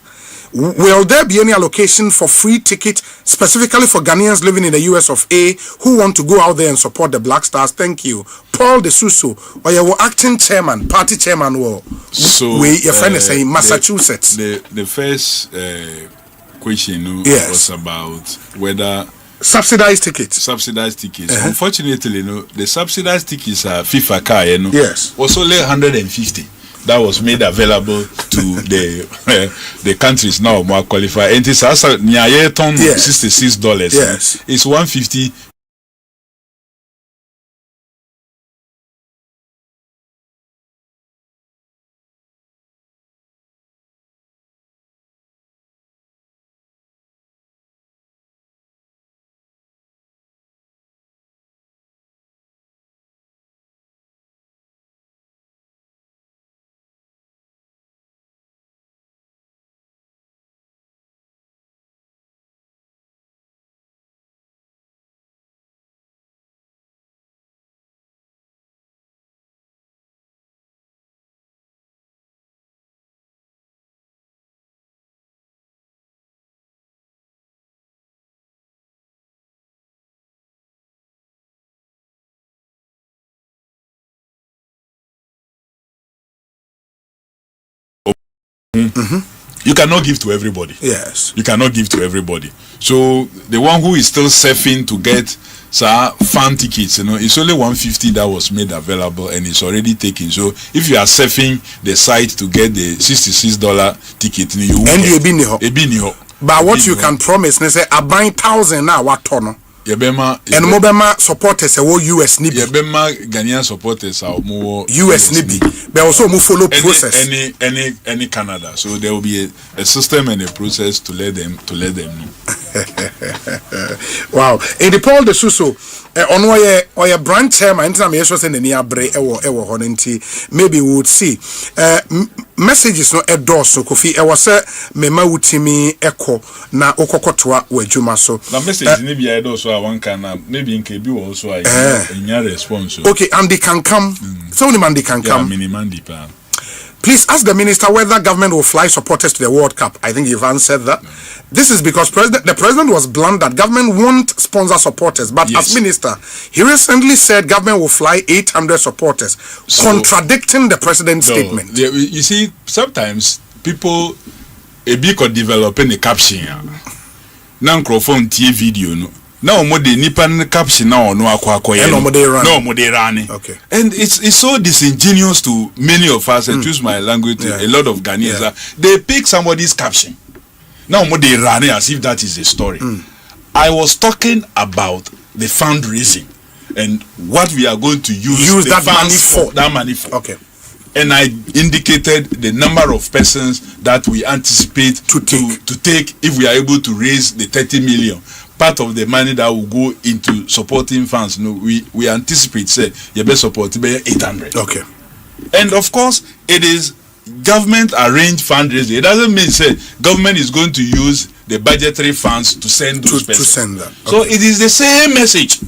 Will there be any allocation for free ticket specifically for Ghanaians living in the US of A who want to go out there and support the Black Stars? Thank you. Paul De Suso, or your acting chairman, party chairman, your friend is saying Massachusetts. The first question was about whether subsidized tickets. Unfortunately, the subsidized tickets are FIFA car, yes, was only 150. That was made available to the countries now more qualified. And it's also near $66. Yes, it's 150. You cannot give to everybody. Yes, you cannot give to everybody. So the one who is still surfing to get fan tickets, it's only 150 that was made available and it's already taken. So if you are surfing the site to get the $66 ticket, you will. But what you can promise, say I buy 1,000 now. What ton? And Mobema supporters are US Nibi. Ghanaian supporters are more US Nibi. But also move follow process. Any Canada. So there will be a system and a process to let them know. Wow. In the Paul De Suso, on your branch chairman, maybe we would see messages no endorse Kofi was mema utimi echo na okokotwa wejuma so na message ni bia endorse one can maybe in KB also in response. Okay, and they can come. So the man they can come. Please ask the minister whether government will fly supporters to the World Cup. I think you've answered that. This is because the president was blunt that government won't sponsor supporters. But as minister, he recently said government will fly 800 supporters, contradicting the president's statement. You see, sometimes people could develop a caption. Now, microphone TV video. Now, more the Nipan caption now no akwakoye. No more they run. Okay. And it's so disingenuous to many of us. And choose my language. A lot of Ghanaians, they pick somebody's caption. Now more they run as if that is a story. I was talking about the fundraising and what we are going to use that money for. Okay. And I indicated the number of persons that we anticipate to take if we are able to raise the 30 million. Part of the money that will go into supporting funds, we anticipate say you best support 800. Okay. And of course, it is government arranged fundraising. It doesn't mean say government is going to use the budgetary funds to send those persons. To send that. Okay. So it is the same message.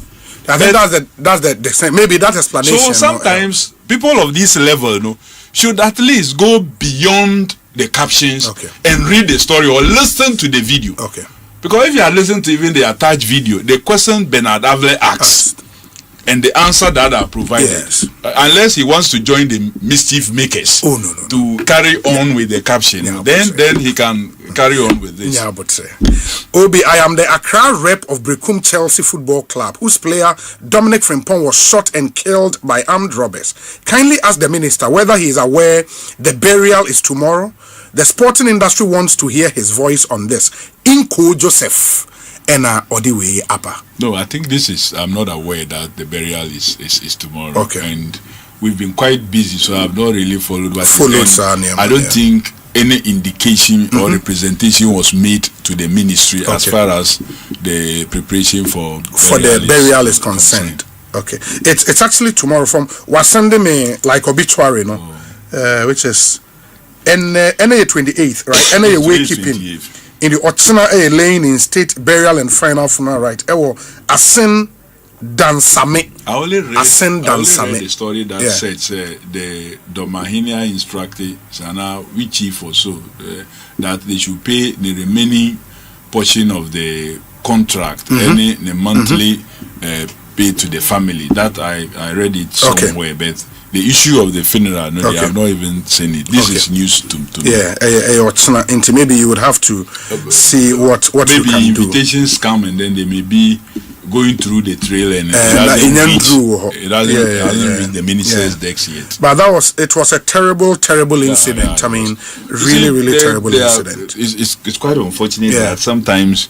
I think that's the same. Maybe that explanation. So sometimes people of this level, should at least go beyond the captions and read the story or listen to the video. Okay. Because if you are listening to even the attached video, the question Bernard Avle asked and the answer that are provided, unless he wants to join the mischief makers to carry on with the caption, then he can carry on with this. Yeah, but Obi, I am the Accra rep of Brekum Chelsea Football Club, whose player Dominic Frimpong was shot and killed by armed robbers. Kindly ask the minister whether he is aware the burial is tomorrow. The sporting industry wants to hear his voice on this. Inko Joseph Ena Odiwe Apa. No, I think I'm not aware that the burial is tomorrow. Okay. And we've been quite busy, so I've not really followed what I don't think any indication or representation was made to the ministry as far as the preparation for the burial is concerned. Okay. It's actually tomorrow from Wasande me like obituary, which is NA 28th, right? NA wakekeeping in the Otsina A lane in state burial and final funeral, right? Asin Dansame. I only read the story that said the Domahinia instructed Sana, which chief also, that they should pay the remaining portion of the contract, any the monthly pay to the family. That I read it somewhere, but the issue of the funeral, no, they have not even seen it. This is news to me. Yeah, maybe you would have to see what maybe you can do. Invitations come and then they may be going through the trail and it hasn't reached the minister's decks yet. But it was a terrible incident. I mean, really terrible incident. It's quite unfortunate that sometimes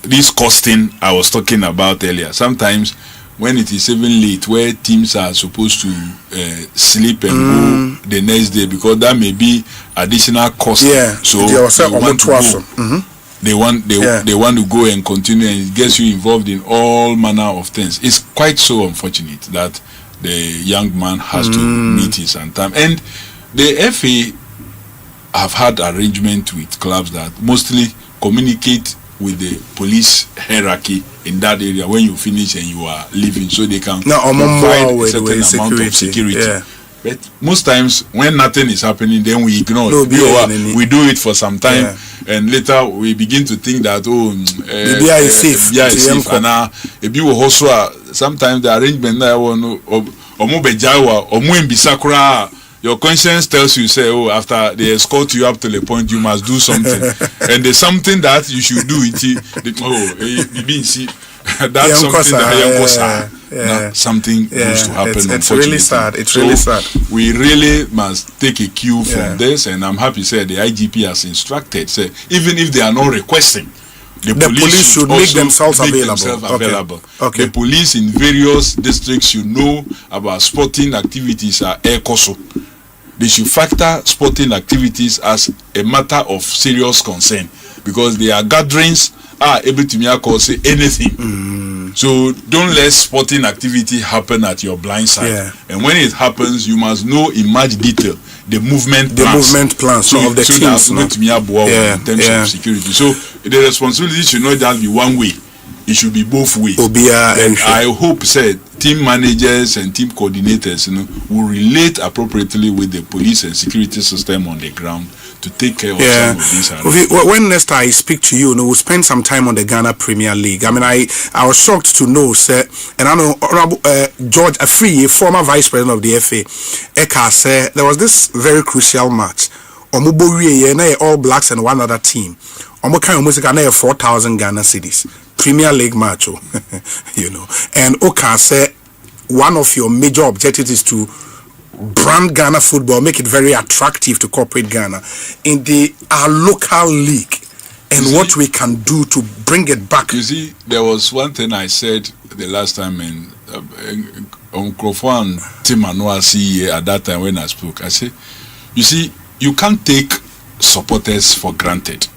this costing I was talking about earlier, sometimes when it is even late, where teams are supposed to sleep and go the next day, because that may be additional cost. So they want to go and continue, and it gets you involved in all manner of things. It's quite so unfortunate that the young man has to meet his time. And the FA have had arrangement with clubs that mostly communicate with the police hierarchy in that area when you finish and you are leaving, so they can provide a certain amount of security. But most times when nothing is happening, then we ignore it. We do it for some time, and later we begin to think that is safe. And sometimes the arrangement your conscience tells you, say, after they escort you up to the point, you must do something. And there's something that you should do. That's something that something goes to happen. It's really sad. It's really sad. We really must take a cue from this, and I'm happy to say the IGP has instructed, say, even if they are not requesting, the police should make themselves available. Okay. The police in various districts should know about sporting activities at ECOSO. They should factor sporting activities as a matter of serious concern, because their gatherings are able to say anything. So don't let sporting activity happen at your blind side. And when it happens, you must know in much detail the movement plans of the teams. In terms of security. So the responsibility should not just be one way. It should be both ways. And I hope team managers and team coordinators will relate appropriately with the police and security system on the ground to take care of some of these. When next I speak to you, we'll spend some time on the Ghana Premier League. I mean, I was shocked to know, and I know George Afriye, former vice president of the FA, Eka said there was this very crucial match. All Blacks and one other team. Almost 4,000 Ghana cedis. Premier League match, and Oka said one of your major objectives is to brand Ghana football, make it very attractive to corporate Ghana in our local league, and what we can do to bring it back. You see, there was one thing I said the last time in Crawford Tim Anuasi at that time when I spoke. I said, you see, you can't take supporters for granted.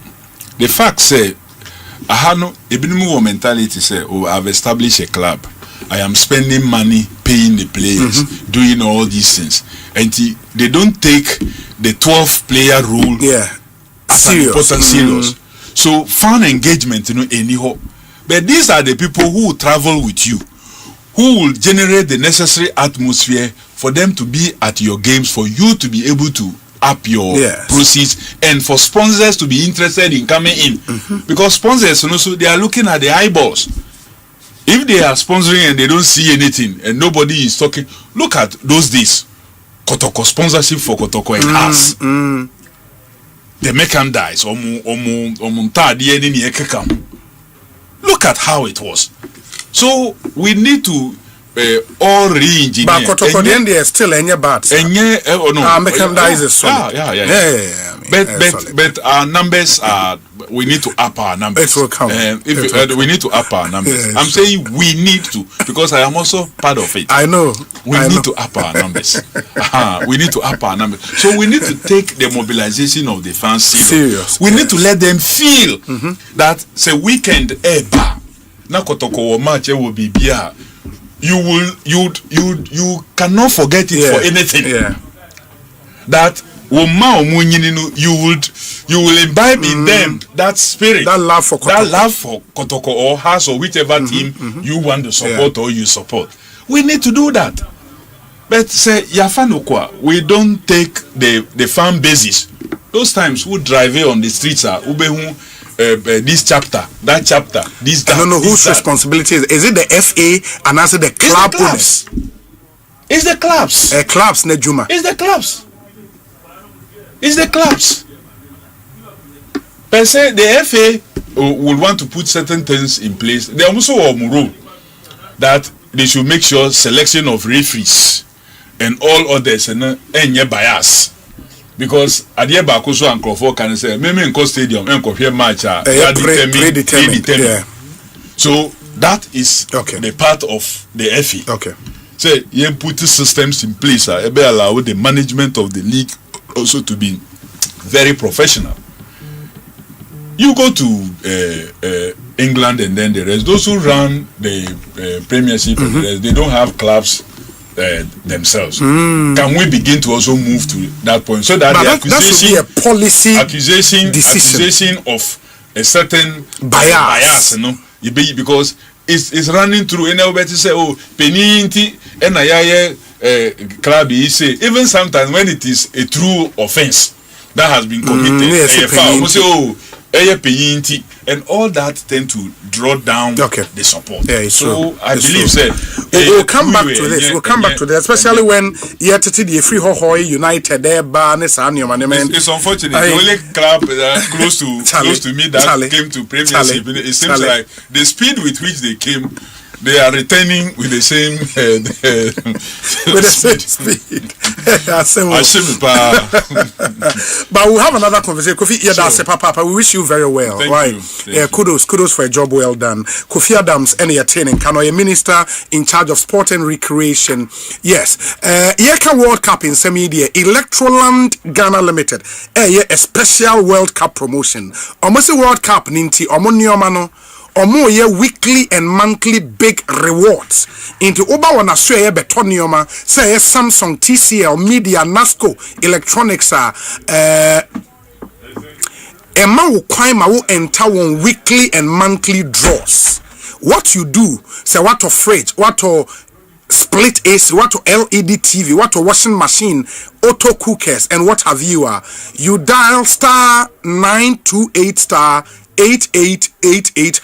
The fact say, I have no mentality say, I've established a club. I am spending money, paying the players, doing all these things. And they don't take the 12-player rule as an important serious. So fan engagement, anyhow. But these are the people who will travel with you, who will generate the necessary atmosphere for them to be at your games, for you to be able to up your proceeds, and for sponsors to be interested in coming in. Because sponsors, they are looking at the eyeballs. If they are sponsoring and they don't see anything and nobody is talking, look at those days. Kotoko sponsorship for Kotoko and us. The merchandise. Look at how it was. So we need to all re-engineer. But Kotoko then they are still any bad. Merchandise is solid. But our numbers are. We need to up our numbers. It will come. We need to up our numbers. I'm saying we need to, because I am also part of it. I know. We need to up our numbers. We need to up our numbers. So we need to take the mobilization of the fans serious. We need to let them feel that say weekend eba na Kotoko match will be beer. You cannot forget it for anything. That you will imbibe in them that spirit, that love for Kotoko or Has or whichever team you want to support or you support. We need to do that. But say Yafanokwa, we don't take the fan basis. Those times who drive on the streets are this chapter, that chapter, this. I don't know whose responsibility is it the FA and also the club owners? It's the clubs. Clubs, Nejuma. It's the clubs. It's the clubs. Per se, the FA will want to put certain things in place. They also have a rule that they should make sure selection of referees and all others and bias. Because at the Bakuso and Crawford can say, maybe in Coast Stadium and Coffee match predetermined. Yeah. So that is the part of the FA. Okay. So you put the systems in place, allow the management of the league also to be very professional. You go to England and then the rest. Those who run the Premiership, and the rest, they don't have clubs themselves. Can we begin to also move to that point so that the accusation, that should be a policy accusation of a certain bias, you know, because it's running through. And everybody say, oh, Peninti and club say, even sometimes when it is a true offense that has been committed, and all that tend to draw down the support. Yeah, so I believe that we'll come back to this. We'll come back to this, especially when you to the free Hohoi United there, Barnes and your management. It's unfortunate. The only club close to me that came to Premiership, it seems like the speed with which they came, they are returning with the same speed. But we'll have another conversation. Kofi, Papa, we wish you very well. Thank you. Kudos for a job well done. Kofi Adams, any training, Kano, a minister in charge of sport and recreation. Yes. Yeka World Cup in semi-media, Electroland Ghana Limited. A special World Cup promotion. Almost a World Cup, Ninti, Omoniomano. Or more weekly and monthly big rewards into Oba wana share betonioma say Samsung, TCL, Media, Nasco, Electronics Emma will climb enter one weekly and monthly draws. What you do, say what to fridge, what to split AC, what to LED TV, what to washing machine, auto cookers, and what have you you dial *928*8888#